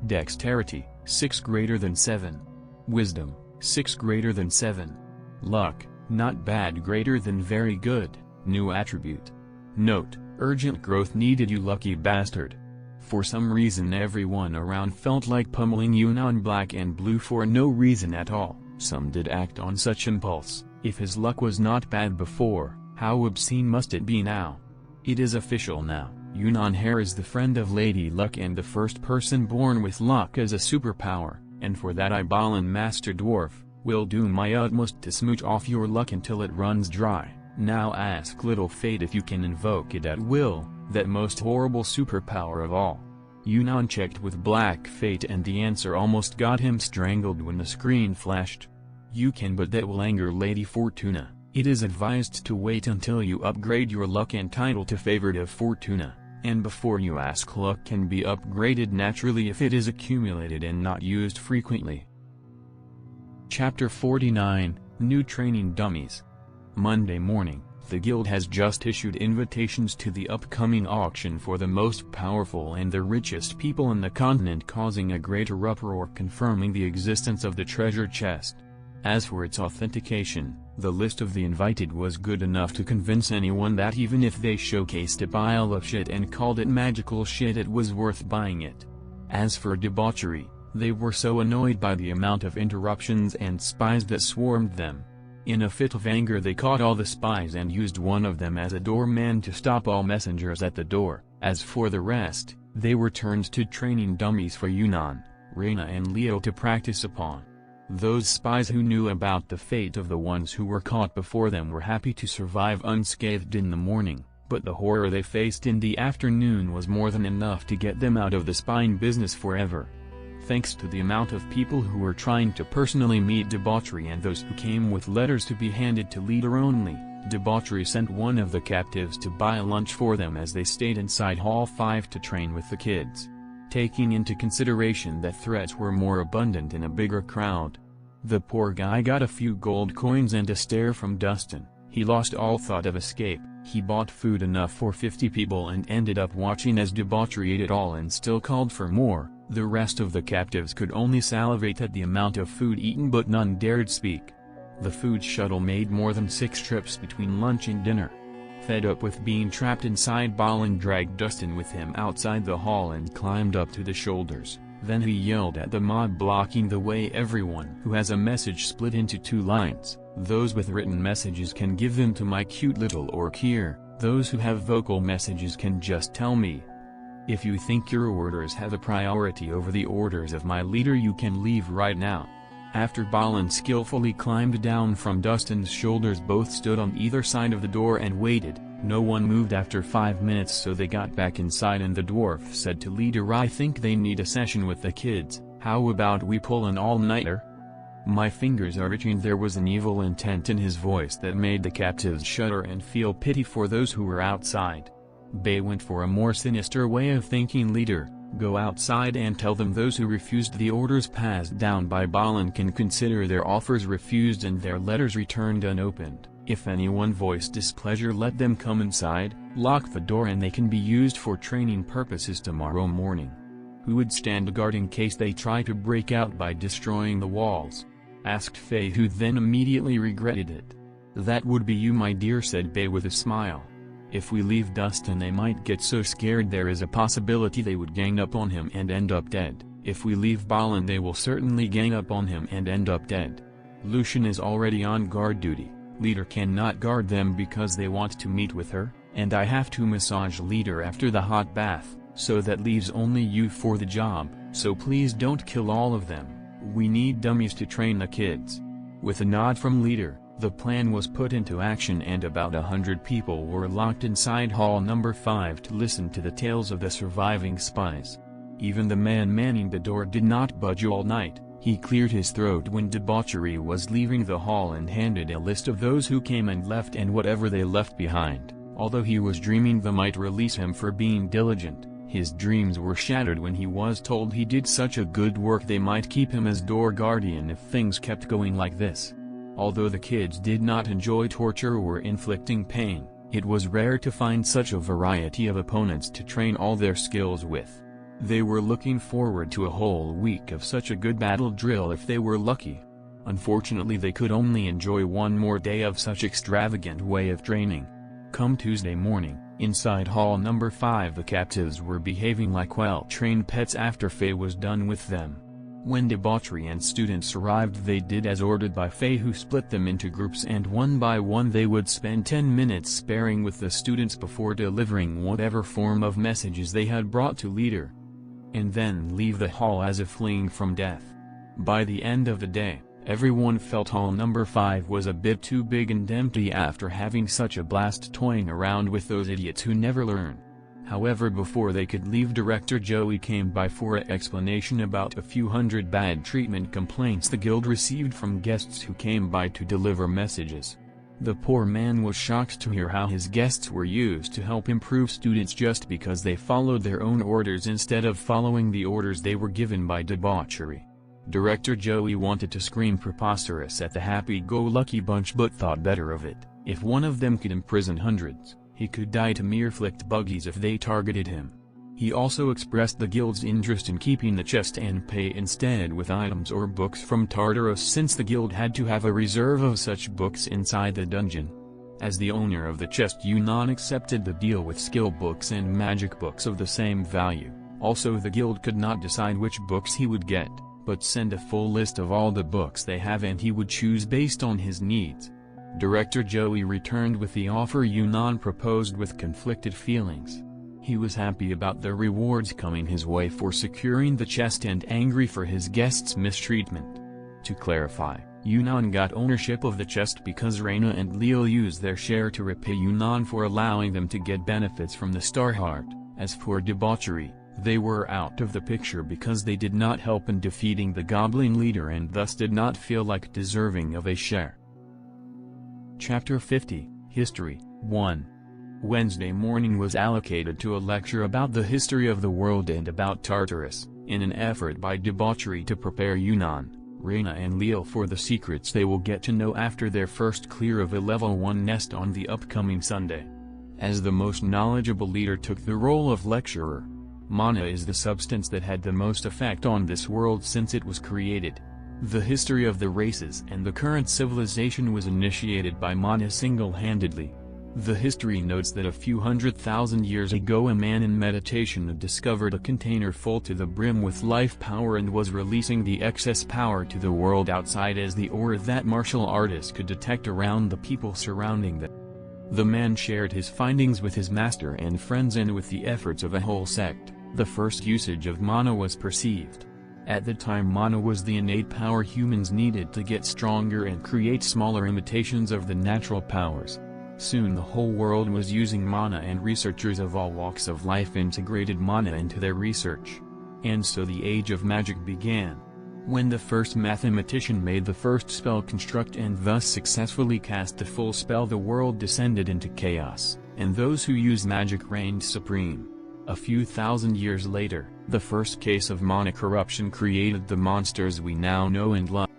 Dexterity, 6 greater than 7. Wisdom, 6 greater than 7. Luck, not bad greater than very good, new attribute. Note, urgent growth needed, you lucky bastard. For some reason everyone around felt like pummeling Yunnan black and blue for no reason at all. Some did act on such impulse. If his luck was not bad before, how obscene must it be now? It is official now. Yunnan Hair is the friend of Lady Luck and the first person born with luck as a superpower, and for that I, Balan Master Dwarf, will do my utmost to smooch off your luck until it runs dry. Now ask Little Fate if you can invoke it at will, that most horrible superpower of all. Yunnan checked with Black Fate and the answer almost got him strangled when the screen flashed. You can, but that will anger Lady Fortuna. It is advised to wait until you upgrade your luck and title to Favored of Fortuna, and before you ask. Luck can be upgraded naturally if it is accumulated and not used frequently. Chapter 49, New Training Dummies. Monday morning, the guild has just issued invitations to the upcoming auction for the most powerful and the richest people in the continent, causing a greater uproar confirming the existence of the treasure chest. As for its authentication, the list of the invited was good enough to convince anyone that even if they showcased a pile of shit and called it magical shit, it was worth buying it. As for debauchery, they were so annoyed by the amount of interruptions and spies that swarmed them. In a fit of anger they caught all the spies and used one of them as a doorman to stop all messengers at the door. As for the rest, they were turned to training dummies for Yunnan, Reina and Leo to practice upon. Those spies who knew about the fate of the ones who were caught before them were happy to survive unscathed in the morning, but the horror they faced in the afternoon was more than enough to get them out of the spying business forever. Thanks to the amount of people who were trying to personally meet debauchery and those who came with letters to be handed to leader only, debauchery sent one of the captives to buy lunch for them as they stayed inside Hall 5 to train with the kids. Taking into consideration that threats were more abundant in a bigger crowd, the poor guy got a few gold coins and a stare from Dustin. He lost all thought of escape. He bought food enough for 50 people and ended up watching as debauchery ate it all and still called for more. The rest of the captives could only salivate at the amount of food eaten, but none dared speak. The food shuttle made more than 6 trips between lunch and dinner. Fed up with being trapped inside, Balan dragged Dustin with him outside the hall and climbed up to the shoulders. Then he yelled at the mob blocking the way. Everyone who has a message split into 2 lines. Those with written messages can give them to my cute little orc here. Those who have vocal messages can just tell me. If you think your orders have a priority over the orders of my leader, you can leave right now. After Balan skillfully climbed down from Dustin's shoulders, both stood on either side of the door and waited. No one moved after 5 minutes, so they got back inside and the dwarf said to leader, I think they need a session with the kids. How about we pull an all-nighter? My fingers are itching. There was an evil intent in his voice that made the captives shudder and feel pity for those who were outside. Bay went for a more sinister way of thinking. Leader, go outside and tell them those who refused the orders passed down by Balan can consider their offers refused and their letters returned unopened. If anyone voiced displeasure, let them come inside, lock the door, and they can be used for training purposes tomorrow morning. Who would stand guard in case they try to break out by destroying the walls? Asked Faye, who then immediately regretted it. That would be you, my dear, said Bay with a smile. If we leave Dustin, they might get so scared there is a possibility they would gang up on him and end up dead. If we leave Balan, they will certainly gang up on him and end up dead. Lucian is already on guard duty. Leader cannot guard them because they want to meet with her, and I have to massage leader after the hot bath, so that leaves only you for the job, so please don't kill all of them. We need dummies to train the kids. With a nod from leader, the plan was put into action and about 100 people were locked inside hall number 5 to listen to the tales of the surviving spies. Even the man manning the door did not budge all night. He cleared his throat when debauchery was leaving the hall and handed a list of those who came and left and whatever they left behind. Although he was dreaming they might release him for being diligent, his dreams were shattered when he was told he did such a good work they might keep him as door guardian if things kept going like this. Although the kids did not enjoy torture or inflicting pain, it was rare to find such a variety of opponents to train all their skills with. They were looking forward to a whole week of such a good battle drill if they were lucky. Unfortunately they could only enjoy one more day of such extravagant way of training. Come Tuesday morning, inside Hall Number 5 the captives were behaving like well-trained pets after Faye was done with them. When debauchery and students arrived they did as ordered by Faye, who split them into groups, and one by one they would spend 10 minutes sparring with the students before delivering whatever form of messages they had brought to leader, and then leave the hall as if fleeing from death. By the end of the day, everyone felt Hall Number 5 was a bit too big and empty after having such a blast toying around with those idiots who never learn. However, before they could leave, Director Joey came by for an explanation about a few hundred bad treatment complaints the guild received from guests who came by to deliver messages. The poor man was shocked to hear how his guests were used to help improve students just because they followed their own orders instead of following the orders they were given by debauchery. Director Joey wanted to scream preposterous at the happy-go-lucky bunch, but thought better of it. If one of them could imprison hundreds, he could die to mere-flicked buggies if they targeted him. He also expressed the guild's interest in keeping the chest and pay instead with items or books from Tartarus, since the guild had to have a reserve of such books inside the dungeon. As the owner of the chest, Yunnan accepted the deal with skill books and magic books of the same value. Also, the guild could not decide which books he would get, but send a full list of all the books they have and he would choose based on his needs. Director Joey returned with the offer Yunnan proposed with conflicted feelings. He was happy about the rewards coming his way for securing the chest and angry for his guests' mistreatment. To clarify, Yunnan got ownership of the chest because Reina and Leo used their share to repay Yunnan for allowing them to get benefits from the Star Heart. As for debauchery, they were out of the picture because they did not help in defeating the goblin leader and thus did not feel like deserving of a share. Chapter 50, History, 1. Wednesday morning was allocated to a lecture about the history of the world and about Tartarus, in an effort by debauchery to prepare Yunnan, Reina and Leo for the secrets they will get to know after their first clear of a level 1 nest on the upcoming Sunday. As the most knowledgeable leader took the role of lecturer. Mana is the substance that had the most effect on this world since it was created. The history of the races and the current civilization was initiated by Mana single-handedly. The history notes that a few 100,000 years ago a man in meditation had discovered a container full to the brim with life power and was releasing the excess power to the world outside as the aura that martial artists could detect around the people surrounding them. The man shared his findings with his master and friends, and with the efforts of a whole sect, the first usage of mana was perceived. At the time, mana was the innate power humans needed to get stronger and create smaller imitations of the natural powers. Soon the whole world was using mana, and researchers of all walks of life integrated mana into their research. And so the age of magic began. When the first mathematician made the first spell construct and thus successfully cast the full spell, the world descended into chaos, and those who used magic reigned supreme. A few thousand years later, the first case of mana corruption created the monsters we now know and love.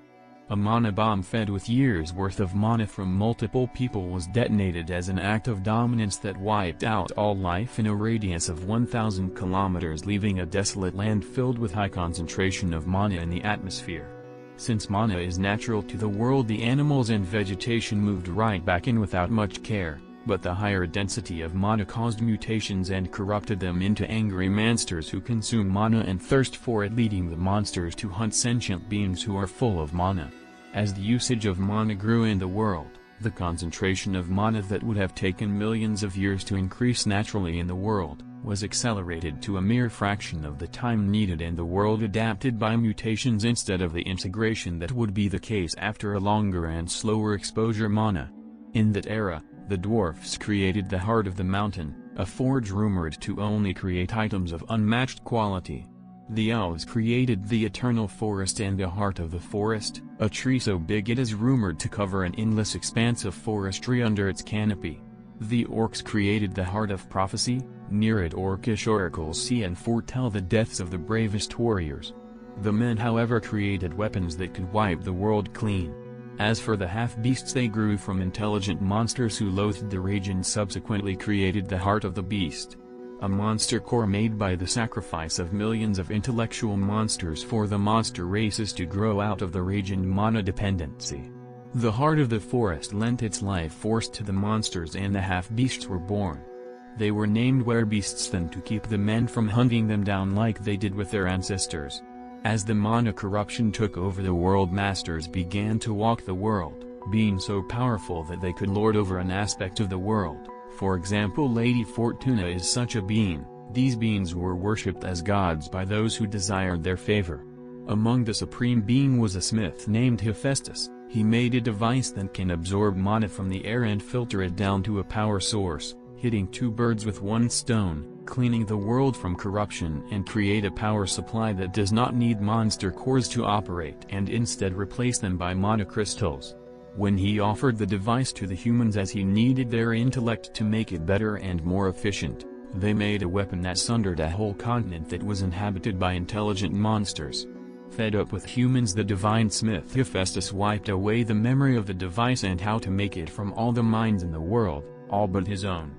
A mana bomb fed with years' worth of mana from multiple people was detonated as an act of dominance that wiped out all life in a radius of 1,000 kilometers, leaving a desolate land filled with high concentration of mana in the atmosphere. Since mana is natural to the world, the animals and vegetation moved right back in without much care, but the higher density of mana caused mutations and corrupted them into angry monsters who consume mana and thirst for it, leading the monsters to hunt sentient beings who are full of mana. As the usage of mana grew in the world, the concentration of mana that would have taken millions of years to increase naturally in the world, was accelerated to a mere fraction of the time needed, and the world adapted by mutations instead of the integration that would be the case after a longer and slower exposure mana. In that era, the dwarfs created the heart of the mountain, a forge rumored to only create items of unmatched quality. The elves created the eternal forest and the heart of the forest, a tree so big it is rumored to cover an endless expanse of forestry under its canopy. The orcs created the heart of prophecy, near it orcish oracles see and foretell the deaths of the bravest warriors. The men, however, created weapons that could wipe the world clean. As for the half-beasts, they grew from intelligent monsters who loathed the rage and subsequently created the heart of the beast. a monster core made by the sacrifice of millions of intellectual monsters for the monster races to grow out of the raging mana dependency. The heart of the forest lent its life force to the monsters and the half-beasts were born. They were named werebeasts then to keep the men from hunting them down like they did with their ancestors. As the mana corruption took over the world, masters began to walk the world, being so powerful that they could lord over an aspect of the world. For example, Lady Fortuna is such a being. These beings were worshipped as gods by those who desired their favor. Among the supreme being was a smith named Hephaestus. He made a device that can absorb mana from the air and filter it down to a power source, hitting two birds with one stone, cleaning the world from corruption and create a power supply that does not need monster cores to operate and instead replace them by mana crystals. When he offered the device to the humans as he needed their intellect to make it better and more efficient, they made a weapon that sundered a whole continent that was inhabited by intelligent monsters. Fed up with humans, the divine smith Hephaestus wiped away the memory of the device and how to make it from all the minds in the world, all but his own.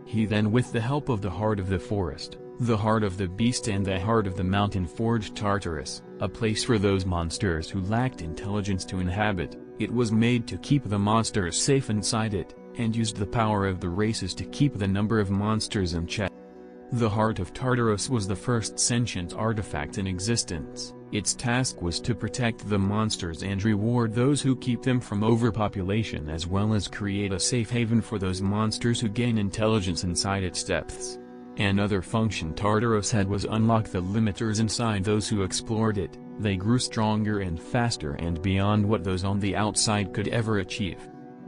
He then, with the help of the heart of the forest, the heart of the beast and the heart of the mountain, forged Tartarus, a place for those monsters who lacked intelligence to inhabit. It was made to keep the monsters safe inside it, and used the power of the races to keep the number of monsters in check. The heart of Tartarus was the first sentient artifact in existence. Its task was to protect the monsters and reward those who keep them from overpopulation, as well as create a safe haven for those monsters who gain intelligence inside its depths. Another function Tartarus had was unlock the limiters inside those who explored it. They grew stronger and faster and beyond what those on the outside could ever achieve.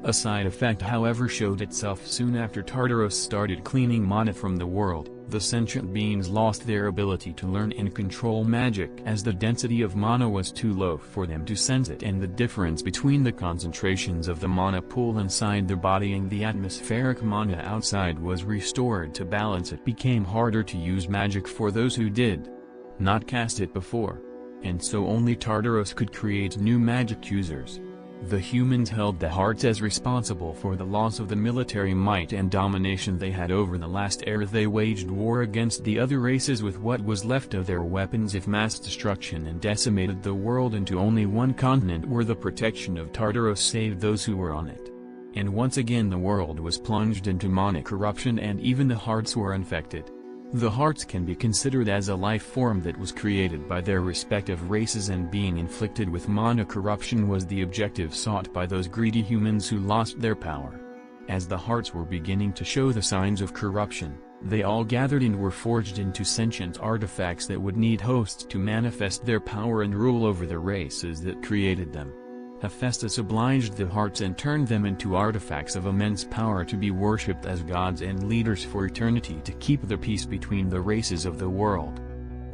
A side effect, however, showed itself soon after Tartarus started cleaning mana from the world. The sentient beings lost their ability to learn and control magic as the density of mana was too low for them to sense it, and the difference between the concentrations of the mana pool inside their body and the atmospheric mana outside was restored to balance. It became harder to use magic for those who did not cast it before, and so only Tartarus could create new magic users. The humans held the hearts as responsible for the loss of the military might and domination they had over the last era. They waged war against the other races with what was left of their weapons of mass destruction and decimated the world into only one continent, where the protection of Tartarus saved those who were on it. And once again the world was plunged into mana corruption, and even the hearts were infected. The hearts can be considered as a life form that was created by their respective races, and being inflicted with mana corruption was the objective sought by those greedy humans who lost their power. As the hearts were beginning to show the signs of corruption, they all gathered and were forged into sentient artifacts that would need hosts to manifest their power and rule over the races that created them. Hephaestus obliged the hearts and turned them into artifacts of immense power to be worshipped as gods and leaders for eternity, to keep the peace between the races of the world.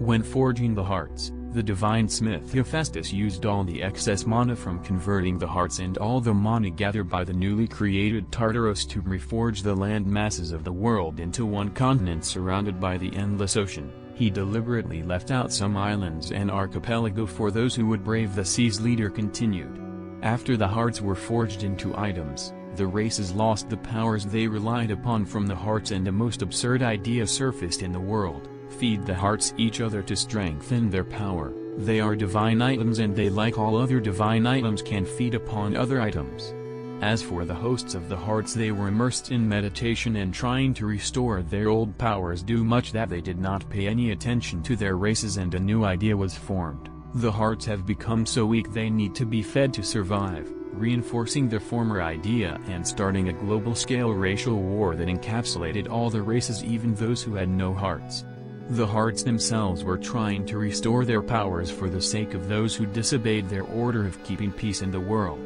When forging the hearts, the divine smith Hephaestus used all the excess mana from converting the hearts and all the mana gathered by the newly created Tartarus to reforge the land masses of the world into one continent surrounded by the endless ocean. He deliberately left out some islands and archipelago for those who would brave the seas. Leader continued. After the hearts were forged into items, the races lost the powers they relied upon from the hearts, and a most absurd idea surfaced in the world: feed the hearts each other to strengthen their power. They are divine items, and they, like all other divine items, can feed upon other items. As for the hosts of the hearts, they were immersed in meditation and trying to restore their old powers, do much that they did not pay any attention to their races, and a new idea was formed. The hearts have become so weak they need to be fed to survive, reinforcing their former idea and starting a global-scale racial war that encapsulated all the races, even those who had no hearts. The hearts themselves were trying to restore their powers for the sake of those who disobeyed their order of keeping peace in the world.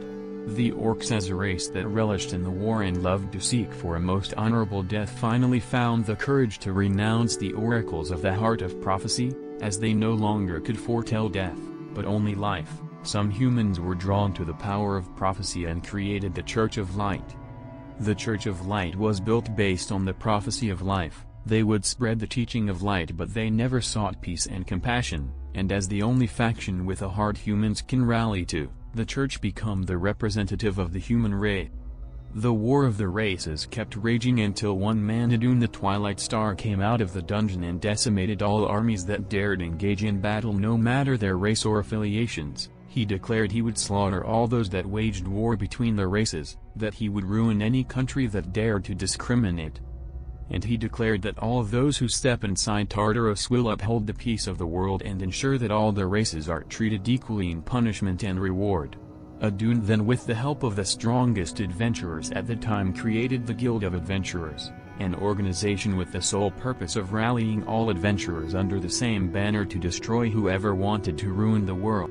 The orcs, as a race that relished in the war and loved to seek for a most honorable death, finally found the courage to renounce the oracles of the heart of prophecy, as they no longer could foretell death, but only life. Some humans were drawn to the power of prophecy and created the Church of Light. The Church of Light was built based on the prophecy of life. They would spread the teaching of light, but they never sought peace and compassion, and as the only faction with a heart humans can rally to, the Church became the representative of the human race. The War of the Races kept raging until one man, Adun the Twilight Star, came out of the dungeon and decimated all armies that dared engage in battle, no matter their race or affiliations. He declared he would slaughter all those that waged war between the races, that he would ruin any country that dared to discriminate. And he declared that all of those who step inside Tartarus will uphold the peace of the world and ensure that all the races are treated equally in punishment and reward. Adun then, with the help of the strongest adventurers at the time, created the Guild of Adventurers, an organization with the sole purpose of rallying all adventurers under the same banner to destroy whoever wanted to ruin the world.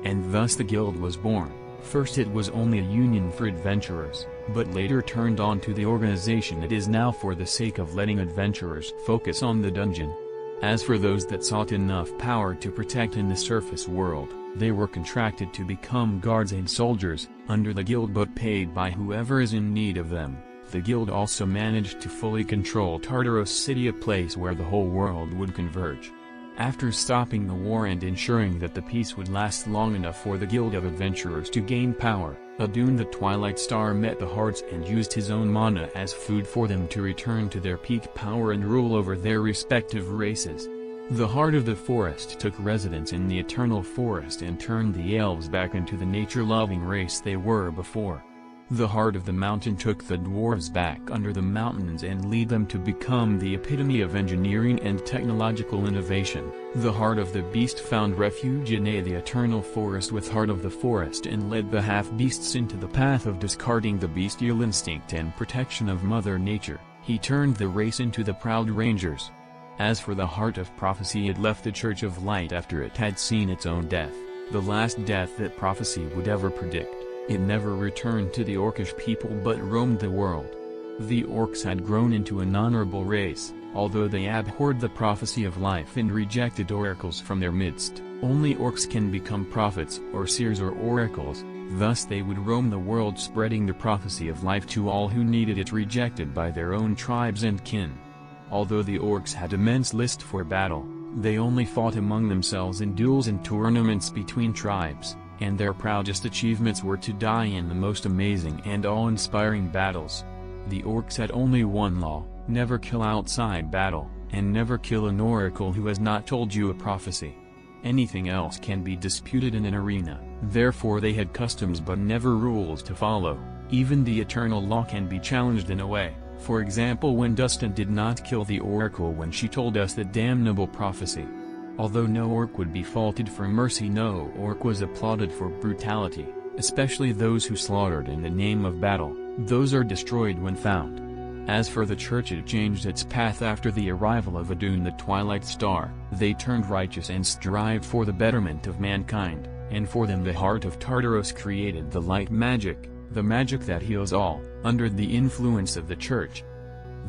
And thus the guild was born. First it was only a union for adventurers, but later turned on to the organization it is now for the sake of letting adventurers focus on the dungeon. As for those that sought enough power to protect in the surface world, they were contracted to become guards and soldiers, under the guild but paid by whoever is in need of them. The guild also managed to fully control Tartarus City, a place where the whole world would converge. After stopping the war and ensuring that the peace would last long enough for the Guild of Adventurers to gain power, Adun the Twilight Star met the hearts and used his own mana as food for them to return to their peak power and rule over their respective races. The Heart of the Forest took residence in the Eternal Forest and turned the elves back into the nature-loving race they were before. The Heart of the Mountain took the dwarves back under the mountains and led them to become the epitome of engineering and technological innovation. The Heart of the Beast found refuge in the Eternal Forest with Heart of the Forest and led the half-beasts into the path of discarding the bestial instinct and protection of Mother Nature. He turned the race into the Proud Rangers. As for the Heart of Prophecy, it left the Church of Light after it had seen its own death, the last death that prophecy would ever predict. It never returned to the Orcish people but roamed the world. The Orcs had grown into an honorable race, although they abhorred the prophecy of life and rejected oracles from their midst. Only Orcs can become prophets or seers or oracles, thus they would roam the world spreading the prophecy of life to all who needed it, rejected by their own tribes and kin. Although the Orcs had immense list for battle, they only fought among themselves in duels and tournaments between tribes, and their proudest achievements were to die in the most amazing and awe-inspiring battles. The Orcs had only one law: never kill outside battle, and never kill an oracle who has not told you a prophecy. Anything else can be disputed in an arena, therefore they had customs but never rules to follow. Even the eternal law can be challenged in a way. For example, when Dustin did not kill the oracle when she told us the damnable prophecy. Although no orc would be faulted for mercy, no orc was applauded for brutality, especially those who slaughtered in the name of battle. Those are destroyed when found. As for the church, it changed its path after the arrival of Adun the Twilight Star. They turned righteous and strived for the betterment of mankind, and for them the Heart of Tartarus created the light magic, the magic that heals all, under the influence of the church.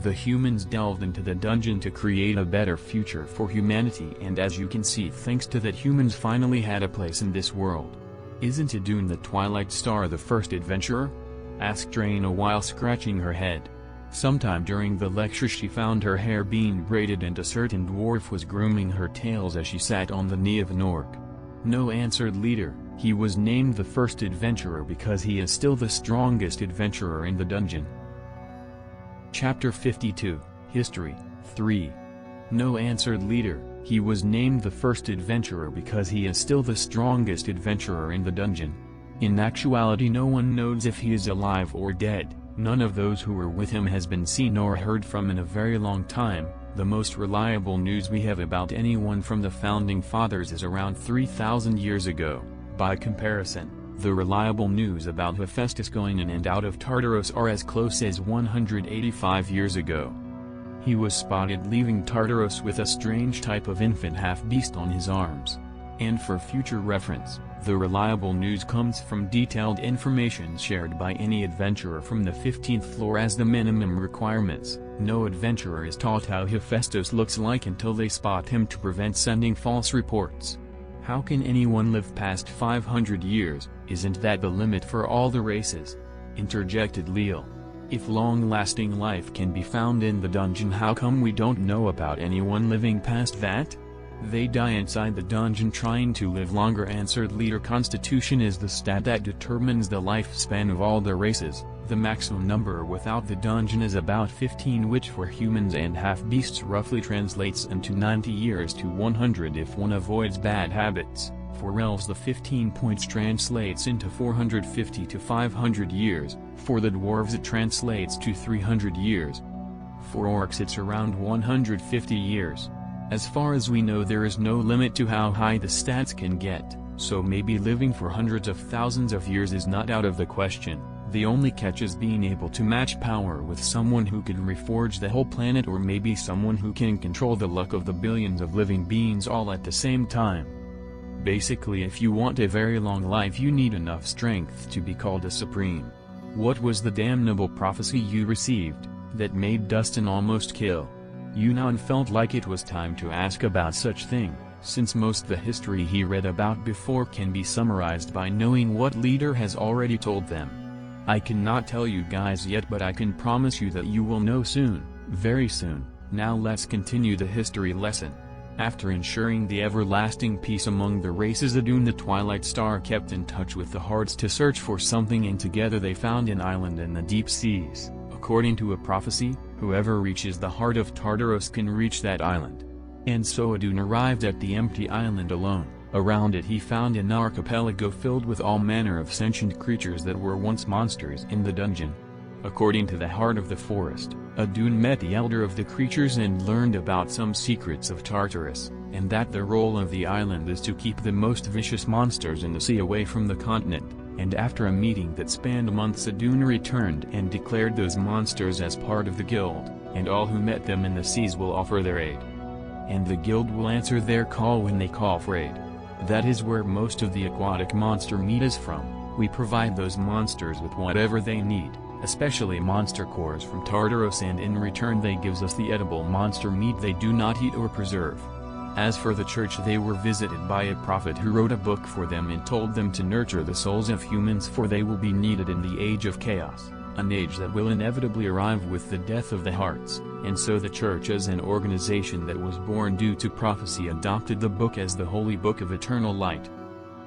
The humans delved into the dungeon to create a better future for humanity, and as you can see, thanks to that, humans finally had a place in this world. Isn't Adun the Twilight Star the first adventurer? Asked Raina while scratching her head. Sometime during the lecture she found her hair being braided and a certain dwarf was grooming her tails as she sat on the knee of an orc. No, answered Leader. He was named the first adventurer because he is still the strongest adventurer in the dungeon. Chapter 52, History, 3. No, answered Leader. He was named the first adventurer because he is still the strongest adventurer in the dungeon. In actuality, no one knows if he is alive or dead. None of those who were with him has been seen or heard from in a very long time. The most reliable news we have about anyone from the Founding Fathers is around 3,000 years ago. By comparison, the reliable news about Hephaestus going in and out of Tartarus are as close as 185 years ago. He was spotted leaving Tartarus with a strange type of infant half-beast on his arms. And for future reference, the reliable news comes from detailed information shared by any adventurer from the 15th floor as the minimum requirements. No adventurer is taught how Hephaestus looks like until they spot him to prevent sending false reports. How can anyone live past 500 years? Isn't that the limit for all the races? Interjected Leal. If long-lasting life can be found in the dungeon, how come we don't know about anyone living past that? They die inside the dungeon trying to live longer, answered Leader. Constitution is the stat that determines the lifespan of all the races. The maximum number without the dungeon is about 15, which for humans and half-beasts roughly translates into 90 years to 100 if one avoids bad habits. For elves the 15 points translates into 450 to 500 years, for the dwarves it translates to 300 years. For orcs it's around 150 years. As far as we know there is no limit to how high the stats can get, so maybe living for hundreds of thousands of years is not out of the question. The only catch is being able to match power with someone who could reforge the whole planet, or maybe someone who can control the luck of the billions of living beings all at the same time. Basically, if you want a very long life you need enough strength to be called a supreme. What was the damnable prophecy you received, that made Dustin almost kill? Yunnan felt like it was time to ask about such thing, since most the history he read about before can be summarized by knowing what leader has already told them. I cannot tell you guys yet, but I can promise you that you will know soon, very soon. Now let's continue the history lesson. After ensuring the everlasting peace among the races, Adun the Twilight Star kept in touch with the Hearts to search for something, and together they found an island in the deep seas. According to a prophecy, whoever reaches the heart of Tartarus can reach that island. And so Adun arrived at the empty island alone. Around it he found an archipelago filled with all manner of sentient creatures that were once monsters in the dungeon. According to the heart of the forest, Adun met the elder of the creatures and learned about some secrets of Tartarus, and that the role of the island is to keep the most vicious monsters in the sea away from the continent. And after a meeting that spanned months, Adun returned and declared those monsters as part of the guild, and all who met them in the seas will offer their aid. And the guild will answer their call when they call for aid. That is where most of the aquatic monster meat is from. We provide those monsters with whatever they need, especially monster cores from Tartarus, and in return they gives us the edible monster meat they do not eat or preserve. As for the church, they were visited by a prophet who wrote a book for them and told them to nurture the souls of humans, for they will be needed in the age of chaos, an age that will inevitably arrive with the death of the hearts. And so the church, as an organization that was born due to prophecy, adopted the book as the holy book of eternal light.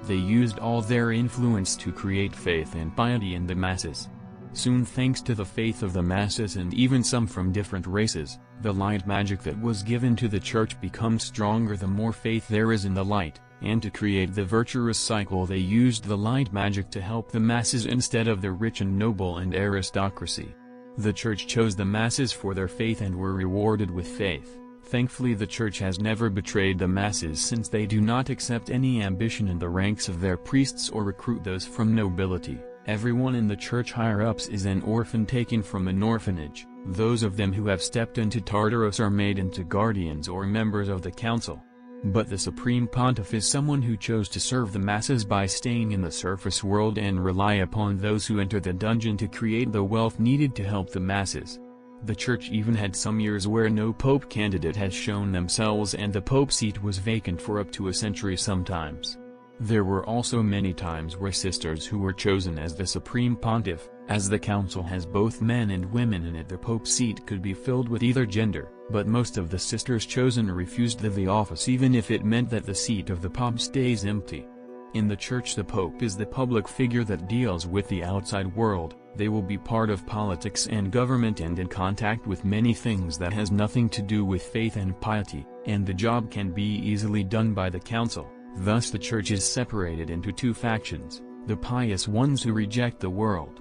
They used all their influence to create faith and piety in the masses. Soon, thanks to the faith of the masses and even some from different races, the light magic that was given to the church becomes stronger the more faith there is in the light, and to create the virtuous cycle they used the light magic to help the masses instead of the rich and noble and aristocracy. The church chose the masses for their faith and were rewarded with faith. Thankfully, the church has never betrayed the masses, since they do not accept any ambition in the ranks of their priests or recruit those from nobility. Everyone in the church higher-ups is an orphan taken from an orphanage. Those of them who have stepped into Tartarus are made into guardians or members of the council. But the Supreme Pontiff is someone who chose to serve the masses by staying in the surface world and rely upon those who enter the dungeon to create the wealth needed to help the masses. The church even had some years where no pope candidate has shown themselves, and the pope seat was vacant for up to a century sometimes. There were also many times where sisters who were chosen as the Supreme Pontiff, as the council has both men and women in it, the pope seat could be filled with either gender, but most of the sisters chosen refused the office even if it meant that the seat of the pope stays empty. In the church, the pope is the public figure that deals with the outside world. They will be part of politics and government and in contact with many things that has nothing to do with faith and piety, and the job can be easily done by the council. Thus the church is separated into two factions, the pious ones who reject the world,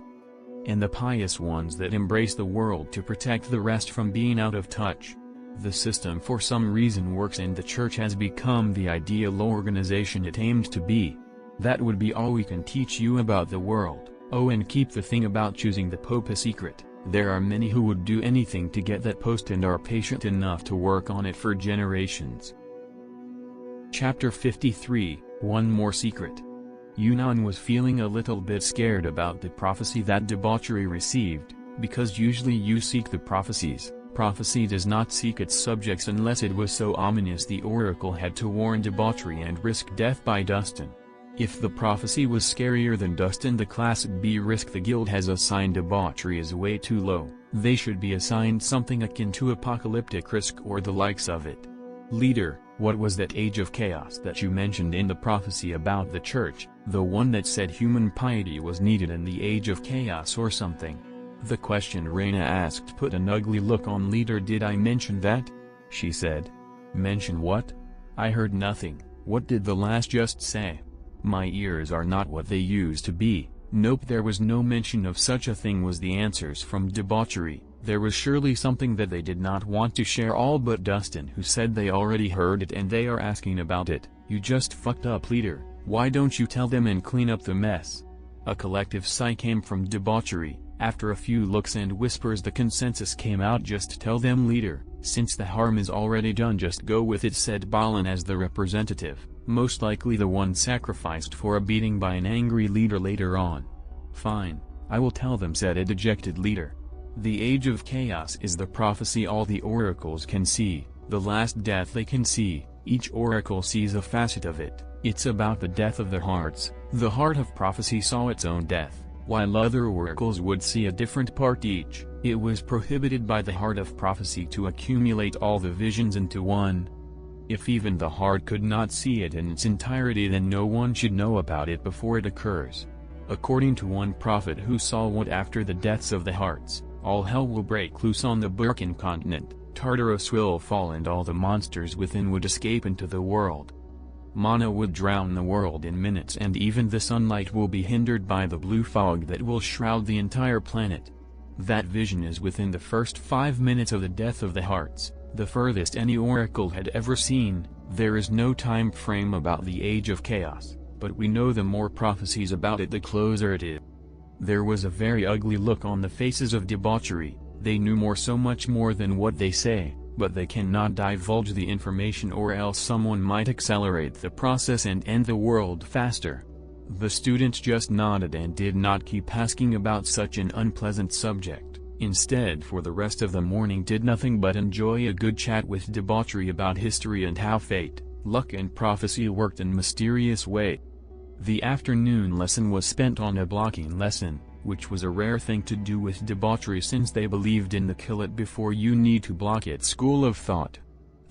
and the pious ones that embrace the world to protect the rest from being out of touch. The system for some reason works, and the church has become the ideal organization it aimed to be. That would be all we can teach you about the world. Oh, and keep the thing about choosing the pope a secret. There are many who would do anything to get that post and are patient enough to work on it for generations. Chapter 53, One More Secret. Yunnan was feeling a little bit scared about the prophecy that debauchery received, because usually you seek the prophecies. Prophecy does not seek its subjects unless it was so ominous the oracle had to warn debauchery and risk death by Dustin. If the prophecy was scarier than Dustin, the class B risk the guild has assigned debauchery is way too low. They should be assigned something akin to apocalyptic risk or the likes of it. Leader, what was that age of chaos that you mentioned in the prophecy about the church, the one that said human piety was needed in the age of chaos or something? The question Reina asked put an ugly look on Leader. "Did I mention that?" she said. "Mention what? I heard nothing. What did the last just say? My ears are not what they used to be." "Nope, there was no mention of such a thing," was the answers from Debauchery. There was surely something that they did not want to share, all but Dustin, who said they already heard it and they are asking about it. "You just fucked up, Leader. Why don't you tell them and clean up the mess?" A collective sigh came from Debauchery. After a few looks and whispers, the consensus came out. "Just tell them, Leader. Since the harm is already done, just go with it," said Balin as the representative, most likely the one sacrificed for a beating by an angry Leader later on. "Fine, I will tell them," said a dejected Leader. "The age of chaos is the prophecy all the oracles can see, the last death they can see. Each oracle sees a facet of it. It's about the death of the hearts. The heart of prophecy saw its own death, while other oracles would see a different part each. It was prohibited by the heart of prophecy to accumulate all the visions into one. If even the heart could not see it in its entirety, then no one should know about it before it occurs. According to one prophet who saw what after the deaths of the hearts, all hell will break loose on the Burkan continent, Tartarus will fall and all the monsters within would escape into the world. Mana would drown the world in minutes, and even the sunlight will be hindered by the blue fog that will shroud the entire planet. That vision is within the first 5 minutes of the death of the hearts, the furthest any oracle had ever seen. There is no time frame about the age of chaos, but we know the more prophecies about it, the closer it is." There was a very ugly look on the faces of Debauchery. They knew more, so much more than what they say, but they cannot divulge the information or else someone might accelerate the process and end the world faster. The students just nodded and did not keep asking about such an unpleasant subject. Instead, for the rest of the morning did nothing but enjoy a good chat with Debauchery about history and how fate, luck and prophecy worked in mysterious way. The afternoon lesson was spent on a blocking lesson, which was a rare thing to do with Debauchery since they believed in the kill it before you need to block it school of thought.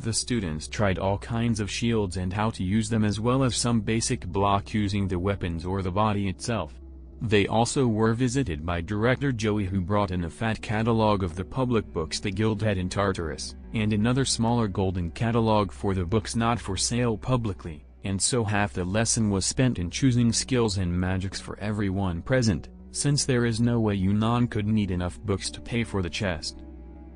The students tried all kinds of shields and how to use them, as well as some basic block using the weapons or the body itself. They also were visited by Director Joey, who brought in a fat catalog of the public books the guild had in Tartarus, and another smaller golden catalog for the books not for sale publicly, and so half the lesson was spent in choosing skills and magics for everyone present, since there is no way Yunnan could need enough books to pay for the chest.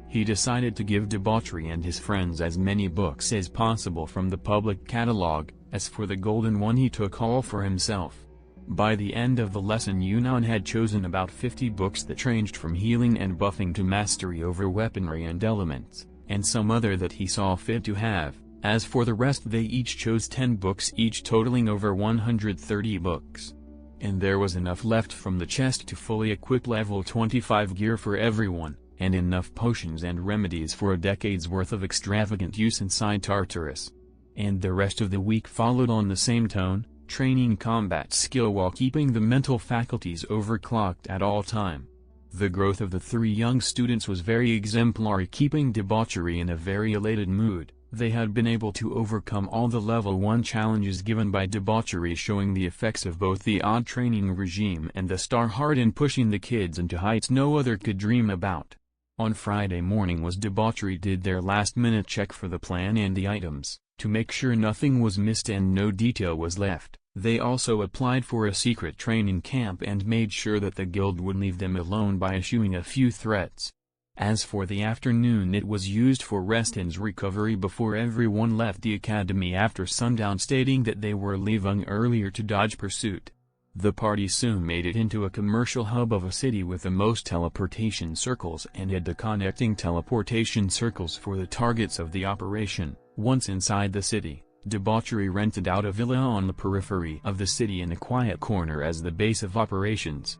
He decided to give Debauchery and his friends as many books as possible from the public catalog. As for the golden one, he took all for himself. By the end of the lesson, Yunnan had chosen about 50 books that ranged from healing and buffing to mastery over weaponry and elements, and some other that he saw fit to have. As for the rest, they each chose 10 books each, totaling over 130 books. And there was enough left from the chest to fully equip level 25 gear for everyone, and enough potions and remedies for a decade's worth of extravagant use inside Tartarus. And the rest of the week followed on the same tone, training combat skill while keeping the mental faculties overclocked at all time. The growth of the 3 young students was very exemplary, keeping Debauchery in a very elated mood. They had been able to overcome all the level 1 challenges given by Debauchery, showing the effects of both the odd training regime and the star heart in pushing the kids into heights no other could dream about. On Friday morning was Debauchery did their last-minute check for the plan and the items, to make sure nothing was missed and no detail was left. They also applied for a secret training camp and made sure that the guild would leave them alone by issuing a few threats. As for the afternoon, it was used for rest and recovery before everyone left the academy after sundown, stating that they were leaving earlier to dodge pursuit. The party soon made it into a commercial hub of a city with the most teleportation circles and had the connecting teleportation circles for the targets of the operation. Once inside the city, Debauchery rented out a villa on the periphery of the city in a quiet corner as the base of operations.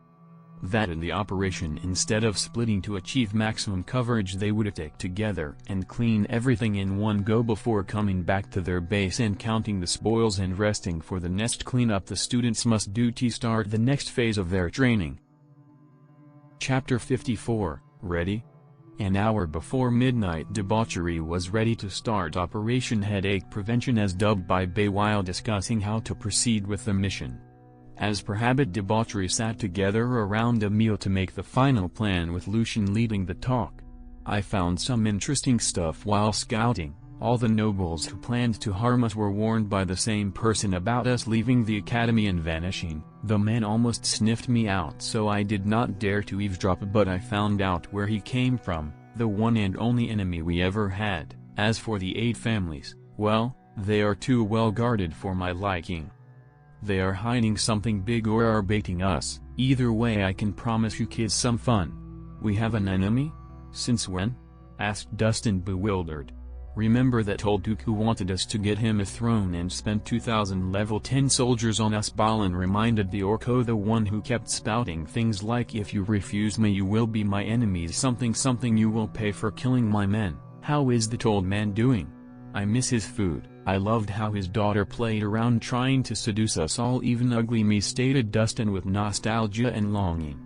That in the operation, instead of splitting to achieve maximum coverage, they would attack together and clean everything in one go before coming back to their base and counting the spoils and resting for the next cleanup the students must do to start the next phase of their training. Chapter 54, Ready? An hour before midnight, Debauchery was ready to start Operation Headache Prevention, as dubbed by Bay, while discussing how to proceed with the mission. As per habit, debauchery sat together around a meal to make the final plan, with Lucian leading the talk. I found some interesting stuff while scouting. All the nobles who planned to harm us were warned by the same person about us leaving the academy and vanishing. The man almost sniffed me out, so I did not dare to eavesdrop, but I found out where he came from, the one and only enemy we ever had. As for the 8 families, well, they are too well guarded for my liking. They are hiding something big or are baiting us. Either way, I can promise you kids some fun. We have an enemy? Since when? Asked Dustin, bewildered. Remember that old Duke who wanted us to get him a throne and spent 2,000 level 10 soldiers on us? Balin reminded the Orco, the one who kept spouting things like, if you refuse me you will be my enemies, something you will pay for killing my men. How is that old man doing? I miss his food. I loved how his daughter played around trying to seduce us all, even ugly me, stated Dustin with nostalgia and longing.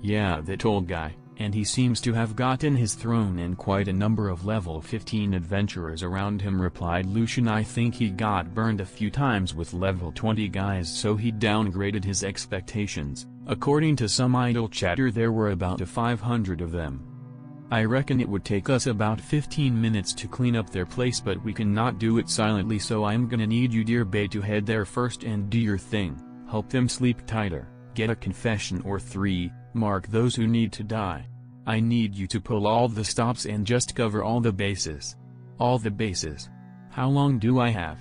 Yeah, that old guy, and he seems to have gotten his throne and quite a number of level 15 adventurers around him, replied Lucian. I think he got burned a few times with level 20 guys, so he downgraded his expectations. According to some idle chatter, there were about 500 of them. I reckon it would take us about 15 minutes to clean up their place, but we cannot do it silently, so I'm gonna need you, dear Bay, to head there first and do your thing. Help them sleep tighter, get a confession or 3, mark those who need to die. I need you to pull all the stops and just cover all the bases. All the bases? How long do I have?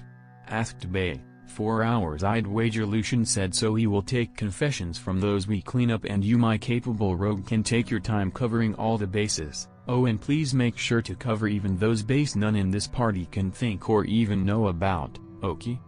Asked Bay. 4 hours I'd wager, Lucian said, so he will take confessions from those we clean up, and you, my capable rogue, can take your time covering all the bases. Oh, and please make sure to cover even those base none in this party can think or even know about, okay?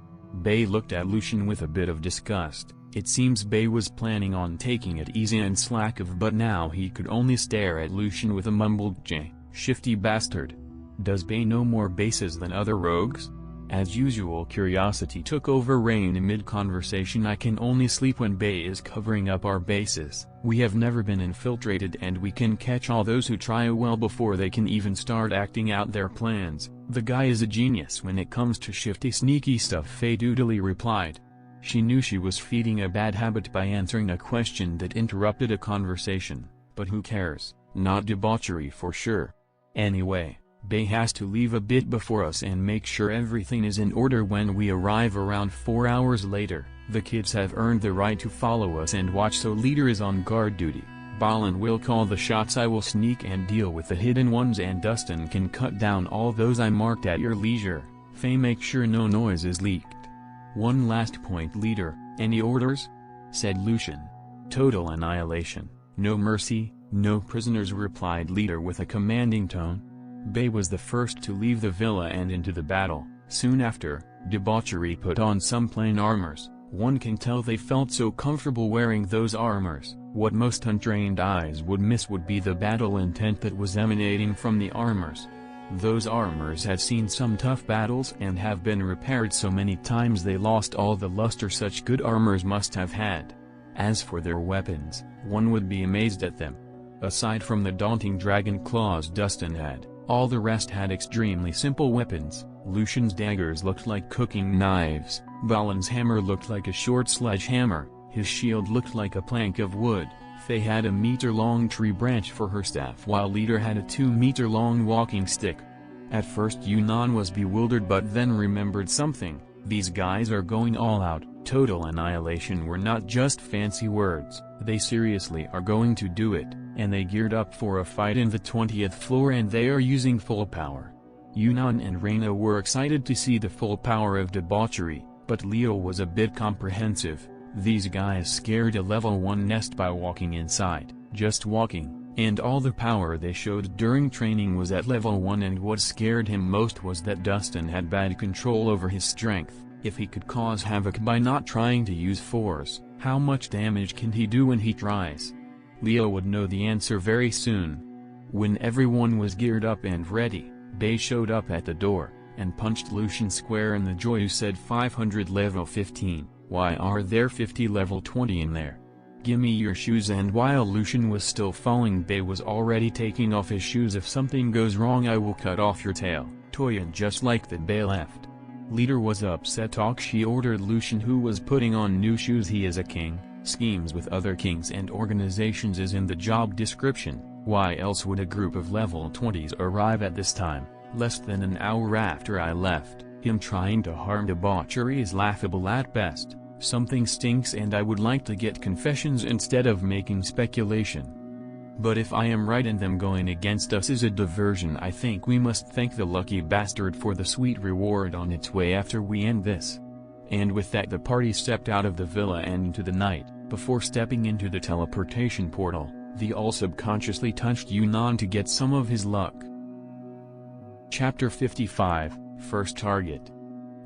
Bay looked at Lucian with a bit of disgust. It seems Bay was planning on taking it easy and slack of, but now he could only stare at Lucian with a mumbled "J, shifty bastard. Does Bay know more bases than other rogues?" As usual, curiosity took over reign amid conversation. I can only sleep when Bay is covering up our bases. We have never been infiltrated, and we can catch all those who try well before they can even start acting out their plans. The guy is a genius when it comes to shifty, sneaky stuff, Faye doodly replied. She knew she was feeding a bad habit by answering a question that interrupted a conversation, but who cares? Not debauchery for sure. Anyway, Bay has to leave a bit before us and make sure everything is in order when we arrive around 4 hours later. The kids have earned the right to follow us and watch, so leader is on guard duty. Balin will call the shots, I will sneak and deal with the hidden ones, and Dustin can cut down all those I marked at your leisure. Faye, make sure no noise is leaked. One last point, leader, any orders? Said Lucian. Total annihilation, no mercy, no prisoners, replied leader with a commanding tone. Bay was the first to leave the villa and into the battle. Soon after, debauchery put on some plain armors. One can tell they felt so comfortable wearing those armors. What most untrained eyes would miss would be the battle intent that was emanating from the armors. Those armors had seen some tough battles and have been repaired so many times they lost all the luster such good armors must have had. As for their weapons, one would be amazed at them. Aside from the daunting dragon claws Dustin had, all the rest had extremely simple weapons. Lucian's daggers looked like cooking knives, Balin's hammer looked like a short sledgehammer, his shield looked like a plank of wood, Faye had a meter-long tree branch for her staff, while leader had a 2-meter-long walking stick. At first Yunnan was bewildered, but then remembered something. These guys are going all out. Total annihilation were not just fancy words, they seriously are going to do it, and they geared up for a fight in the 20th floor, and they are using full power. Yunnan and Reina were excited to see the full power of debauchery, but Leo was a bit comprehensive. These guys scared a level 1 nest by walking inside, just walking, and all the power they showed during training was at level 1, and what scared him most was that Dustin had bad control over his strength. If he could cause havoc by not trying to use force, how much damage can he do when he tries? Leo would know the answer very soon. When everyone was geared up and ready, Bay showed up at the door, and punched Lucian square in the jaw. You said 500 level 15, why are there 50 level 20 in there? Gimme your shoes. And while Lucian was still falling, Bay was already taking off his shoes. If something goes wrong I will cut off your tail. Toya, just like that, Bay left. Leader was upset. She ordered Lucian, who was putting on new shoes. He is a king, schemes with other kings and organizations is in the job description. Why else would a group of level 20s arrive at this time, less than an hour after I left? Him trying to harm debauchery is laughable at best. Something stinks and I would like to get confessions instead of making speculation. But if I am right and them going against us is a diversion, I think we must thank the lucky bastard for the sweet reward on its way after we end this. And with that the party stepped out of the villa and into the night. Before stepping into the teleportation portal, they all subconsciously touched Yunnan to get some of his luck. Chapter 55, First Target.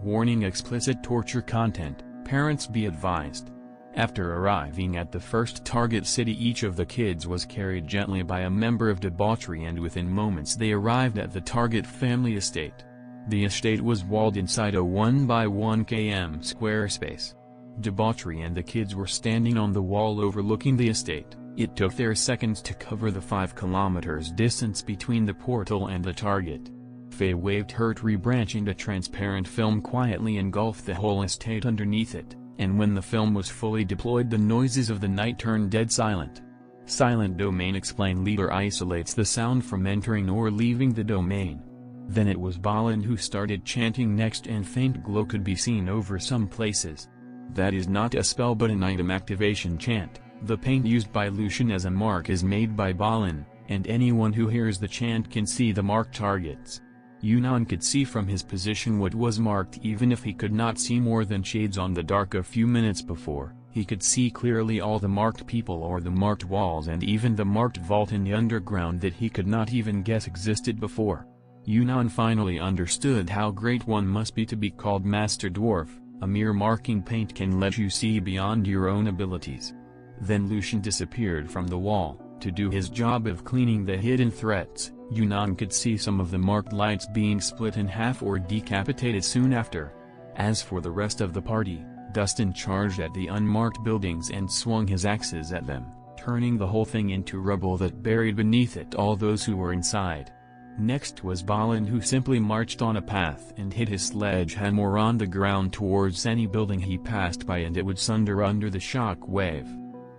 Warning: explicit torture content, parents be advised. After arriving at the first target city, each of the kids was carried gently by a member of debauchery, and within moments they arrived at the target family estate. The estate was walled inside a 1 by 1 km square space. Debauchery and the kids were standing on the wall overlooking the estate. It took their seconds to cover the 5 kilometers distance between the portal and the target. Faye waved her tree branch, and a transparent film quietly engulfed the whole estate underneath it. And when the film was fully deployed, the noises of the night turned dead silent. Silent domain, explained Leader, isolates the sound from entering or leaving the domain. Then it was Balin who started chanting next, and faint glow could be seen over some places. That is not a spell but an item activation chant. The paint used by Lucian as a mark is made by Balin, and anyone who hears the chant can see the marked targets. Yunnan could see from his position what was marked, even if he could not see more than shades on the dark a few minutes before. He could see clearly all the marked people or the marked walls, and even the marked vault in the underground that he could not even guess existed before. Yunnan finally understood how great one must be to be called Master Dwarf. A mere marking paint can let you see beyond your own abilities. Then Lucian disappeared from the wall, to do his job of cleaning the hidden threats. Yunnan could see some of the marked lights being split in half or decapitated soon after. As for the rest of the party, Dustin charged at the unmarked buildings and swung his axes at them, turning the whole thing into rubble that buried beneath it all those who were inside. Next was Balin, who simply marched on a path and hit his sledgehammer on the ground towards any building he passed by, and it would sunder under the shock wave.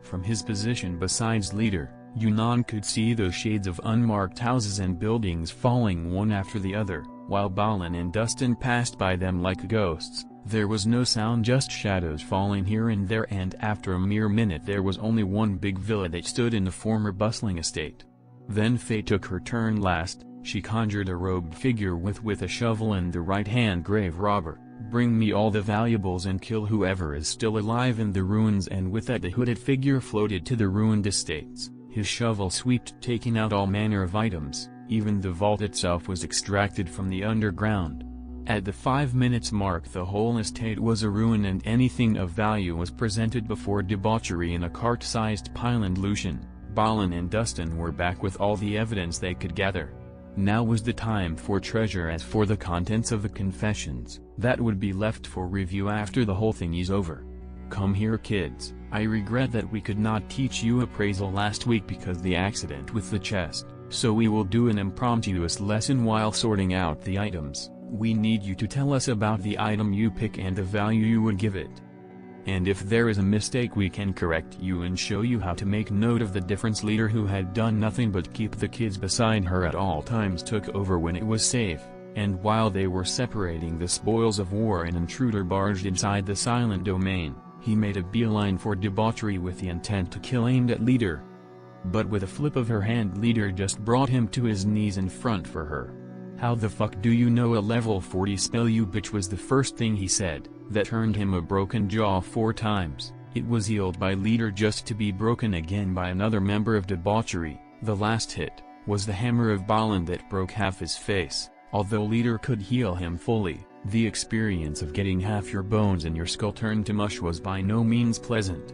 From his position besides Leader, Yunnan could see those shades of unmarked houses and buildings falling one after the other, while Balin and Dustin passed by them like ghosts. There was no sound, just shadows falling here and there, and after a mere minute there was only one big villa that stood in the former bustling estate. Then Faye took her turn last. She conjured a robed figure with a shovel in the right hand. Grave robber, bring me all the valuables and kill whoever is still alive in the ruins. And with that the hooded figure floated to the ruined estates. His shovel swept, taking out all manner of items. Even the vault itself was extracted from the underground. At the 5 minutes mark the whole estate was a ruin, and anything of value was presented before debauchery in a cart-sized pile, and Lucian, Balin and Dustin were back with all the evidence they could gather. Now was the time for treasure. As for the contents of the confessions, that would be left for review after the whole thing is over. Come here, kids. I regret that we could not teach you appraisal last week because the accident with the chest, so we will do an impromptu lesson while sorting out the items. We need you to tell us about the item you pick and the value you would give it. And if there is a mistake we can correct you and show you how to make note of the difference. Leader, who had done nothing but keep the kids beside her at all times, took over when it was safe, and while they were separating the spoils of war, an intruder barged inside the silent domain. He made a beeline for debauchery with the intent to kill, aimed at Leader. But with a flip of her hand, Leader just brought him to his knees in front for her. How the fuck do you know a level 40 spell, you bitch, was the first thing he said. That turned him a broken jaw 4 times. It was healed by Leader just to be broken again by another member of debauchery. The last hit was the hammer of Balin that broke half his face. Although Leader could heal him fully, the experience of getting half your bones and your skull turned to mush was by no means pleasant.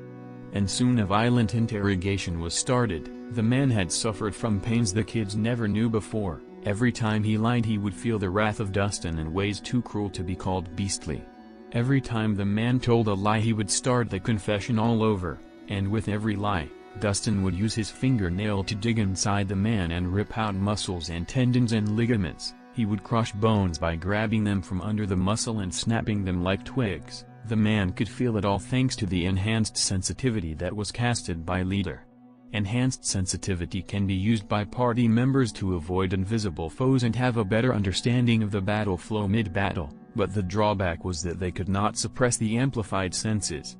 And soon a violent interrogation was started. The man had suffered from pains the kids never knew before. Every time he lied he would feel the wrath of Dustin in ways too cruel to be called beastly. Every time the man told a lie he would start the confession all over, and with every lie, Dustin would use his fingernail to dig inside the man and rip out muscles and tendons and ligaments. He would crush bones by grabbing them from under the muscle and snapping them like twigs. The man could feel it all thanks to the enhanced sensitivity that was casted by leader. Enhanced sensitivity can be used by party members to avoid invisible foes and have a better understanding of the battle flow mid-battle, but the drawback was that they could not suppress the amplified senses.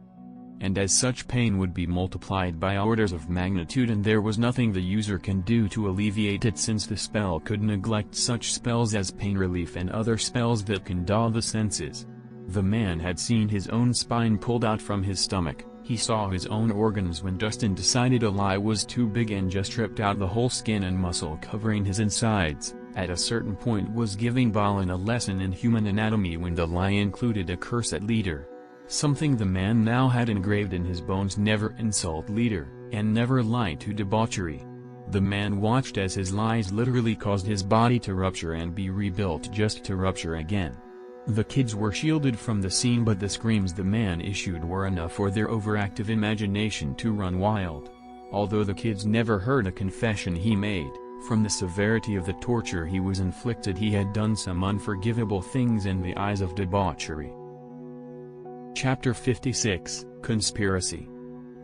And as such, pain would be multiplied by orders of magnitude, and there was nothing the user can do to alleviate it, since the spell could neglect such spells as pain relief and other spells that can dull the senses. The man had seen his own spine pulled out from his stomach. He saw his own organs when Dustin decided a lie was too big and just ripped out the whole skin and muscle covering his insides. At a certain point was giving Balin a lesson in human anatomy when the lie included a curse at leader. Something the man now had engraved in his bones: never insult leader, and never lie to debauchery. The man watched as his lies literally caused his body to rupture and be rebuilt just to rupture again. The kids were shielded from the scene, but the screams the man issued were enough for their overactive imagination to run wild. Although the kids never heard a confession he made, from the severity of the torture he was inflicted, he had done some unforgivable things in the eyes of debauchery. Chapter 56, Conspiracy.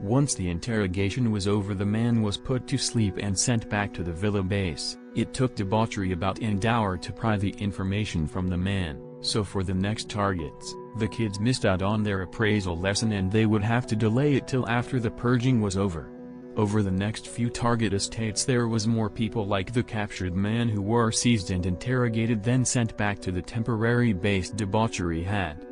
Once the interrogation was over, the man was put to sleep and sent back to the villa base. It took debauchery about an hour to pry the information from the man, so for the next targets, the kids missed out on their appraisal lesson and they would have to delay it till after the purging was over. Over the next few target estates there was more people like the captured man who were seized and interrogated, then sent back to the temporary base debauchery had.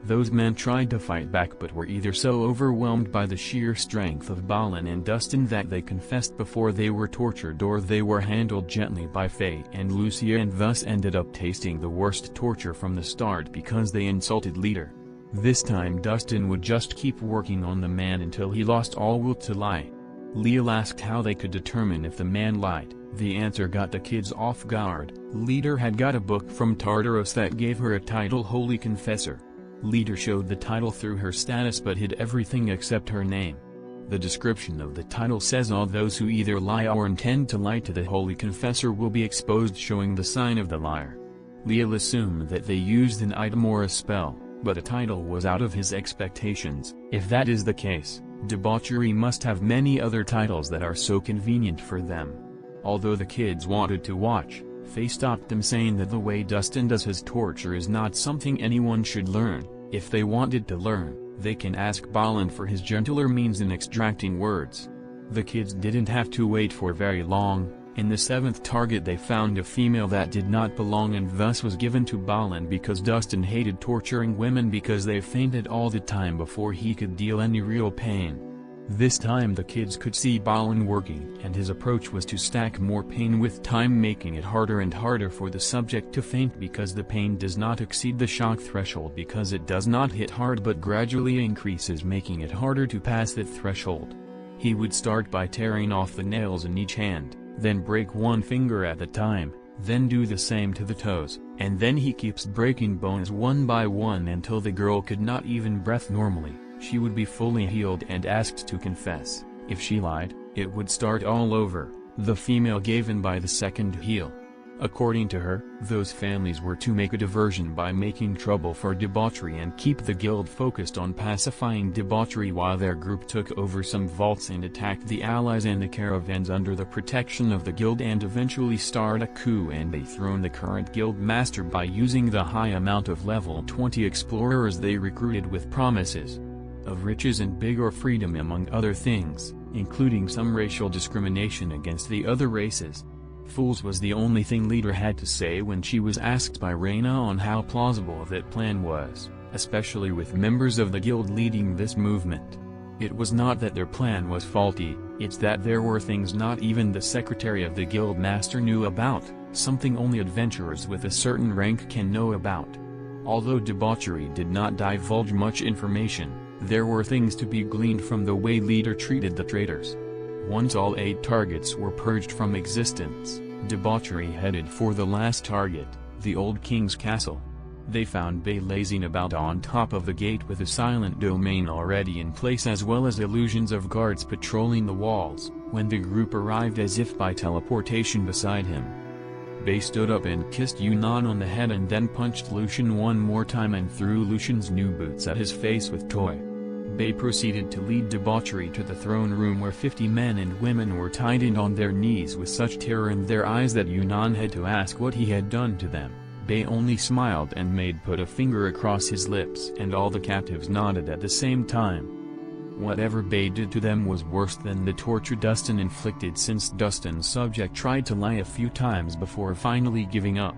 Those men tried to fight back but were either so overwhelmed by the sheer strength of Balin and Dustin that they confessed before they were tortured, or they were handled gently by Faye and Lucia and thus ended up tasting the worst torture from the start because they insulted leader. This time Dustin would just keep working on the man until he lost all will to lie. Leal asked how they could determine if the man lied. The answer got the kids off guard. Leader had got a book from Tartarus that gave her a title, Holy Confessor. Leader showed the title through her status but hid everything except her name. The description of the title says all those who either lie or intend to lie to the Holy Confessor will be exposed, showing the sign of the liar. Leal assumed that they used an item or a spell, but a title was out of his expectations. If that is the case, debauchery must have many other titles that are so convenient for them. Although the kids wanted to watch, Faye stopped them, saying that the way Dustin does his torture is not something anyone should learn. If they wanted to learn, they can ask Balin for his gentler means in extracting words. The kids didn't have to wait for very long. In the 7th target they found a female that did not belong and thus was given to Balin because Dustin hated torturing women because they fainted all the time before he could deal any real pain. This time the kids could see Balin working, and his approach was to stack more pain with time, making it harder and harder for the subject to faint because the pain does not exceed the shock threshold, because it does not hit hard but gradually increases, making it harder to pass that threshold. He would start by tearing off the nails in each hand, then break one finger at a time, then do the same to the toes, and then he keeps breaking bones one by one until the girl could not even breathe normally. She would be fully healed and asked to confess. If she lied, it would start all over. The female gave in by the second heal. According to her, those families were to make a diversion by making trouble for debauchery and keep the guild focused on pacifying debauchery while their group took over some vaults and attacked the allies and the caravans under the protection of the guild, and eventually start a coup and dethrone the current guild master by using the high amount of level 20 explorers they recruited with promises of riches and bigger freedom, among other things, including some racial discrimination against the other races. Fools was the only thing leader had to say when she was asked by Reyna on how plausible that plan was, especially with members of the guild leading this movement. It was not that their plan was faulty, it's that there were things not even the secretary of the guild master knew about, something only adventurers with a certain rank can know about. Although debauchery did not divulge much information, there were things to be gleaned from the way leader treated the traitors. Once all 8 targets were purged from existence, debauchery headed for the last target, the old king's castle. They found Bay lazing about on top of the gate with a silent domain already in place, as well as illusions of guards patrolling the walls, when the group arrived as if by teleportation beside him. Bei stood up and kissed Yunnan on the head and then punched Lucian one more time and threw Lucian's new boots at his face with toy. Bei proceeded to lead debauchery to the throne room where 50 men and women were tied and on their knees with such terror in their eyes that Yunnan had to ask what he had done to them. Bei only smiled and made put a finger across his lips, and all the captives nodded at the same time. Whatever Bei did to them was worse than the torture Dustin inflicted, since Dustin's subject tried to lie a few times before finally giving up.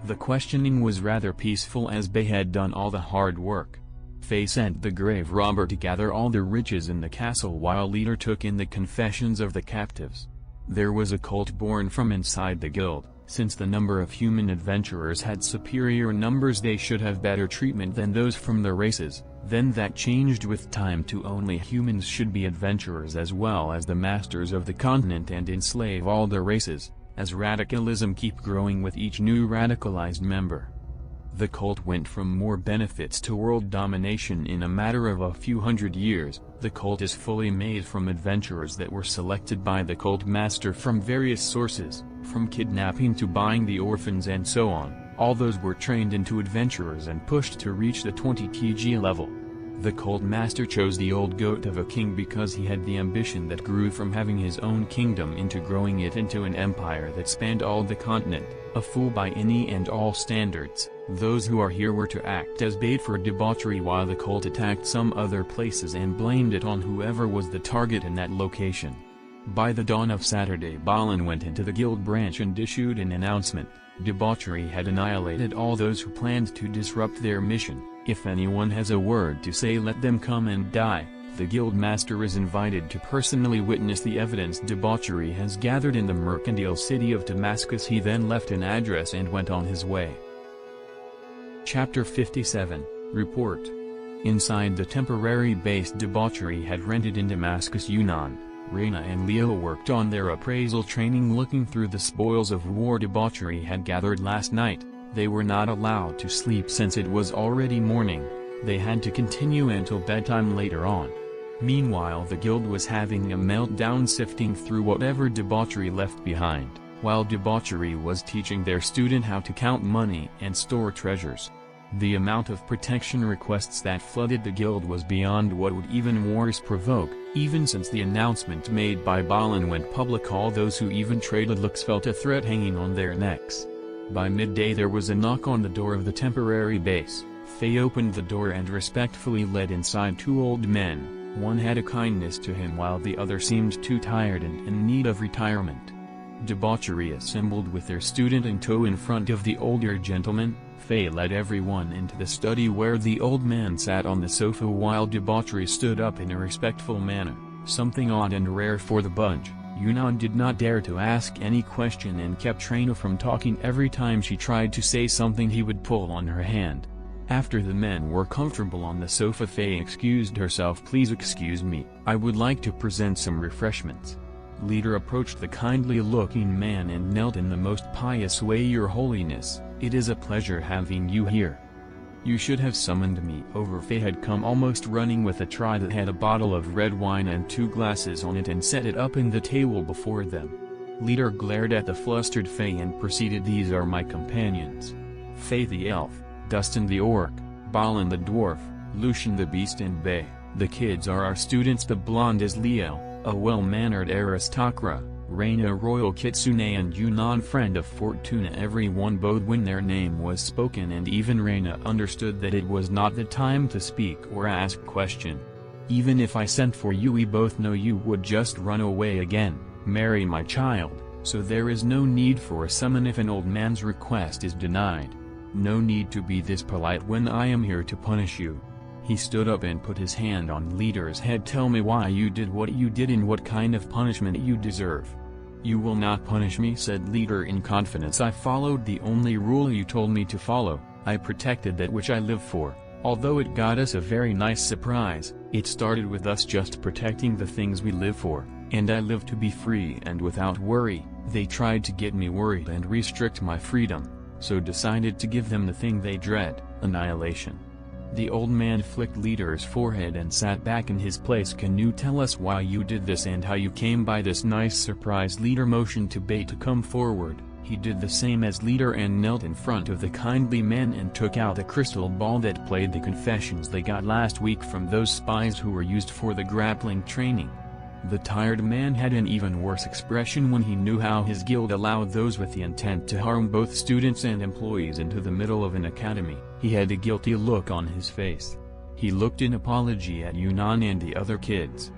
The questioning was rather peaceful as Bei had done all the hard work. Fei sent the grave robber to gather all the riches in the castle while Leader took in the confessions of the captives. There was a cult born from inside the guild. Since the number of human adventurers had superior numbers, they should have better treatment than those from the races. Then that changed with time to only humans should be adventurers as well as the masters of the continent and enslave all the races, as radicalism keep growing with each new radicalized member. The cult went from more benefits to world domination in a matter of a few hundred years. The cult is fully made from adventurers that were selected by the cult master from various sources, from kidnapping to buying the orphans and so on. All those were trained into adventurers and pushed to reach the 20 TG level. The cult master chose the old goat of a king because he had the ambition that grew from having his own kingdom into growing it into an empire that spanned all the continent, a fool by any and all standards. Those who are here were to act as bait for debauchery while the cult attacked some other places and blamed it on whoever was the target in that location. By the dawn of Saturday, Balin went into the guild branch and issued an announcement. Debauchery had annihilated all those who planned to disrupt their mission. If anyone has a word to say, let them come and die. The guild master is invited to personally witness the evidence debauchery has gathered in the mercantile city of Damascus. He then left an address and went on his way. Chapter 57, Report. Inside the temporary base debauchery had rented in Damascus, Yunnan, Reyna and Leo worked on their appraisal training. Looking through the spoils of war debauchery had gathered last night, they were not allowed to sleep since it was already morning. They had to continue until bedtime later on. Meanwhile, the guild was having a meltdown, sifting through whatever debauchery left behind, while debauchery was teaching their student how to count money and store treasures. The amount of protection requests that flooded the guild was beyond what would even wars provoke. Even since the announcement made by Balin went public, all those who even traded looks felt a threat hanging on their necks. By midday there was a knock on the door of the temporary base. Fei opened the door and respectfully led inside 2 old men. One had a kindness to him while the other seemed too tired and in need of retirement. Debauchery assembled with their student in tow in front of the older gentleman. Fei led everyone into the study where the old man sat on the sofa while debauchery stood up in a respectful manner, something odd and rare for the bunch. Yunnan did not dare to ask any question and kept Reyna from talking. Every time she tried to say something he would pull on her hand. After the men were comfortable on the sofa, Fei excused herself. Please excuse me, I would like to present some refreshments. Leader approached the kindly-looking man and knelt in the most pious way. Your Holiness, it is a pleasure having you here. You should have summoned me over. Fei had come almost running with a tray that had a bottle of red wine and 2 glasses on it and set it up in the table before them. Leader glared at the flustered Fei and proceeded, these are my companions. Fei the elf, Dustin the orc, Balin the dwarf, Lucian the beast and Bei, the kids are our students. The blonde is Liel, a well-mannered aristocrat, Reyna royal kitsune and Yunnan friend of Fortuna. Everyone bowed when their name was spoken, and even Reyna understood that it was not the time to speak or ask question. Even if I sent for you, we both know you would just run away again. Marry my child, so there is no need for a summon if an old man's request is denied. No need to be this polite when I am here to punish you. He stood up and put his hand on Leader's head. Tell me why you did what you did and what kind of punishment you deserve. You will not punish me, said Leader in confidence. I followed the only rule you told me to follow. I protected that which I live for. Although it got us a very nice surprise, it started with us just protecting the things we live for, and I live to be free and without worry. They tried to get me worried and restrict my freedom, so decided to give them the thing they dread, annihilation. The old man flicked Leader's forehead and sat back in his place. Can you tell us why you did this and how you came by this nice surprise? Leader motioned to Bei to come forward. He did the same as leader and knelt in front of the kindly men and took out a crystal ball that played the confessions they got last week from those spies who were used for the grappling training. The tired man had an even worse expression when he knew how his guild allowed those with the intent to harm both students and employees into the middle of an academy. He had a guilty look on his face. He looked in apology at Yunnan and the other kids.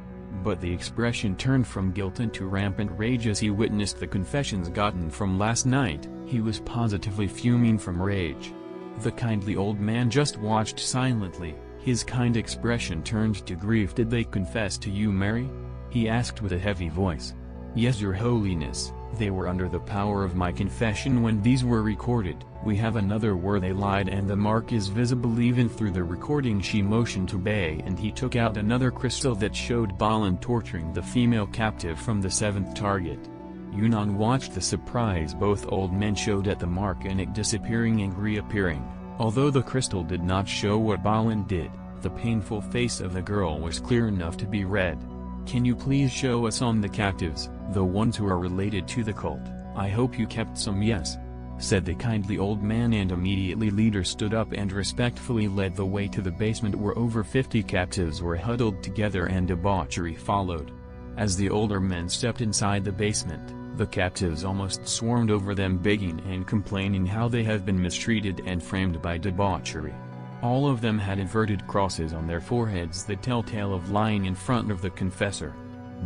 But the expression turned from guilt into rampant rage as he witnessed the confessions gotten from last night. He was positively fuming from rage. The kindly old man just watched silently, his kind expression turned to grief. "Did they confess to you, Mary?" he asked with a heavy voice. "Yes, Your Holiness, they were under the power of my confession when these were recorded. We have another where they lied and the mark is visible even through the recording." She motioned to Bay and he took out another crystal that showed Balin torturing the female captive from the seventh target. Yunnan watched the surprise both old men showed at the mark and it disappearing and reappearing. Although the crystal did not show what Balin did, the painful face of the girl was clear enough to be read. "Can you please show us on the captives, the ones who are related to the cult? I hope you kept some." "Yes," said the kindly old man, and immediately leader stood up and respectfully led the way to the basement where over 50 captives were huddled together and debauchery followed. As the older men stepped inside the basement, the captives almost swarmed over them begging and complaining how they have been mistreated and framed by debauchery. All of them had inverted crosses on their foreheads that tell tale of lying in front of the confessor.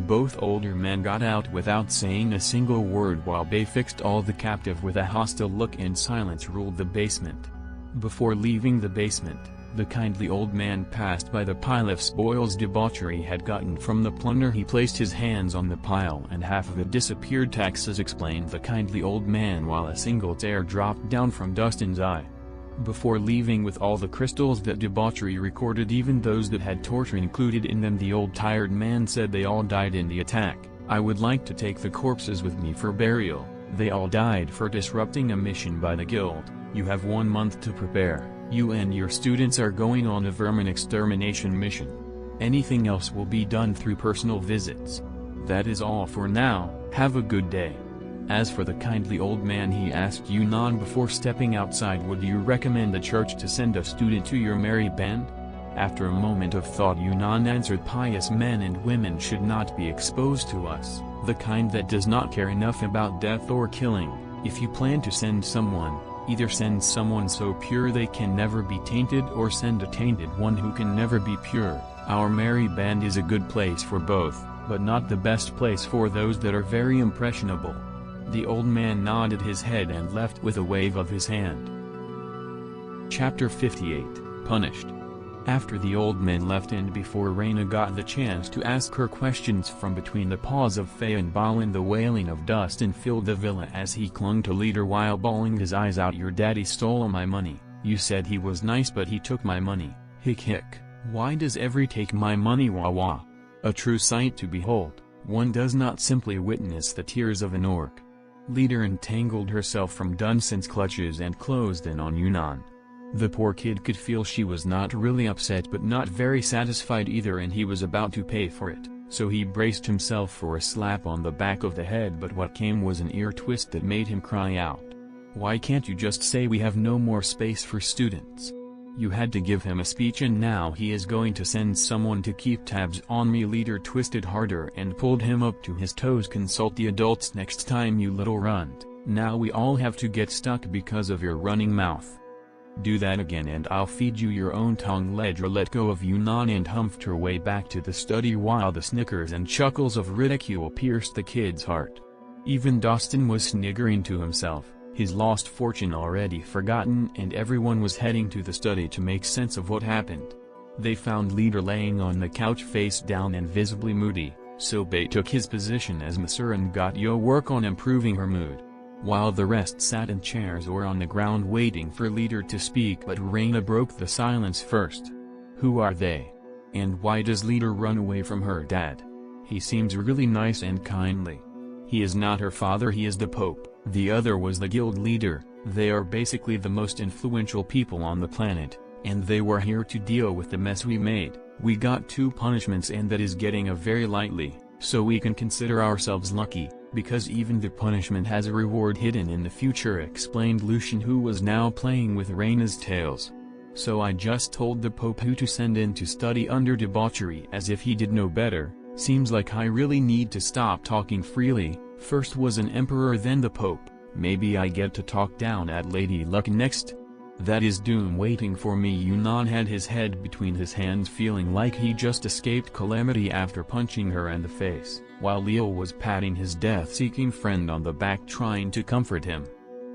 Both older men got out without saying a single word while Bay fixed all the captive with a hostile look and silence ruled the basement. Before leaving the basement, the kindly old man passed by the pile of spoils debauchery had gotten from the plunder. He placed his hands on the pile and half of it disappeared. "Taxes," explained the kindly old man while a single tear dropped down from Dustin's eye. Before leaving with all the crystals that debauchery recorded, even those that had torture included in them, the old tired man said, "They all died in the attack. I would like to take the corpses with me for burial. They all died for disrupting a mission by the guild. You have 1 month to prepare. You and your students are going on a vermin extermination mission. Anything else will be done through personal visits. That is all for now. Have a good day." As for the kindly old man, he asked Yunnan before stepping outside, "Would you recommend the church to send a student to your merry band?" After a moment of thought, Yunnan answered, "Pious men and women should not be exposed to us, the kind that does not care enough about death or killing. If you plan to send someone, either send someone so pure they can never be tainted or send a tainted one who can never be pure. Our merry band is a good place for both, but not the best place for those that are very impressionable." The old man nodded his head and left with a wave of his hand. Chapter 58, Punished. After the old men left and before Reyna got the chance to ask her questions from between the paws of Faye and Balin, the wailing of Dustin filled the villa as he clung to leader while bawling his eyes out. "Your daddy stole all my money. You said he was nice but he took my money. Hick hick. Why does every take my money? Wah wah." A true sight to behold, one does not simply witness the tears of an orc. Leader entangled herself from Dunstan's clutches and closed in on Yunnan. The poor kid could feel she was not really upset but not very satisfied either, and he was about to pay for it, so he braced himself for a slap on the back of the head, but what came was an ear twist that made him cry out. "Why can't you just say we have no more space for students? You had to give him a speech and now he is going to send someone to keep tabs on me." Leader twisted harder and pulled him up to his toes. "Consult the adults next time, you little runt. Now we all have to get stuck because of your running mouth. Do that again and I'll feed you your own tongue." Ledra let go of Yunnan and humphed her way back to the study while the snickers and chuckles of ridicule pierced the kid's heart. Even Dustin was sniggering to himself, his lost fortune already forgotten, and everyone was heading to the study to make sense of what happened. They found Leader laying on the couch face down and visibly moody, so Bay took his position as masseur and got Yo work on improving her mood, while the rest sat in chairs or on the ground waiting for Leader to speak. But Reyna broke the silence first. "Who are they? And why does Leader run away from her dad? He seems really nice and kindly." "He is not her father, he is the Pope. The other was the guild leader. They are basically the most influential people on the planet, and they were here to deal with the mess we made. We got 2 punishments and that is getting a very lightly, so we can consider ourselves lucky. Because even the punishment has a reward hidden in the future, explained Lucian, who was now playing with Reina's tails. So I just told the Pope who to send in to study under debauchery, as if he did know better. Seems like I really need to stop talking freely. First was an emperor, then the Pope. Maybe I get to talk down at Lady Luck next. That is doom waiting for me. Yunnan had his head between his hands, feeling like he just escaped calamity after punching her in the face, while Leo was patting his death-seeking friend on the back, trying to comfort him.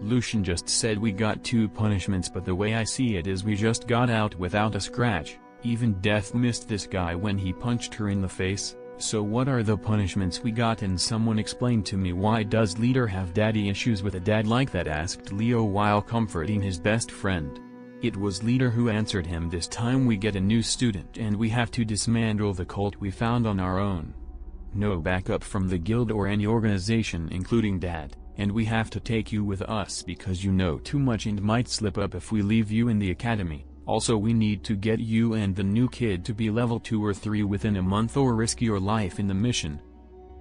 Lucian just said we got 2 punishments, but the way I see it is we just got out without a scratch. Even death missed this guy when he punched her in the face. So what are the punishments we got? And someone explain to me, why does Leader have daddy issues with a dad like that? Asked Leo while comforting his best friend. It was Leader who answered him. This time we get a new student and we have to dismantle the cult we found on our own. No backup from the guild or any organization including dad, and we have to take you with us because you know too much and might slip up if we leave you in the academy. Also, we need to get you and the new kid to be level 2 or 3 within a month or risk your life in the mission.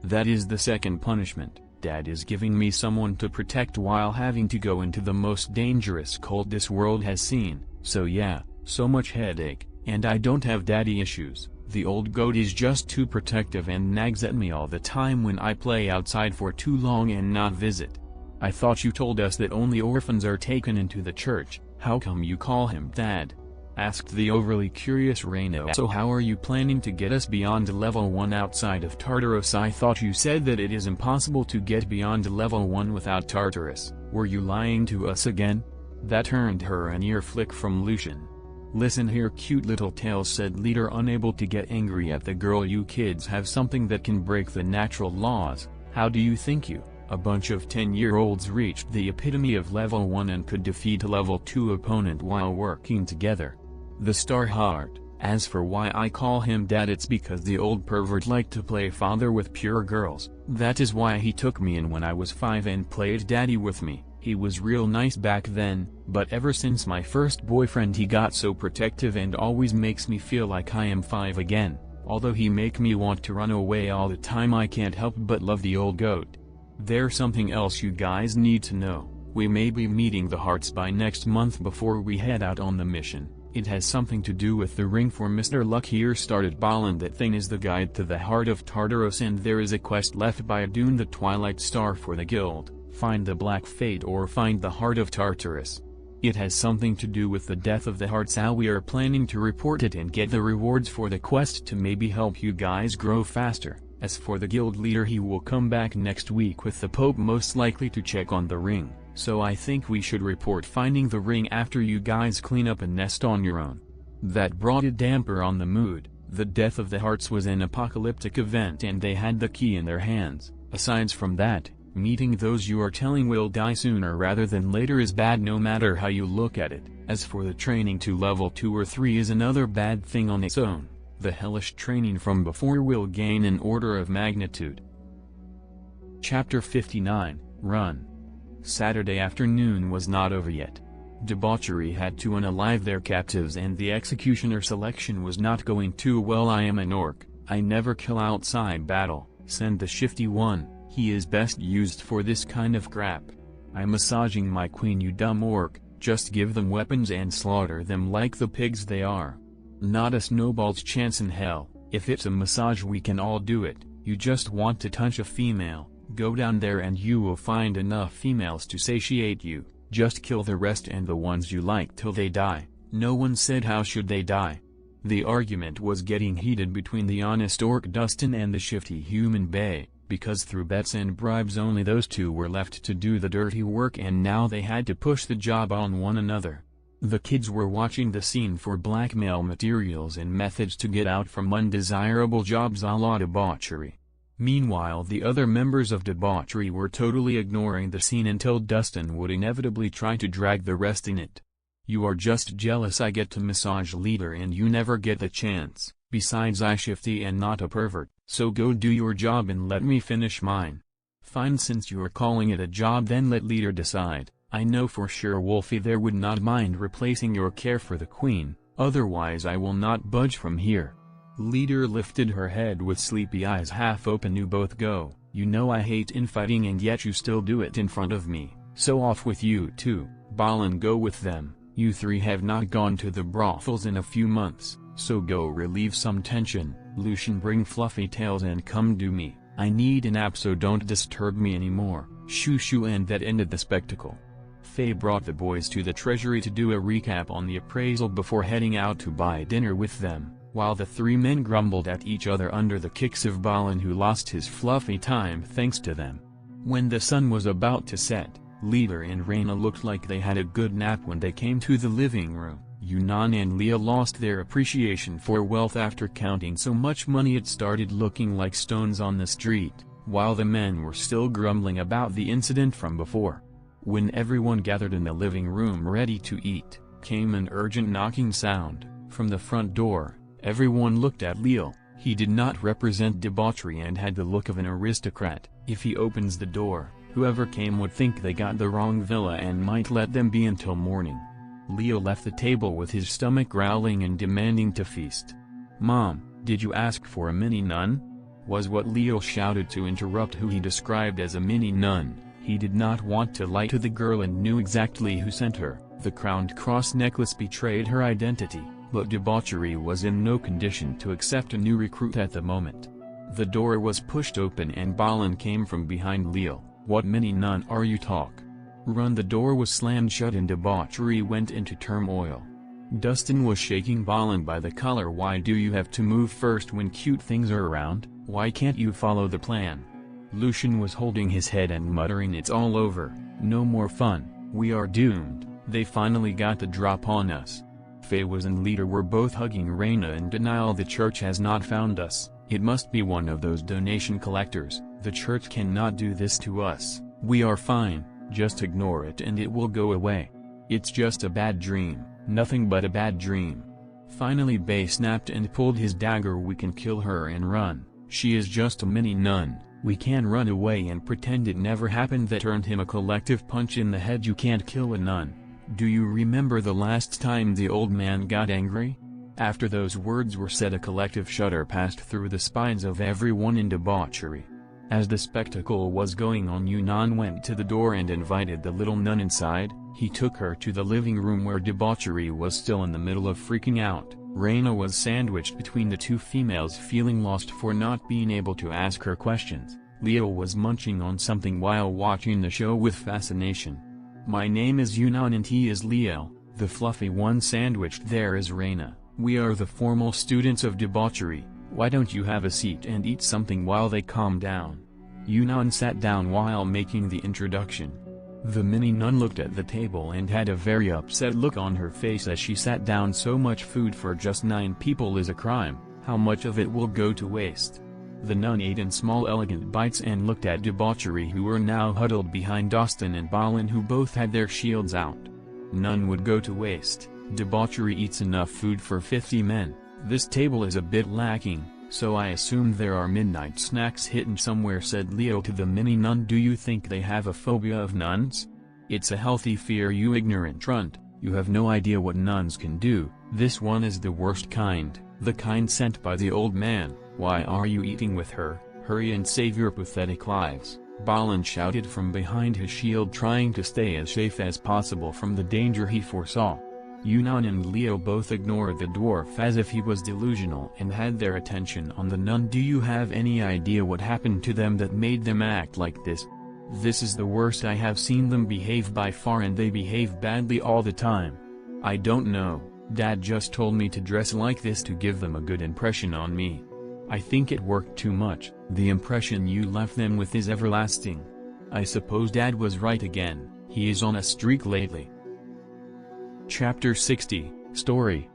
That is the second punishment. Dad is giving me someone to protect while having to go into the most dangerous cult this world has seen. So yeah, so much headache, and I don't have daddy issues. The old goat is just too protective and nags at me all the time when I play outside for too long and not visit. I thought you told us that only orphans are taken into the church. How come you call him Dad? Asked the overly curious Reina. So how are you planning to get us beyond level 1 outside of Tartarus? I thought you said that it is impossible to get beyond level 1 without Tartarus. Were you lying to us again? That turned her an ear flick from Lucian. Listen here, cute little tail, said Leader, unable to get angry at the girl. You kids have something that can break the natural laws. How do you think you, a bunch of 10-year-olds, reached the epitome of level 1 and could defeat a level 2 opponent while working together? The star heart. As for why I call him Dad, it's because the old pervert liked to play father with pure girls. That is why he took me in when I was 5 and played daddy with me. He was real nice back then, but ever since my first boyfriend he got so protective and always makes me feel like I am 5 again. Although he make me want to run away all the time, I can't help but love the old goat. There's something else you guys need to know. We may be meeting the hearts by next month before we head out on the mission. It has something to do with the ring for Mr. Luck here, started Balin. That thing is the guide to the heart of Tartarus, and there is a quest left by Adun the Twilight Star for the guild. Find the Black Fate or find the heart of Tartarus. It has something to do with the death of the hearts. How we are planning to report it and get the rewards for the quest to maybe help you guys grow faster. As for the guild leader, he will come back next week with the Pope, most likely to check on the ring. So I think we should report finding the ring after you guys clean up a nest on your own. That brought a damper on the mood. The death of the hearts was an apocalyptic event and they had the key in their hands. Aside from that, meeting those you are telling will die sooner rather than later is bad no matter how you look at it. As for the training to level 2 or 3 is another bad thing on its own. The hellish training from before will gain an order of magnitude. Chapter 59, Run. Saturday afternoon was not over yet. Debauchery had to unalive their captives and the executioner selection was not going too well. I am an orc, I never kill outside battle. Send the shifty one, he is best used for this kind of crap. I'm massaging my queen, you dumb orc, just give them weapons and slaughter them like the pigs they are. Not a snowball's chance in hell. If it's a massage we can all do it. You just want to touch a female. Go down there and you will find enough females to satiate you. Just kill the rest and the ones you like till they die. No one said how should they die. The argument was getting heated between the honest orc Dustin and the shifty human Bay, because through bets and bribes only those two were left to do the dirty work, and now they had to push the job on one another. The kids were watching the scene for blackmail materials and methods to get out from undesirable jobs a la debauchery. Meanwhile, the other members of debauchery were totally ignoring the scene until Dustin would inevitably try to drag the rest in it. You are just jealous I get to massage leader and you never get the chance. Besides, I shifty and not a pervert, so go do your job and let me finish mine. Fine, since you are calling it a job then let leader decide. I know for sure Wolfie there would not mind replacing your care for the queen, otherwise I will not budge from here. Leader lifted her head with sleepy eyes half open. You both go. You know I hate infighting and yet you still do it in front of me, so off with you too, Balin, go with them. You three have not gone to the brothels in a few months, so go relieve some tension. Lucian, bring fluffy tails and come do me. I need a nap, so don't disturb me anymore. Shoo shoo, and that ended the spectacle. Faye brought the boys to the treasury to do a recap on the appraisal before heading out to buy dinner with them, while the three men grumbled at each other under the kicks of Balin, who lost his fluffy time thanks to them. When the sun was about to set, Leader and Raina looked like they had a good nap when they came to the living room. Yunnan and Leah lost their appreciation for wealth after counting so much money it started looking like stones on the street, while the men were still grumbling about the incident from before. When everyone gathered in the living room ready to eat, came an urgent knocking sound from the front door. Everyone looked at Leo. He did not represent debauchery and had the look of an aristocrat. If he opens the door, whoever came would think they got the wrong villa and might let them be until morning. Leo left the table with his stomach growling and demanding to feast. "Mom, did you ask for a mini nun?" was what Leo shouted to interrupt who he described as a mini nun. He did not want to lie to the girl and knew exactly who sent her. The crowned cross necklace betrayed her identity, but debauchery was in no condition to accept a new recruit at the moment. The door was pushed open and Balin came from behind Leo. "What mini nun are you talk? Run!" The door was slammed shut and debauchery went into turmoil. Dustin was shaking Balin by the collar. "Why do you have to move first when cute things are around? Why can't you follow the plan?" Lucian was holding his head and muttering, "It's all over, no more fun, we are doomed, they finally got the drop on us." Faye and Leader were both hugging Raina in denial. "The church has not found us, it must be one of those donation collectors. The church cannot do this to us, we are fine, just ignore it and it will go away. It's just a bad dream, nothing but a bad dream." Finally Bay snapped and pulled his dagger. "We can kill her and run, she is just a mini nun. We can run away and pretend it never happened." That earned him a collective punch in the head. "You can't kill a nun. Do you remember the last time the old man got angry?" After those words were said, a collective shudder passed through the spines of everyone in debauchery. As the spectacle was going on, Yunnan went to the door and invited the little nun inside. He took her to the living room where debauchery was still in the middle of freaking out. Raina was sandwiched between the two females, feeling lost for not being able to ask her questions. Leo was munching on something while watching the show with fascination. "My name is Yunnan and he is Leo." The fluffy one sandwiched there is Raina. "We are the formal students of debauchery. Why don't you have a seat and eat something while they calm down?" Yunnan sat down while making the introduction. The mini nun looked at the table and had a very upset look on her face as she sat down. "So much food for just 9 people is a crime. How much of it will go to waste?" The nun ate in small elegant bites and looked at debauchery, who were now huddled behind Dustin and Balin, who both had their shields out. "None would go to waste. Debauchery eats enough food for 50 men. This table is a bit lacking, so I assume there are midnight snacks hidden somewhere," said Leo to the mini nun. "Do you think they have a phobia of nuns? It's a healthy fear, you ignorant trunt. You have no idea what nuns can do. This one is the worst kind, the kind sent by the old man. Why are you eating with her? Hurry and save your pathetic lives." Balin shouted from behind his shield, trying to stay as safe as possible from the danger he foresaw. Yunnan and Leo both ignored the dwarf as if he was delusional and had their attention on the nun. "Do you have any idea what happened to them that made them act like this? This is the worst I have seen them behave by far, and they behave badly all the time." "I don't know, Dad just told me to dress like this to give them a good impression on me. I think it worked too much. The impression you left them with is everlasting. I suppose Dad was right again, he is on a streak lately." Chapter 60, Story.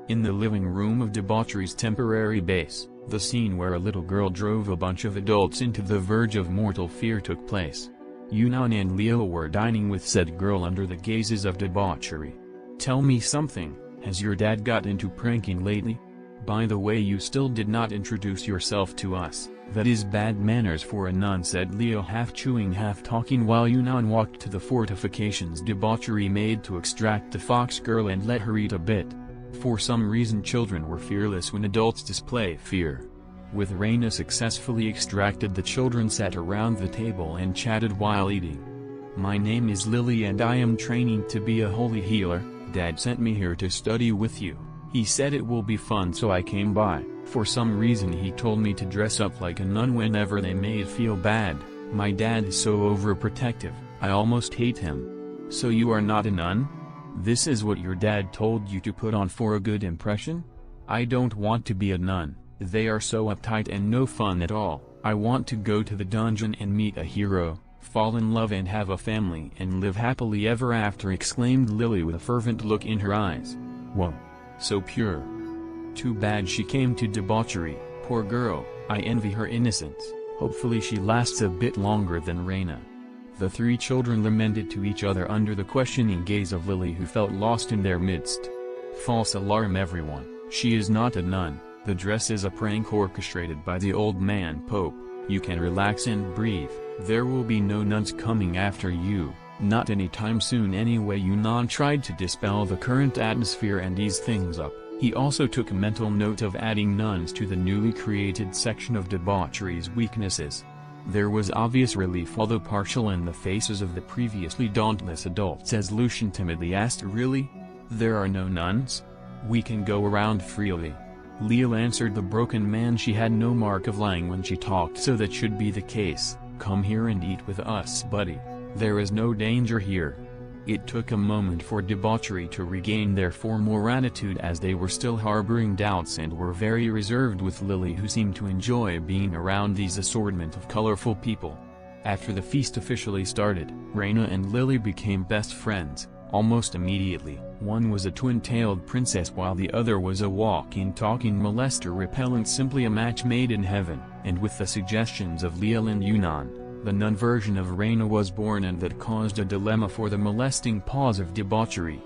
In the living room of debauchery's temporary base, the scene where a little girl drove a bunch of adults into the verge of mortal fear took place. Yunnan and Leo were dining with said girl under the gazes of debauchery. "Tell me something, has your dad got into pranking lately? By the way, you still did not introduce yourself to us. That is bad manners for a nun," said Leo, half chewing half talking while Yunnan walked to the fortifications debauchery made to extract the fox girl and let her eat a bit. For some reason children were fearless when adults display fear. With Raina successfully extracted, the children sat around the table and chatted while eating. "My name is Lily and I am training to be a holy healer. Dad sent me here to study with you. He said it will be fun, so I came by. For some reason he told me to dress up like a nun whenever they made feel bad. My dad is so overprotective, I almost hate him." "So you are not a nun? This is what your dad told you to put on for a good impression?" "I don't want to be a nun. They are so uptight and no fun at all. I want to go to the dungeon and meet a hero, fall in love and have a family and live happily ever after," exclaimed Lily with a fervent look in her eyes. "Whoa. So pure. Too bad she came to debauchery, poor girl. I envy her innocence. Hopefully she lasts a bit longer than Raina." The three children lamented to each other under the questioning gaze of Lily, who felt lost in their midst. "False alarm everyone, she is not a nun. The dress is a prank orchestrated by the old man Pope. You can relax and breathe. There will be no nuns coming after you, not anytime soon anyway." Yunnan tried to dispel the current atmosphere and ease things up. He also took mental note of adding nuns to the newly created section of debauchery's weaknesses. There was obvious relief, although partial, in the faces of the previously dauntless adults as Lucian timidly asked, "Really? There are no nuns? We can go around freely." Leal answered the broken man she had no mark of lying when she talked, so that should be the case. "Come here and eat with us, buddy. There is no danger here." It took a moment for debauchery to regain their former attitude, as they were still harboring doubts and were very reserved with Lily, who seemed to enjoy being around these assortment of colorful people. After the feast officially started, Raina and Lily became best friends, almost immediately. One was a twin-tailed princess while the other was a walking talking molester repellent, simply a match made in heaven. And with the suggestions of Leal and Yunnan, the nun version of Raina was born, and that caused a dilemma for the molesting paws of debauchery.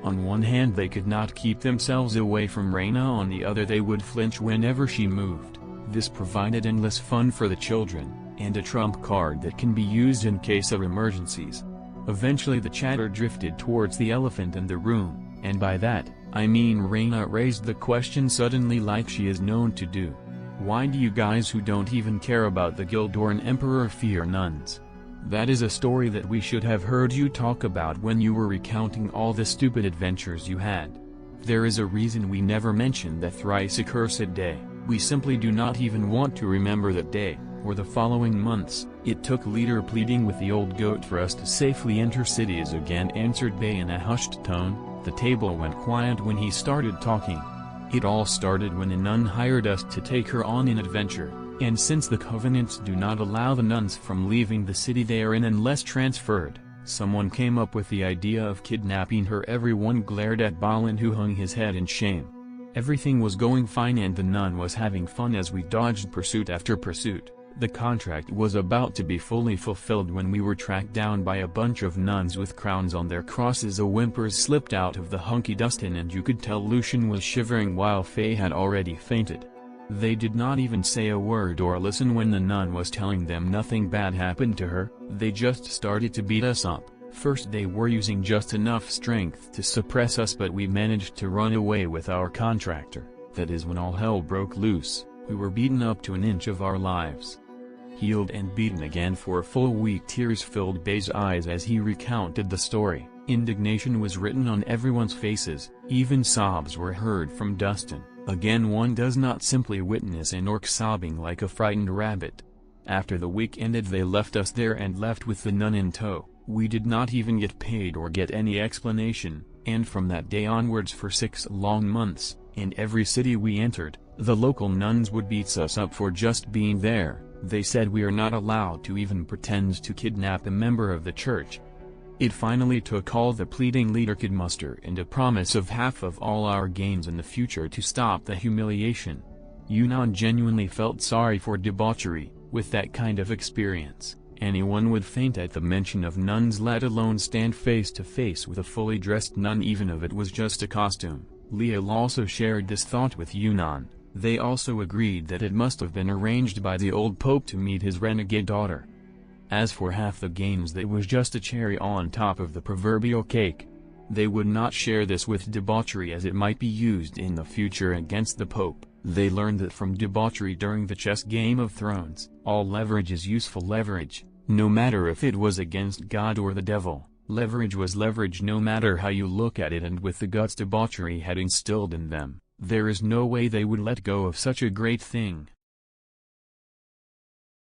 On one hand they could not keep themselves away from Raina, on the other they would flinch whenever she moved. This provided endless fun for the children, and a trump card that can be used in case of emergencies. Eventually the chatter drifted towards the elephant in the room, and by that, I mean Raina raised the question suddenly, like she is known to do. "Why do you guys who don't even care about the Gildorn Emperor fear nuns? That is a story that we should have heard you talk about when you were recounting all the stupid adventures you had. There is a reason we never mention that thrice accursed day. We simply do not even want to remember that day, or the following months." "It took leader pleading with the old goat for us to safely enter cities again," answered Bay in a hushed tone. The table went quiet when he started talking. "It all started when a nun hired us to take her on an adventure, and since the covenants do not allow the nuns from leaving the city they are in unless transferred, someone came up with the idea of kidnapping her." Everyone glared at Balin, who hung his head in shame. Everything was going fine and the nun was having fun as we dodged pursuit after pursuit. The contract was about to be fully fulfilled when we were tracked down by a bunch of nuns with crowns on their crosses. A whimper slipped out of the hunky Dustin, and you could tell Lucian was shivering while Faye had already fainted. They did not even say a word or listen when the nun was telling them nothing bad happened to her. They just started to beat us up. First they were using just enough strength to suppress us, but we managed to run away with our contractor. That is when all hell broke loose. We were beaten up to an inch of our lives. Healed and beaten again for a full week. Tears filled Bay's eyes as he recounted the story. Indignation was written on everyone's faces, even sobs were heard from Dustin. Again, one does not simply witness an orc sobbing like a frightened rabbit. After the week ended they left us there and left with the nun in tow. We did not even get paid or get any explanation, and from that day onwards for 6 long months, in every city we entered, the local nuns would beat us up for just being there. They said we are not allowed to even pretend to kidnap a member of the church. It finally took all the pleading leader could muster and a promise of half of all our gains in the future to stop the humiliation. Yunnan genuinely felt sorry for debauchery. With that kind of experience, anyone would faint at the mention of nuns, let alone stand face to face with a fully dressed nun, even if it was just a costume. Leal also shared this thought with Yunnan. They also agreed that it must have been arranged by the old pope to meet his renegade daughter. As for half the gains, that was just a cherry on top of the proverbial cake. They would not share this with debauchery, as it might be used in the future against the Pope. They learned that from debauchery during the chess game of Thrones. All leverage is useful leverage, no matter if it was against God or the devil. Leverage was leverage no matter how you look at it, and with the guts debauchery had instilled in them, there is no way they would let go of such a great thing.